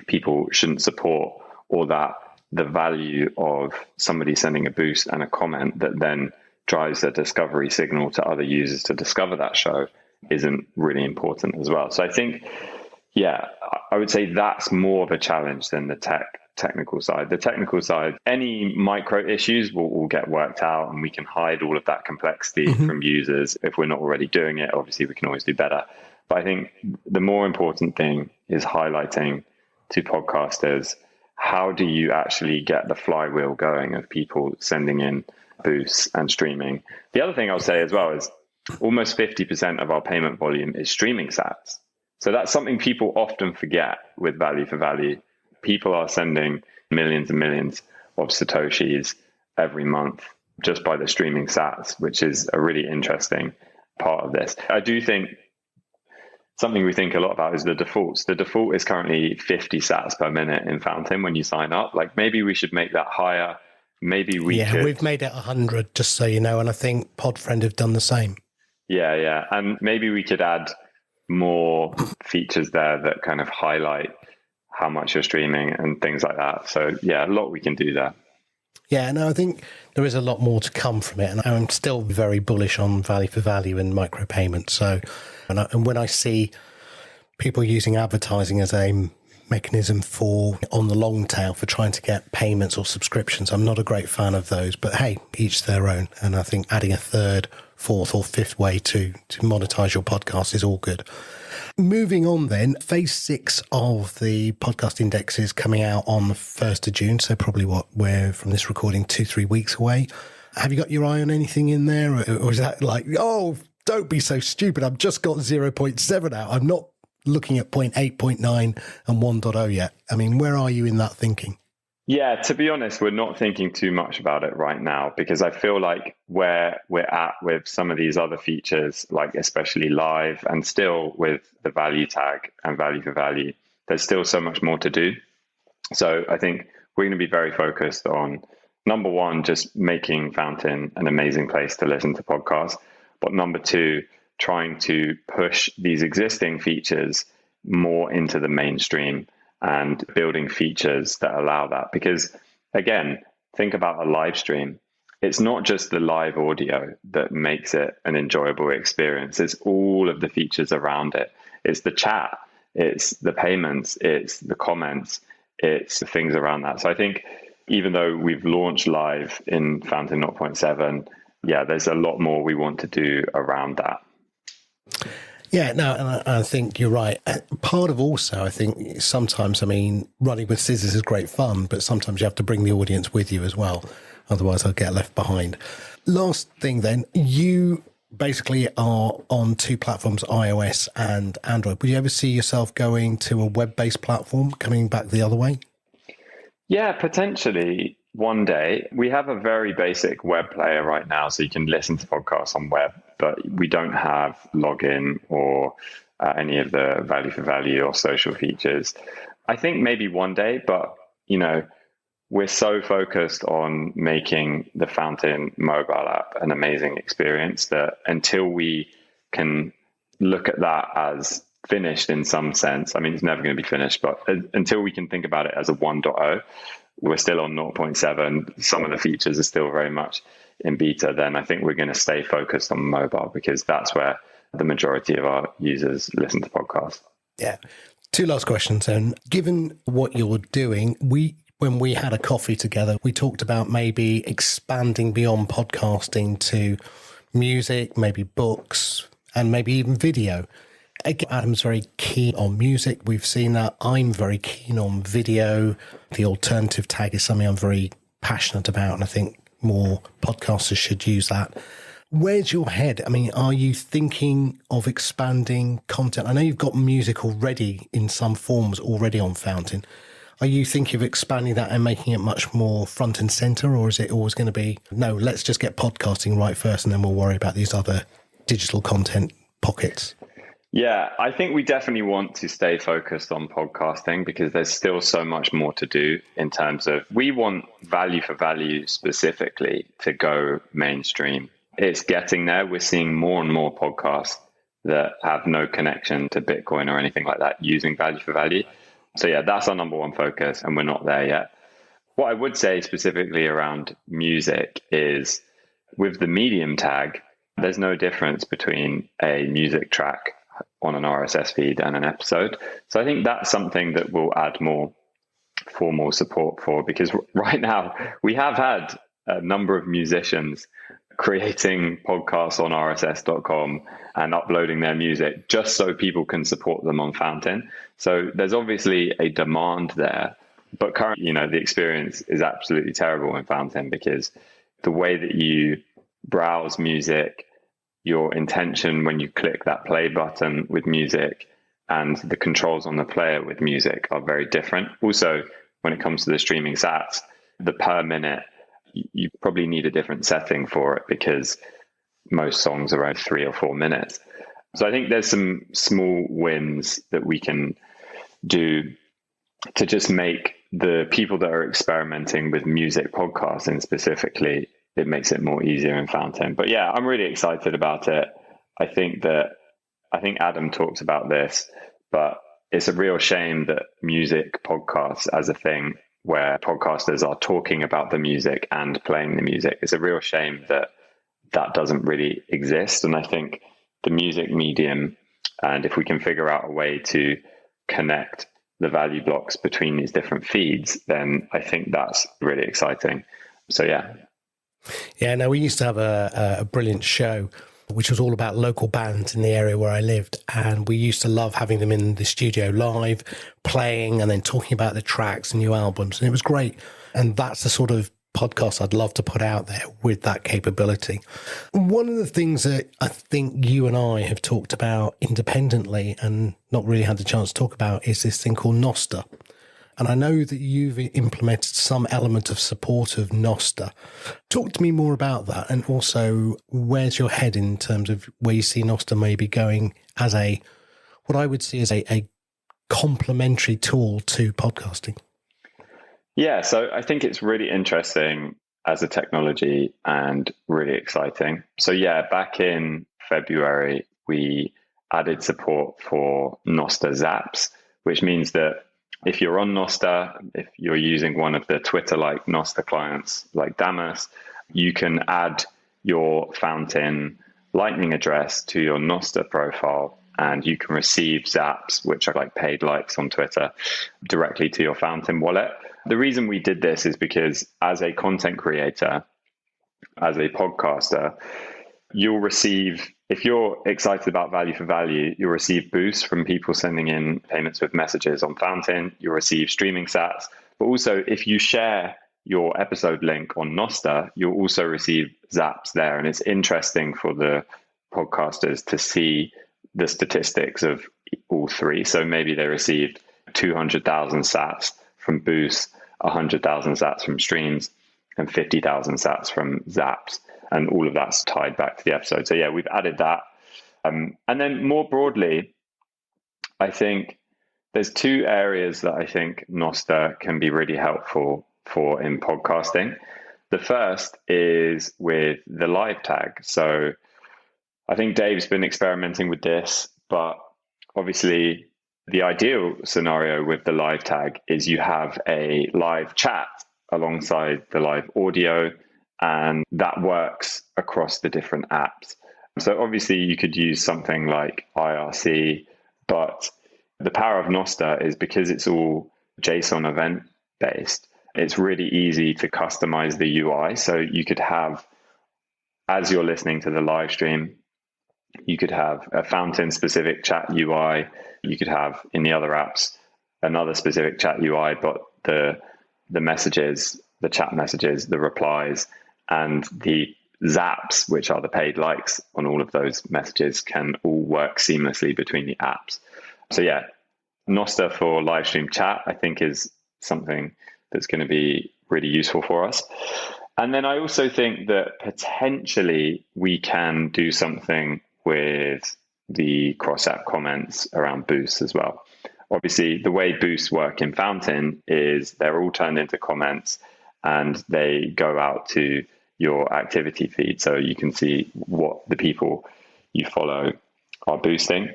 Speaker 6: people shouldn't support, or that the value of somebody sending a boost and a comment that then drives a discovery signal to other users to discover that show isn't really important as well. So I think, yeah, I would say that's more of a challenge than the technical side. The technical side, any micro issues will get worked out, and we can hide all of that complexity from users. If we're not already doing it, obviously we can always do better. But I think the more important thing is highlighting to podcasters, how do you actually get the flywheel going of people sending in boosts and streaming? The other thing I'll say as well is almost 50% of our payment volume is streaming sats. So that's something people often forget with value for value. People are sending millions and millions of Satoshis every month just by the streaming sats, which is a really interesting part of this. I do think something we think a lot about is the defaults. The default is currently 50 sats per minute in Fountain when you sign up. Like, maybe we should make that higher. Maybe we could.
Speaker 3: We've made it 100, just so you know, and I think Podfriend have done the same.
Speaker 6: Yeah. And maybe we could add more features there that kind of highlight how much you're streaming and things like that. So yeah, a lot we can do there.
Speaker 3: Yeah, no, I think there is a lot more to come from it, and I'm still very bullish on value for value and micropayments. So, and when I see people using advertising as a mechanism for on the long tail for trying to get payments or subscriptions, I'm not a great fan of those. But hey, each their own. And I think adding a third, fourth, or fifth way to monetize your podcast is all good. Moving on then, phase 6 of the podcast index is coming out on the 1st of June. So probably we're from this recording 2-3 weeks away. Have you got your eye on anything in there? Or is that like, oh, don't be so stupid, I've just got 0.7 out. I'm not looking at 0.8, 0.9 and 1.0 yet. I mean, where are you in that thinking?
Speaker 6: Yeah, to be honest, we're not thinking too much about it right now, because I feel like where we're at with some of these other features, like especially live, and still with the value tag and value for value, there's still so much more to do. So I think we're going to be very focused on, number one, just making Fountain an amazing place to listen to podcasts. But number two, trying to push these existing features more into the mainstream and building features that allow that. Because again, think about a live stream. It's not just the live audio that makes it an enjoyable experience. It's all of the features around it. It's the chat, it's the payments, it's the comments, it's the things around that. So I think even though we've launched live in Fountain 0.7, yeah, there's a lot more we want to do around that.
Speaker 3: Yeah, no, and I think you're right. Part of also, I think sometimes, I mean, running with scissors is great fun, but sometimes you have to bring the audience with you as well. Otherwise, I'll get left behind. Last thing then, you basically are on 2 platforms, iOS and Android. Would you ever see yourself going to a web-based platform, coming back the other way?
Speaker 6: Yeah, potentially one day. We have a very basic web player right now, so you can listen to podcasts on web, but we don't have login or any of the value for value or social features. I think maybe one day, but we're so focused on making the Fountain mobile app an amazing experience that until we can look at that as finished in some sense, I mean, it's never going to be finished, but until we can think about it as a 1.0, we're still on 0.7. Some of the features are still very much in beta. Then I think we're going to stay focused on mobile, because that's where the majority of our users listen to podcasts.
Speaker 3: Yeah. 2 last questions. And given what you're doing, when we had a coffee together, we talked about maybe expanding beyond podcasting to music, maybe books, and maybe even video. Adam's very keen on music. We've seen that. I'm very keen on video. The alternative tag is something I'm very passionate about, and I think more podcasters should use that. Where's your head? I mean, are you thinking of expanding content? I know you've got music already in some forms already on Fountain. Are you thinking of expanding that and making it much more front and center, or is it always going to be, no, let's just get podcasting right first and then we'll worry about these other digital content pockets?
Speaker 6: Yeah, I think we definitely want to stay focused on podcasting because there's still so much more to do in terms of, we want value for value specifically to go mainstream. It's getting there. We're seeing more and more podcasts that have no connection to Bitcoin or anything like that using value for value. So yeah, that's our number one focus, and we're not there yet. What I would say specifically around music is with the Medium tag, there's no difference between a music track on an RSS feed and an episode. So I think that's something that we'll add more formal support for, because right now we have had a number of musicians creating podcasts on rss.com and uploading their music just so people can support them on Fountain. So there's obviously a demand there, but currently, the experience is absolutely terrible in Fountain because the way that you browse music, your intention when you click that play button with music, and the controls on the player with music are very different. Also, when it comes to the streaming sats, the per minute, you probably need a different setting for it because most songs are around 3 or 4 minutes. So I think there's some small wins that we can do to just make the people that are experimenting with music podcasting specifically, it makes it more easier in Fountain. But yeah, I'm really excited about it. I think Adam talked about this, but it's a real shame that music podcasts as a thing where podcasters are talking about the music and playing the music. It's a real shame that that doesn't really exist. And I think the music medium, and if we can figure out a way to connect the value blocks between these different feeds, then I think that's really exciting. So yeah.
Speaker 3: Yeah, no, we used to have a brilliant show which was all about local bands in the area where I lived. And we used to love having them in the studio live, playing and then talking about the tracks and new albums. And it was great. And that's the sort of podcast I'd love to put out there with that capability. One of the things that I think you and I have talked about independently and not really had the chance to talk about is this thing called Noster. And I know that you've implemented some element of support of Noster. Talk to me more about that, and also where's your head in terms of where you see Noster maybe going as what I would see as a complementary tool to podcasting.
Speaker 6: Yeah, so I think it's really interesting as a technology and really exciting. So yeah, back in February, we added support for Noster Zaps, which means that if you're on Noster, if you're using one of the Twitter-like Noster clients like Damus, you can add your Fountain Lightning address to your Noster profile, and you can receive zaps, which are like paid likes on Twitter, directly to your Fountain wallet. The reason we did this is because as a content creator, as a podcaster, you'll receive, if you're excited about value for value, you'll receive boosts from people sending in payments with messages on Fountain. You'll receive streaming sats. But also, if you share your episode link on Noster, you'll also receive zaps there. And it's interesting for the podcasters to see the statistics of all three. So maybe they received 200,000 sats from boosts, 100,000 sats from streams, and 50,000 sats from zaps. And all of that's tied back to the episode. So yeah, we've added that. And then more broadly, I think there's two areas that I think Noster can be really helpful for in podcasting. The first is with the live tag. So I think Dave's been experimenting with this, but obviously the ideal scenario with the live tag is you have a live chat alongside the live audio, and that works across the different apps. So obviously you could use something like IRC, but the power of Noster is because it's all JSON event based, it's really easy to customize the UI. So you could have, as you're listening to the live stream, you could have a Fountain specific chat UI. You could have in the other apps another specific chat UI, but the messages, the chat messages, the replies, and the zaps, which are the paid likes on all of those messages, can all work seamlessly between the apps. So yeah, Nostr for live stream chat, I think, is something that's going to be really useful for us. And then I also think that potentially we can do something with the cross-app comments around boosts as well. Obviously, the way boosts work in Fountain is they're all turned into comments and they go out to your activity feed. So you can see what the people you follow are boosting.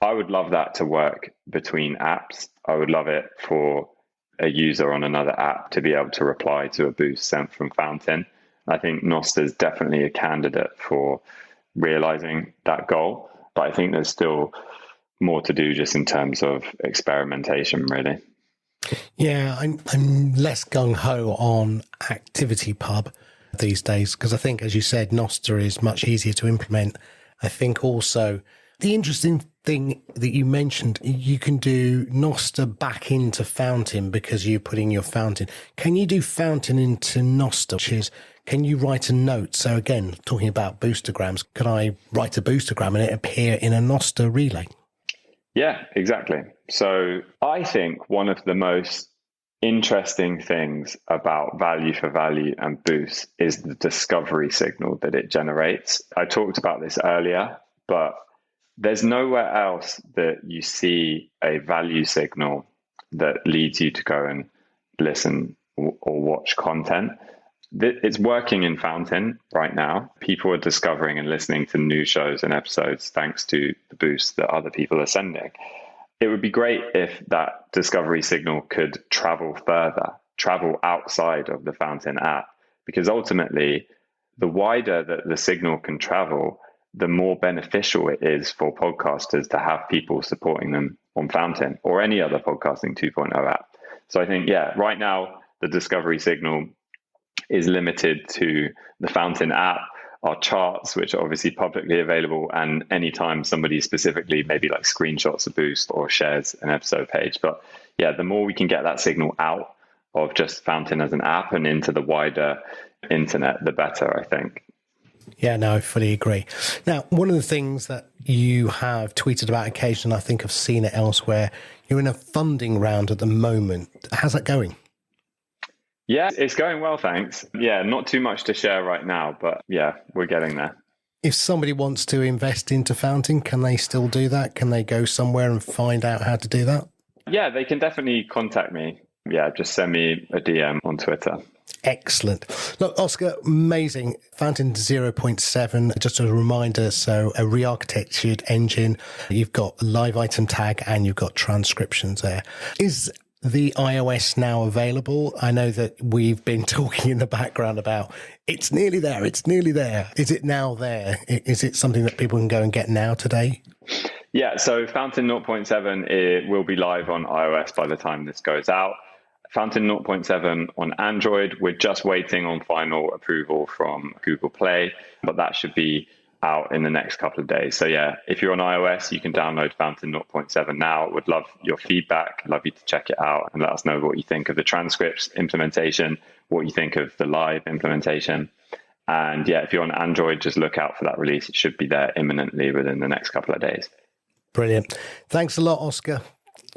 Speaker 6: I would love that to work between apps. I would love it for a user on another app to be able to reply to a boost sent from Fountain. I think Nostr is definitely a candidate for realizing that goal, but I think there's still more to do just in terms of experimentation, really.
Speaker 3: Yeah, I'm less gung-ho on ActivityPub these days because I think, as you said, Nostr is much easier to implement. I think also the interesting thing that you mentioned, you can do Nostr back into Fountain because you're putting your Fountain. Can you do Fountain into Nostr, which is, can you write a note? So again, talking about boostergrams, can I write a boostergram and it appear in a Nostr relay?
Speaker 6: Yeah, exactly. So I think one of the most interesting things about value for value and boost is the discovery signal that it generates. I talked about this earlier, but there's nowhere else that you see a value signal that leads you to go and listen or watch content. It's working in Fountain right now. People are discovering and listening to new shows and episodes thanks to the boost that other people are sending. It would be great if that discovery signal could travel further, travel outside of the Fountain app, because ultimately, the wider that the signal can travel, the more beneficial it is for podcasters to have people supporting them on Fountain or any other podcasting 2.0 app. So I think, yeah, right now, the discovery signal is limited to the Fountain app, our charts, which are obviously publicly available, and anytime somebody specifically maybe like screenshots a boost or shares an episode page. But yeah, the more we can get that signal out of just Fountain as an app and into the wider internet, the better, I think.
Speaker 3: Yeah, no, I fully agree. Now, one of the things that you have tweeted about occasionally, I think I've seen it elsewhere, you're in a funding round at the moment. How's that going?
Speaker 6: Yeah, it's going well, thanks. Yeah, not too much to share right now, but yeah, we're getting there.
Speaker 3: If somebody wants to invest into Fountain, can they still do that? Can they go somewhere and find out how to do that?
Speaker 6: Yeah, they can definitely contact me. Yeah, just send me a DM on Twitter.
Speaker 3: Excellent. Look, Oscar, amazing. Fountain 0.7, just a reminder, so a re-architectured engine. You've got live item tag and you've got transcriptions there. Is the iOS now available? I know that we've been talking in the background about it's nearly there, it's nearly there. Is it now there? Is it something that people can go and get now today?
Speaker 6: Yeah, so Fountain 0.7 it will be live on iOS by the time this goes out. Fountain 0.7 on Android, we're just waiting on final approval from Google Play, but that should be out in the next couple of days. So yeah, if you're on iOS, you can download Fountain 0.7 now. Would love your feedback. Love you to check it out and let us know what you think of the transcripts implementation, what you think of the live implementation. And yeah, if you're on Android, just look out for that release. It should be there imminently within the next couple of days.
Speaker 3: Brilliant. Thanks a lot, Oscar.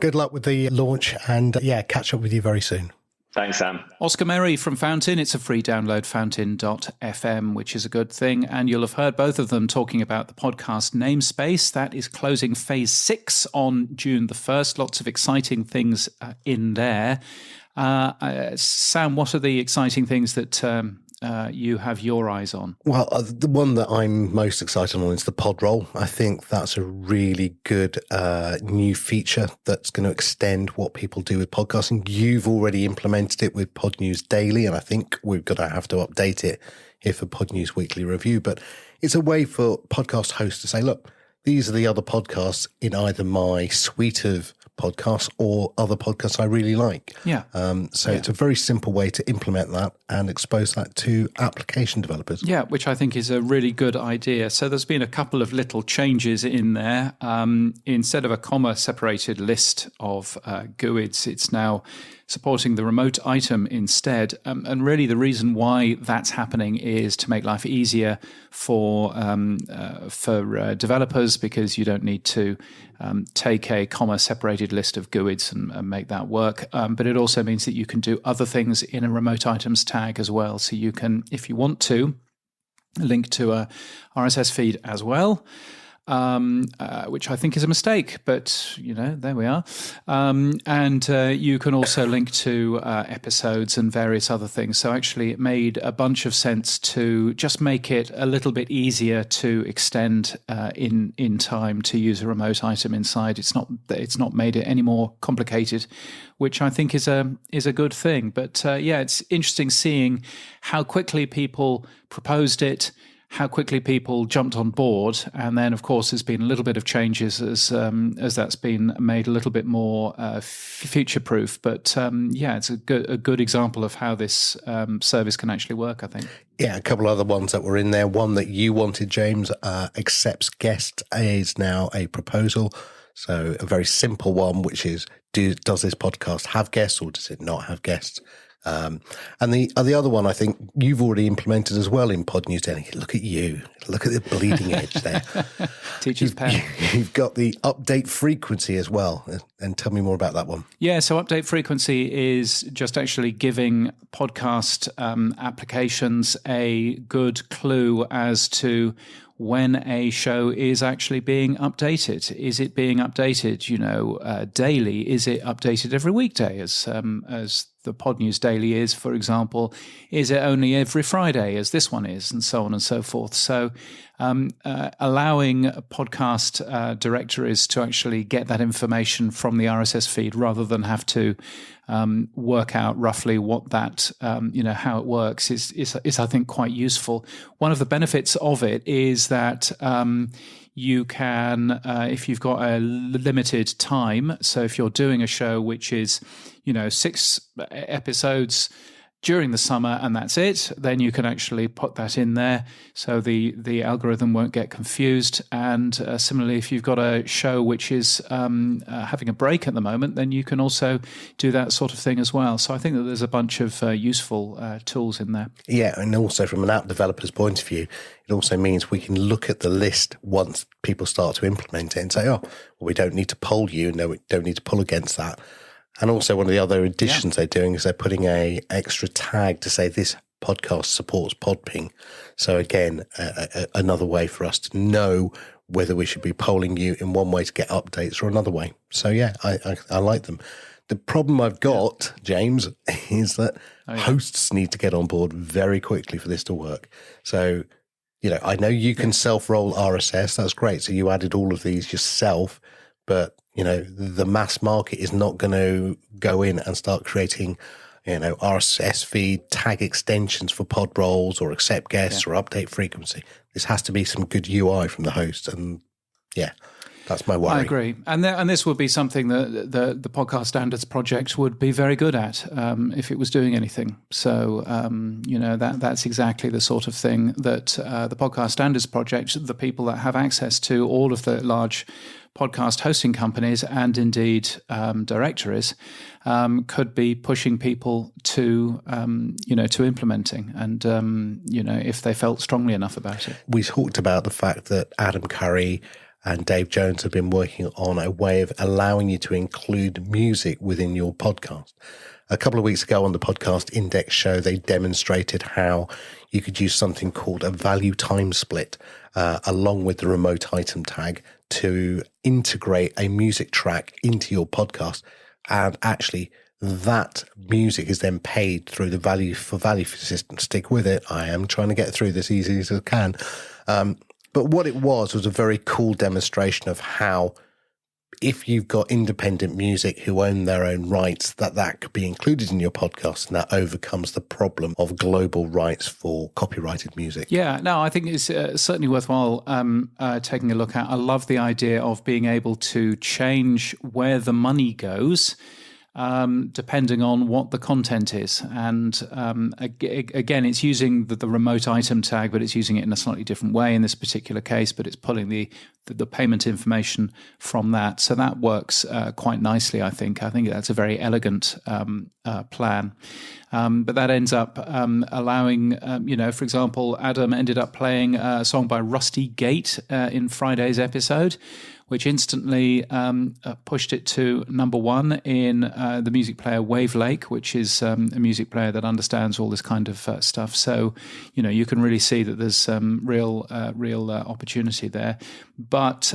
Speaker 3: Good luck with the launch and yeah, catch up with you very soon.
Speaker 6: Thanks, Sam.
Speaker 1: Oscar Merry from Fountain. It's a free download, fountain.fm, which is a good thing. And you'll have heard both of them talking about the podcast namespace. That is closing phase 6 on June the 1st. Lots of exciting things in there. Sam, what are the exciting things that you have your eyes on?
Speaker 3: Well, the one that I'm most excited on is the pod roll. I think that's a really good new feature that's going to extend what people do with podcasting. You've already implemented it with Podnews Daily, and I think we're going to have to update it here for Podnews Weekly Review. But it's a way for podcast hosts to say, look, these are the other podcasts in either my suite of podcasts or other podcasts I really like.
Speaker 1: Yeah.
Speaker 3: It's a very simple way to implement that and expose that to application developers. Yeah,
Speaker 1: which I think is a really good idea. So there's been a couple of little changes in there. Instead of a comma-separated list of GUIDs, it's now supporting the remote item instead. And really the reason why that's happening is to make life easier for developers, because you don't need to take a comma-separated list of GUIDs and make that work. But it also means that you can do other things in a remote items tag as well. So you can, if you want to, link to a RSS feed as well, which I think is a mistake, but there we are. And you can also link to episodes and various other things. So actually, it made a bunch of sense to just make it a little bit easier to extend in time to use a remote item inside. It's not made it any more complicated, which I think is a good thing. But it's interesting seeing how quickly people proposed it, how quickly people jumped on board, and then, of course, there's been a little bit of changes as that's been made a little bit more future-proof. But it's a good example of how this service can actually work, I think.
Speaker 3: Yeah, a couple other ones that were in there. One that you wanted, James, accepts guest is now a proposal. So a very simple one, which is, does this podcast have guests or does it not have guests? And the other one I think you've already implemented as well in Podnews Daily. Look at you. Look at the bleeding edge there.
Speaker 1: Teacher's pet.
Speaker 3: You've got the update frequency as well. And tell me more about that one.
Speaker 1: Yeah, so update frequency is just actually giving podcast applications a good clue as to when a show is actually being updated. Is it being updated, daily? Is it updated every weekday, as the Podnews Daily is, for example? Is it only every Friday, as this one is, and so on and so forth? So allowing podcast directories to actually get that information from the RSS feed rather than have to work out roughly what that, how it works is I think quite useful. One of the benefits of it is that you can, if you've got a limited time, so if you're doing a show which is, 6 episodes during the summer and that's it, then you can actually put that in there so the algorithm won't get confused. And similarly, if you've got a show which is having a break at the moment, then you can also do that sort of thing as well. So I think that there's a bunch of useful tools in there.
Speaker 3: Yeah, and also from an app developer's point of view, it also means we can look at the list once people start to implement it and say, we don't need to poll you. No, we don't need to pull against that. And also one of the other additions they're doing is they're putting a extra tag to say this podcast supports Podping. So again, another way for us to know whether we should be polling you in one way to get updates or another way. So yeah, I like them. The problem I've got, James, is that hosts need to get on board very quickly for this to work. So, I know you can self-roll RSS. That's great. So you added all of these yourself, but the mass market is not going to go in and start creating, RSS feed tag extensions for pod roles or accept guests or update frequency. This has to be some good UI from the host. And that's my worry.
Speaker 1: I agree. And this would be something that the Podcast Standards Project would be very good at if it was doing anything. So, that's exactly the sort of thing that the Podcast Standards Project, the people that have access to all of the large podcast hosting companies and indeed directories, could be pushing people to implementing. And, if they felt strongly enough about it.
Speaker 3: We talked about the fact that Adam Curry and Dave Jones have been working on a way of allowing you to include music within your podcast. A couple of weeks ago on the Podcast Index show, they demonstrated how you could use something called a value time split along with the remote item tag to integrate a music track into your podcast. And actually, that music is then paid through the value for value system. Stick with it. I am trying to get through this easy as I can. But what it was a very cool demonstration of how, if you've got independent music who own their own rights, that could be included in your podcast, and that overcomes the problem of global rights for copyrighted music.
Speaker 1: Yeah, no, I think it's certainly worthwhile taking a look at. I love the idea of being able to change where the money goes depending on what the content is. And again, it's using the remote item tag, but it's using it in a slightly different way in this particular case, but it's pulling the the payment information from that. So that works quite nicely, I think. I think that's a very elegant plan. But that ends up allowing, for example, Adam ended up playing a song by Rusty Gate in Friday's episode, which instantly pushed it to number 1 in the music player Wavelake, which is a music player that understands all this kind of stuff. So, you can really see that there's some real opportunity there. But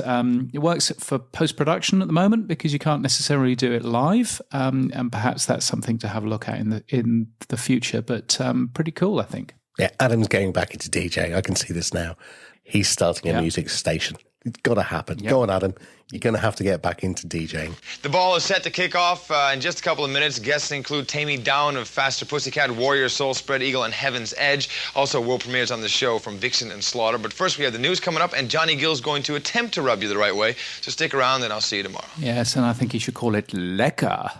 Speaker 1: it works for post-production at the moment because you can't necessarily do it live, and perhaps that's something to have a look at in the future. But pretty cool, I think.
Speaker 3: Yeah, Adam's going back into DJing. I can see this now. He's starting a music station. It's got to happen. Yep. Go on, Adam. You're going to have to get back into DJing.
Speaker 8: The ball is set to kick off in just a couple of minutes. Guests include Tammy Down of Faster Pussycat, Warrior Soul, Spread Eagle, and Heaven's Edge. Also, world premieres on the show from Vixen and Slaughter. But first, we have the news coming up, and Johnny Gill's going to attempt to rub you the right way. So stick around, and I'll see you tomorrow.
Speaker 1: Yes, and I think you should call it lekker.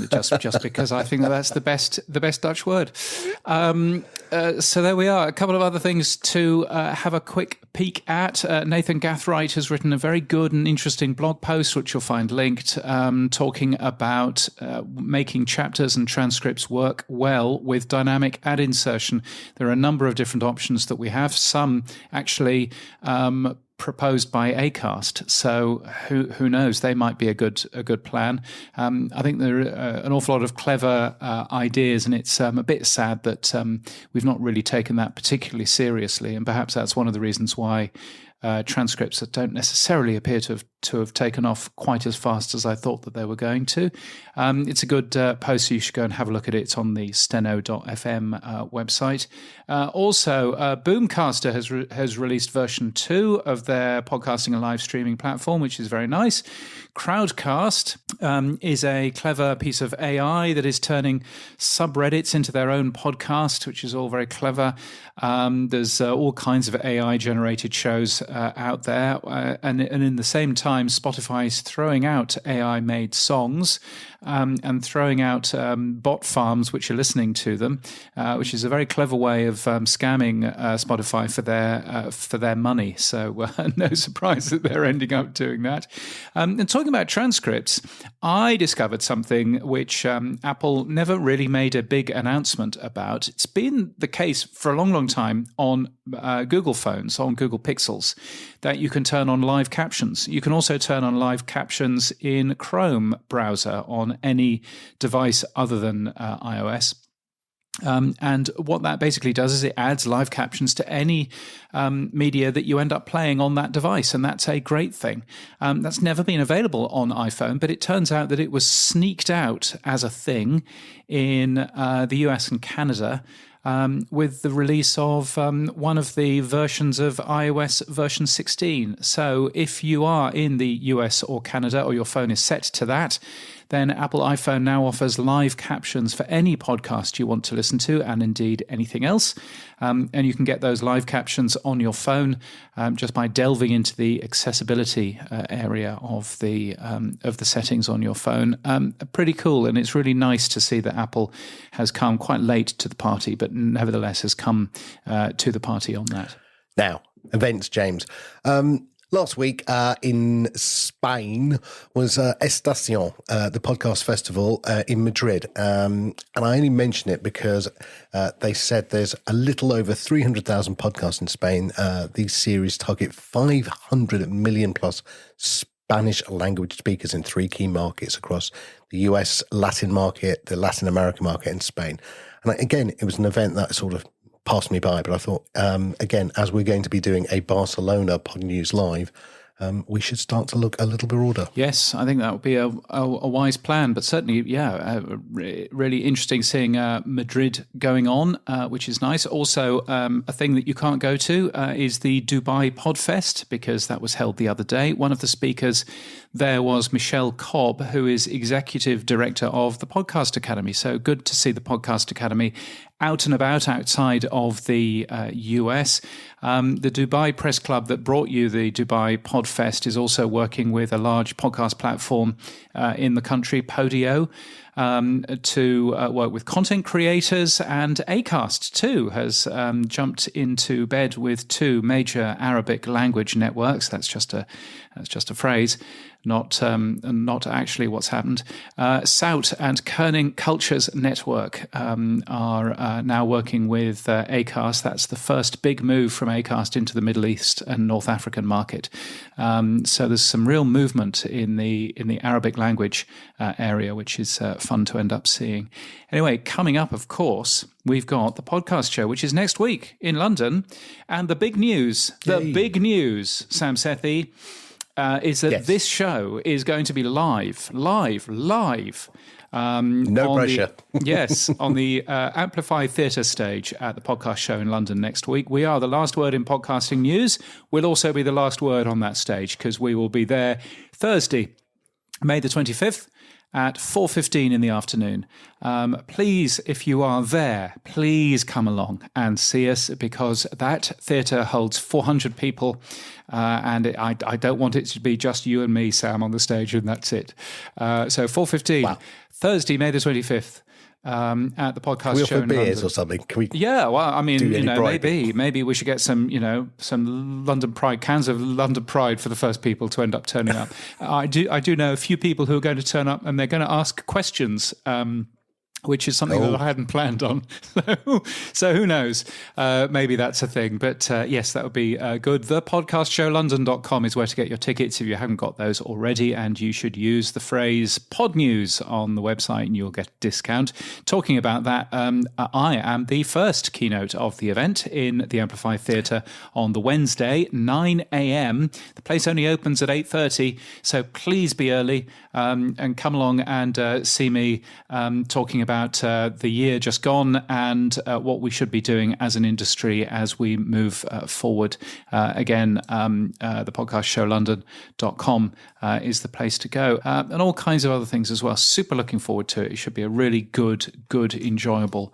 Speaker 1: Just because I think that's the best Dutch word. So there we are. A couple of other things to have a quick peek at. Nathan Gathright has written a very good and interesting blog post, which you'll find linked, talking about making chapters and transcripts work well with dynamic ad insertion. There are a number of different options that we have. Some actually proposed by Acast, so who knows? They might be a good plan. I think there are an awful lot of clever ideas, and it's a bit sad that we've not really taken that particularly seriously, and perhaps that's one of the reasons why transcripts that don't necessarily appear to have taken off quite as fast as I thought that they were going to. It's a good post, so you should go and have a look at it. It's on the steno.fm website. Also, Boomcaster has released version 2 of their podcasting and live streaming platform, which is very nice. Crowdcast is a clever piece of AI that is turning subreddits into their own podcast, which is all very clever. There's all kinds of AI-generated shows out there, and in the same time, Spotify is throwing out AI-made songs and throwing out bot farms which are listening to them, which is a very clever way of scamming Spotify for their money. So no surprise that they're ending up doing that. And talking about transcripts, I discovered something which Apple never really made a big announcement about. It's been the case for a long, long time on Google phones, on Google Pixels, that you can turn on live captions. You can also turn on live captions in Chrome browser on any device other than iOS. And what that basically does is it adds live captions to any media that you end up playing on that device, and that's a great thing. That's never been available on iPhone, but it turns out that it was sneaked out as a thing in the US and Canada with the release of one of the versions of iOS version 16. So if you are in the US or Canada, or your phone is set to that, then Apple iPhone now offers live captions for any podcast you want to listen to, and indeed anything else. And you can get those live captions on your phone just by delving into the accessibility area of the settings on your phone. Pretty cool, and it's really nice to see that Apple has come quite late to the party, but nevertheless has come to the party on that.
Speaker 3: Now, events, James. Last week in Spain was Estación, the podcast festival in Madrid. And I only mention it because they said there's a little over 300,000 podcasts in Spain. These series target 500 million plus Spanish language speakers in 3 key markets across the US Latin market, the Latin American market, and Spain. And again, it was an event that sort of passed me by, but I thought, again, as we're going to be doing a Barcelona Podnews Live, we should start to look a little bit broader.
Speaker 1: Yes, I think that would be a wise plan, but certainly, really interesting seeing Madrid going on, which is nice. Also, a thing that you can't go to is the Dubai Podfest, because that was held the other day. One of the speakers there was Michelle Cobb, who is executive director of the Podcast Academy. So good to see the Podcast Academy out and about outside of the US. The Dubai Press Club that brought you the Dubai Podfest is also working with a large podcast platform in the country, Podio. to work with content creators, and Acast too has jumped into bed with 2 major Arabic language networks. That's just a phrase, not actually what's happened. Sout and Kerning Cultures Network are now working with Acast. That's the first big move from Acast into the Middle East and North African market. So there's some real movement in the Arabic language area, which is fun to end up seeing. Anyway, coming up, of course, we've got the podcast show, which is next week in London. And the big news, Sam Sethi, is that this show is going to be live.
Speaker 3: No pressure.
Speaker 1: On the Amplify Theatre stage at the podcast show in London next week. We are the last word in podcasting news. We'll also be the last word on that stage because we will be there Thursday, May the 25th. At 4:15 in the afternoon. Please, if you are there, please come along and see us, because that theatre holds 400 people, and I don't want it to be just you and me, Sam, on the stage, and that's it. So 4:15, Thursday, May the 25th. At the podcast show in
Speaker 3: beers
Speaker 1: London.
Speaker 3: Or something. Can we
Speaker 1: maybe we should get some London Pride, cans of London Pride for the first people to end up turning up. I do know a few people who are going to turn up, and they're going to ask questions, which is something that I hadn't planned on. So who knows? Maybe that's a thing. But yes, that would be good. Thepodcastshowlondon.com is where to get your tickets if you haven't got those already. And you should use the phrase Podnews on the website and you'll get a discount. Talking about that, I am the first keynote of the event in the Amplify Theatre on the Wednesday, 9 a.m. The place only opens at 8:30. So please be early and come along and see me talking about the year just gone and what we should be doing as an industry as we move forward. Again, thepodcastshowlondon.com is the place to go, and all kinds of other things as well. Super looking forward to it. It should be a really good, enjoyable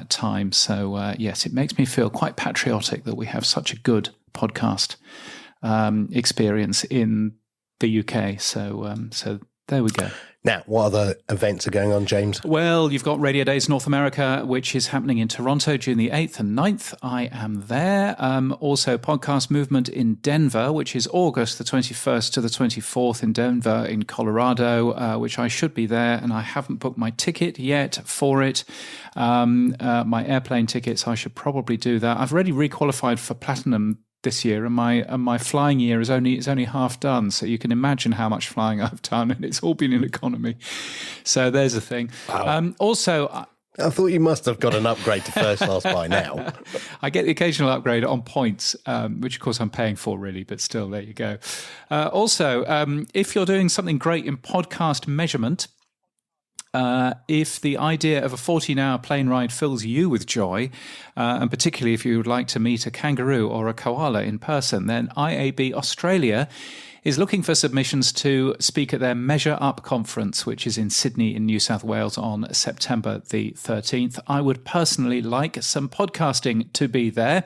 Speaker 1: time. So yes, it makes me feel quite patriotic that we have such a good podcast experience in the UK. So there we go.
Speaker 3: Now, what other events are going on, James?
Speaker 1: Well, you've got Radio Days North America, which is happening in Toronto, June the 8th and 9th. I am there. Also, Podcast Movement in Denver, which is August the 21st to the 24th in Denver in Colorado, which I should be there, and I haven't booked my ticket yet for it. My airplane tickets, I should probably do that. I've already requalified for Platinum this year, and my flying year is only half done. So you can imagine how much flying I've done, and it's all been in economy. So there's a thing.
Speaker 3: Wow.
Speaker 1: Also,
Speaker 3: I thought you must have got an upgrade to first class by now.
Speaker 1: I get the occasional upgrade on points, which of course I'm paying for really, but still, there you go. Also, if you're doing something great in podcast measurement, if the idea of a 14-hour plane ride fills you with joy, and particularly if you would like to meet a kangaroo or a koala in person, then IAB Australia is looking for submissions to speak at their Measure Up conference, which is in Sydney in New South Wales on September the 13th. I would personally like some podcasting to be there.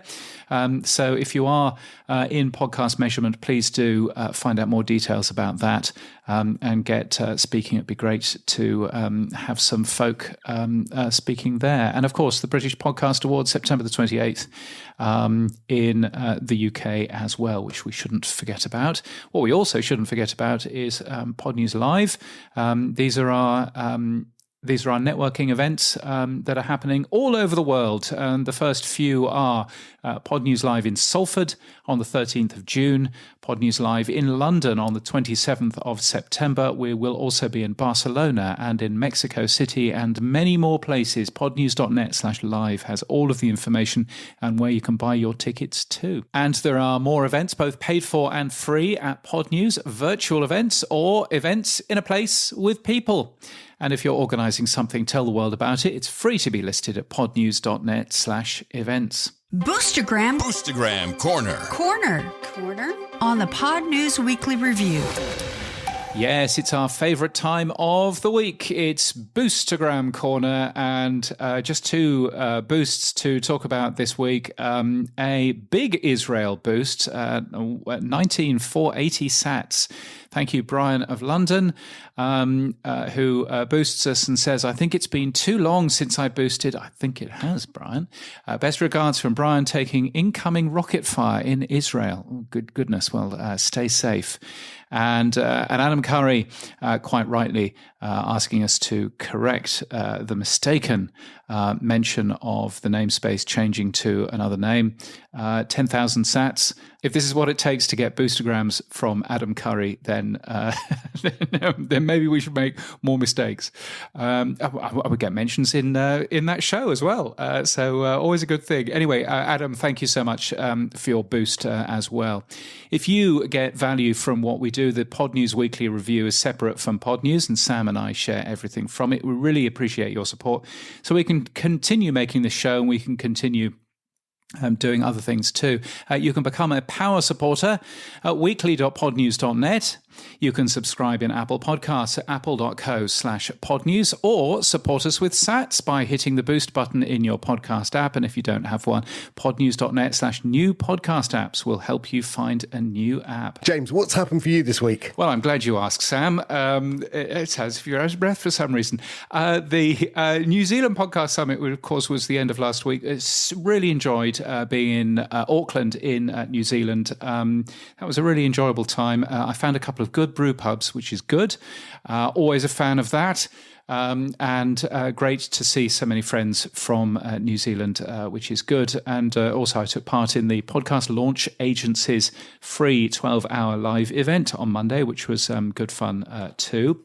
Speaker 1: So if you are in podcast measurement, please do find out more details about that and get speaking. It'd be great to have some folk speaking there. And of course, the British Podcast Awards, September the 28th in the UK as well, which we shouldn't forget about. What we also shouldn't forget about is Podnews Live. These are our networking events that are happening all over the world. And the first few are Podnews Live in Salford on the 13th of June, Podnews Live in London on the 27th of September. We will also be in Barcelona and in Mexico City and many more places. Podnews.net/live has all of the information and where you can buy your tickets too. And there are more events, both paid for and free at Podnews, virtual events or events in a place with people. And if you're organising something, tell the world about it. It's free to be listed at podnews.net/events.
Speaker 7: Boostagram Corner
Speaker 2: on the Podnews Weekly Review.
Speaker 1: Yes, it's our favourite time of the week. It's Boostagram Corner, and just two boosts to talk about this week. A big Israel boost, 19,480 sats. Thank you, Brian of London, who boosts us and says, I think it's been too long since I boosted. I think it has, Brian. Best regards from Brian taking incoming rocket fire in Israel. Oh, goodness. Well, stay safe. And Adam Curry, quite rightly, asking us to correct the mistaken mention of the namespace changing to another name. 10,000 sats. If this is what it takes to get boostergrams from Adam Curry, then maybe we should make more mistakes. I would get mentions in that show as well. So always a good thing. Anyway, Adam, thank you so much for your boost as well. If you get value from what we do, the Podnews Weekly Review is separate from Podnews, and Sam and I share everything from it. We really appreciate your support, so we can continue making the show and we can continue doing other things too. You can become a power supporter at weekly.podnews.net. You can subscribe in Apple Podcasts at apple.co/podnews, or support us with sats by hitting the boost button in your podcast app. And if you don't have one, podnews.net/new podcast apps will help you find a new app.
Speaker 3: James, what's happened for you this week?
Speaker 1: Well, I'm glad you asked, Sam. It's as if you're out of breath for some reason. The New Zealand Podcast Summit, which of course was the end of last week, it's really enjoyed being in Auckland in New Zealand. That was a really enjoyable time. I found a couple of good brew pubs, which is good. Always a fan of that. And great to see so many friends from New Zealand, which is good. And also I took part in the Podcast Launch Agency's free 12-hour live event on Monday, which was good fun too.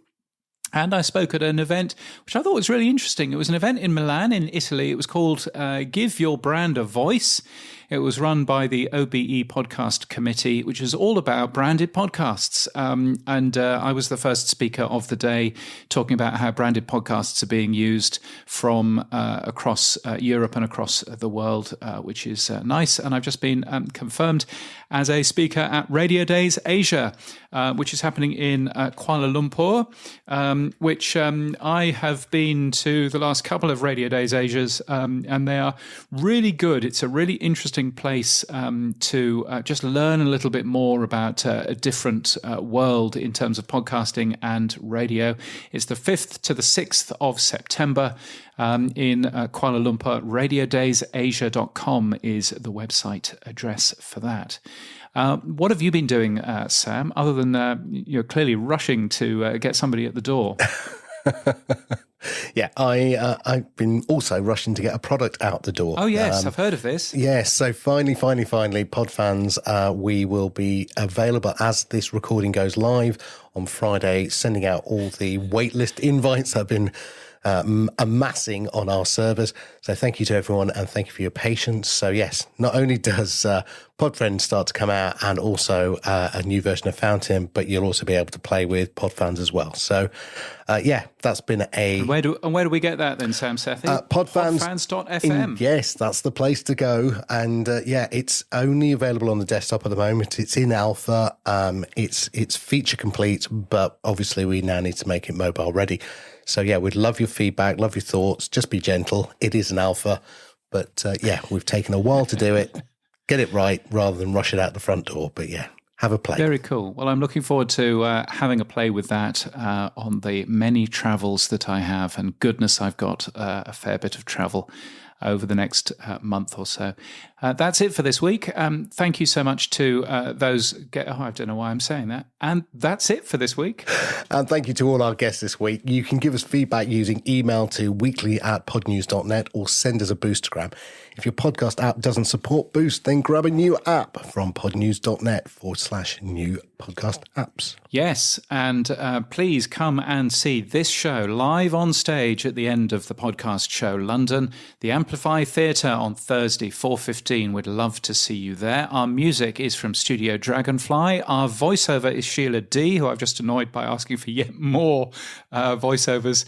Speaker 1: And I spoke at an event which I thought was really interesting. It was an event in Milan in Italy. It was called Give Your Brand a Voice. It was run by the OBE Podcast Committee, which is all about branded podcasts. And I was the first speaker of the day, talking about how branded podcasts are being used from across Europe and across the world, which is nice. And I've just been confirmed as a speaker at Radio Days Asia, which is happening in Kuala Lumpur, which I have been to the last couple of Radio Days Asias, and they are really good. It's a really interesting place to just learn a little bit more about a different world in terms of podcasting and radio. It's the 5th to the 6th of September in Kuala Lumpur. RadioDaysAsia.com is the website address for that. What have you been doing, Sam, other than you're clearly rushing to get somebody at the door?
Speaker 3: Yeah, I've been also rushing to get a product out the door.
Speaker 1: Oh, yes, I've heard of this.
Speaker 3: Yes, so finally, pod fans, we will be available as this recording goes live on Friday, sending out all the waitlist invites that have been amassing on our servers. So thank you to everyone, and thank you for your patience. So yes, not only does Podfriend start to come out, and also a new version of Fountain, but you'll also be able to play with Podfans as well. So yeah, that's been a...
Speaker 1: And where do we get that then, Sam Sethi? Podfans.fm.
Speaker 3: Yes, that's the place to go. And yeah, it's only available on the desktop at the moment. It's in alpha. It's feature complete, but obviously we now need to make it mobile ready. So yeah, we'd love your feedback, love your thoughts. Just be gentle. It is an alpha, but yeah, we've taken a while to do it. Get it right rather than rush it out the front door. But yeah, have a play.
Speaker 1: Very cool. Well, I'm looking forward to having a play with that on the many travels that I have. And goodness, I've got a fair bit of travel over the next month or so. That's it for this week. Thank you so much to those... I don't know why I'm saying that. And that's it for this week.
Speaker 3: And thank you to all our guests this week. You can give us feedback using email to weekly@podnews.net or send us a boostergram. If your podcast app doesn't support Boost, then grab a new app from podnews.net/new podcast apps.
Speaker 1: Yes, and please come and see this show live on stage at the end of the podcast show, London, the Amplify Theatre on Thursday, 4:15. We'd love to see you there. Our music is from Studio Dragonfly. Our voiceover is Sheila D, who I've just annoyed by asking for yet more voiceovers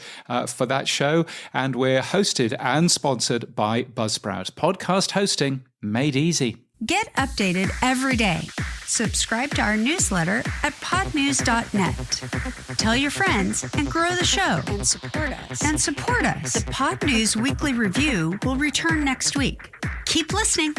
Speaker 1: for that show. And we're hosted and sponsored by Buzzsprout. Podcast hosting made easy.
Speaker 2: Get updated every day. Subscribe to our newsletter at podnews.net. Tell your friends and grow the show.
Speaker 9: And support us.
Speaker 2: The Pod News Weekly Review will return next week. Keep listening.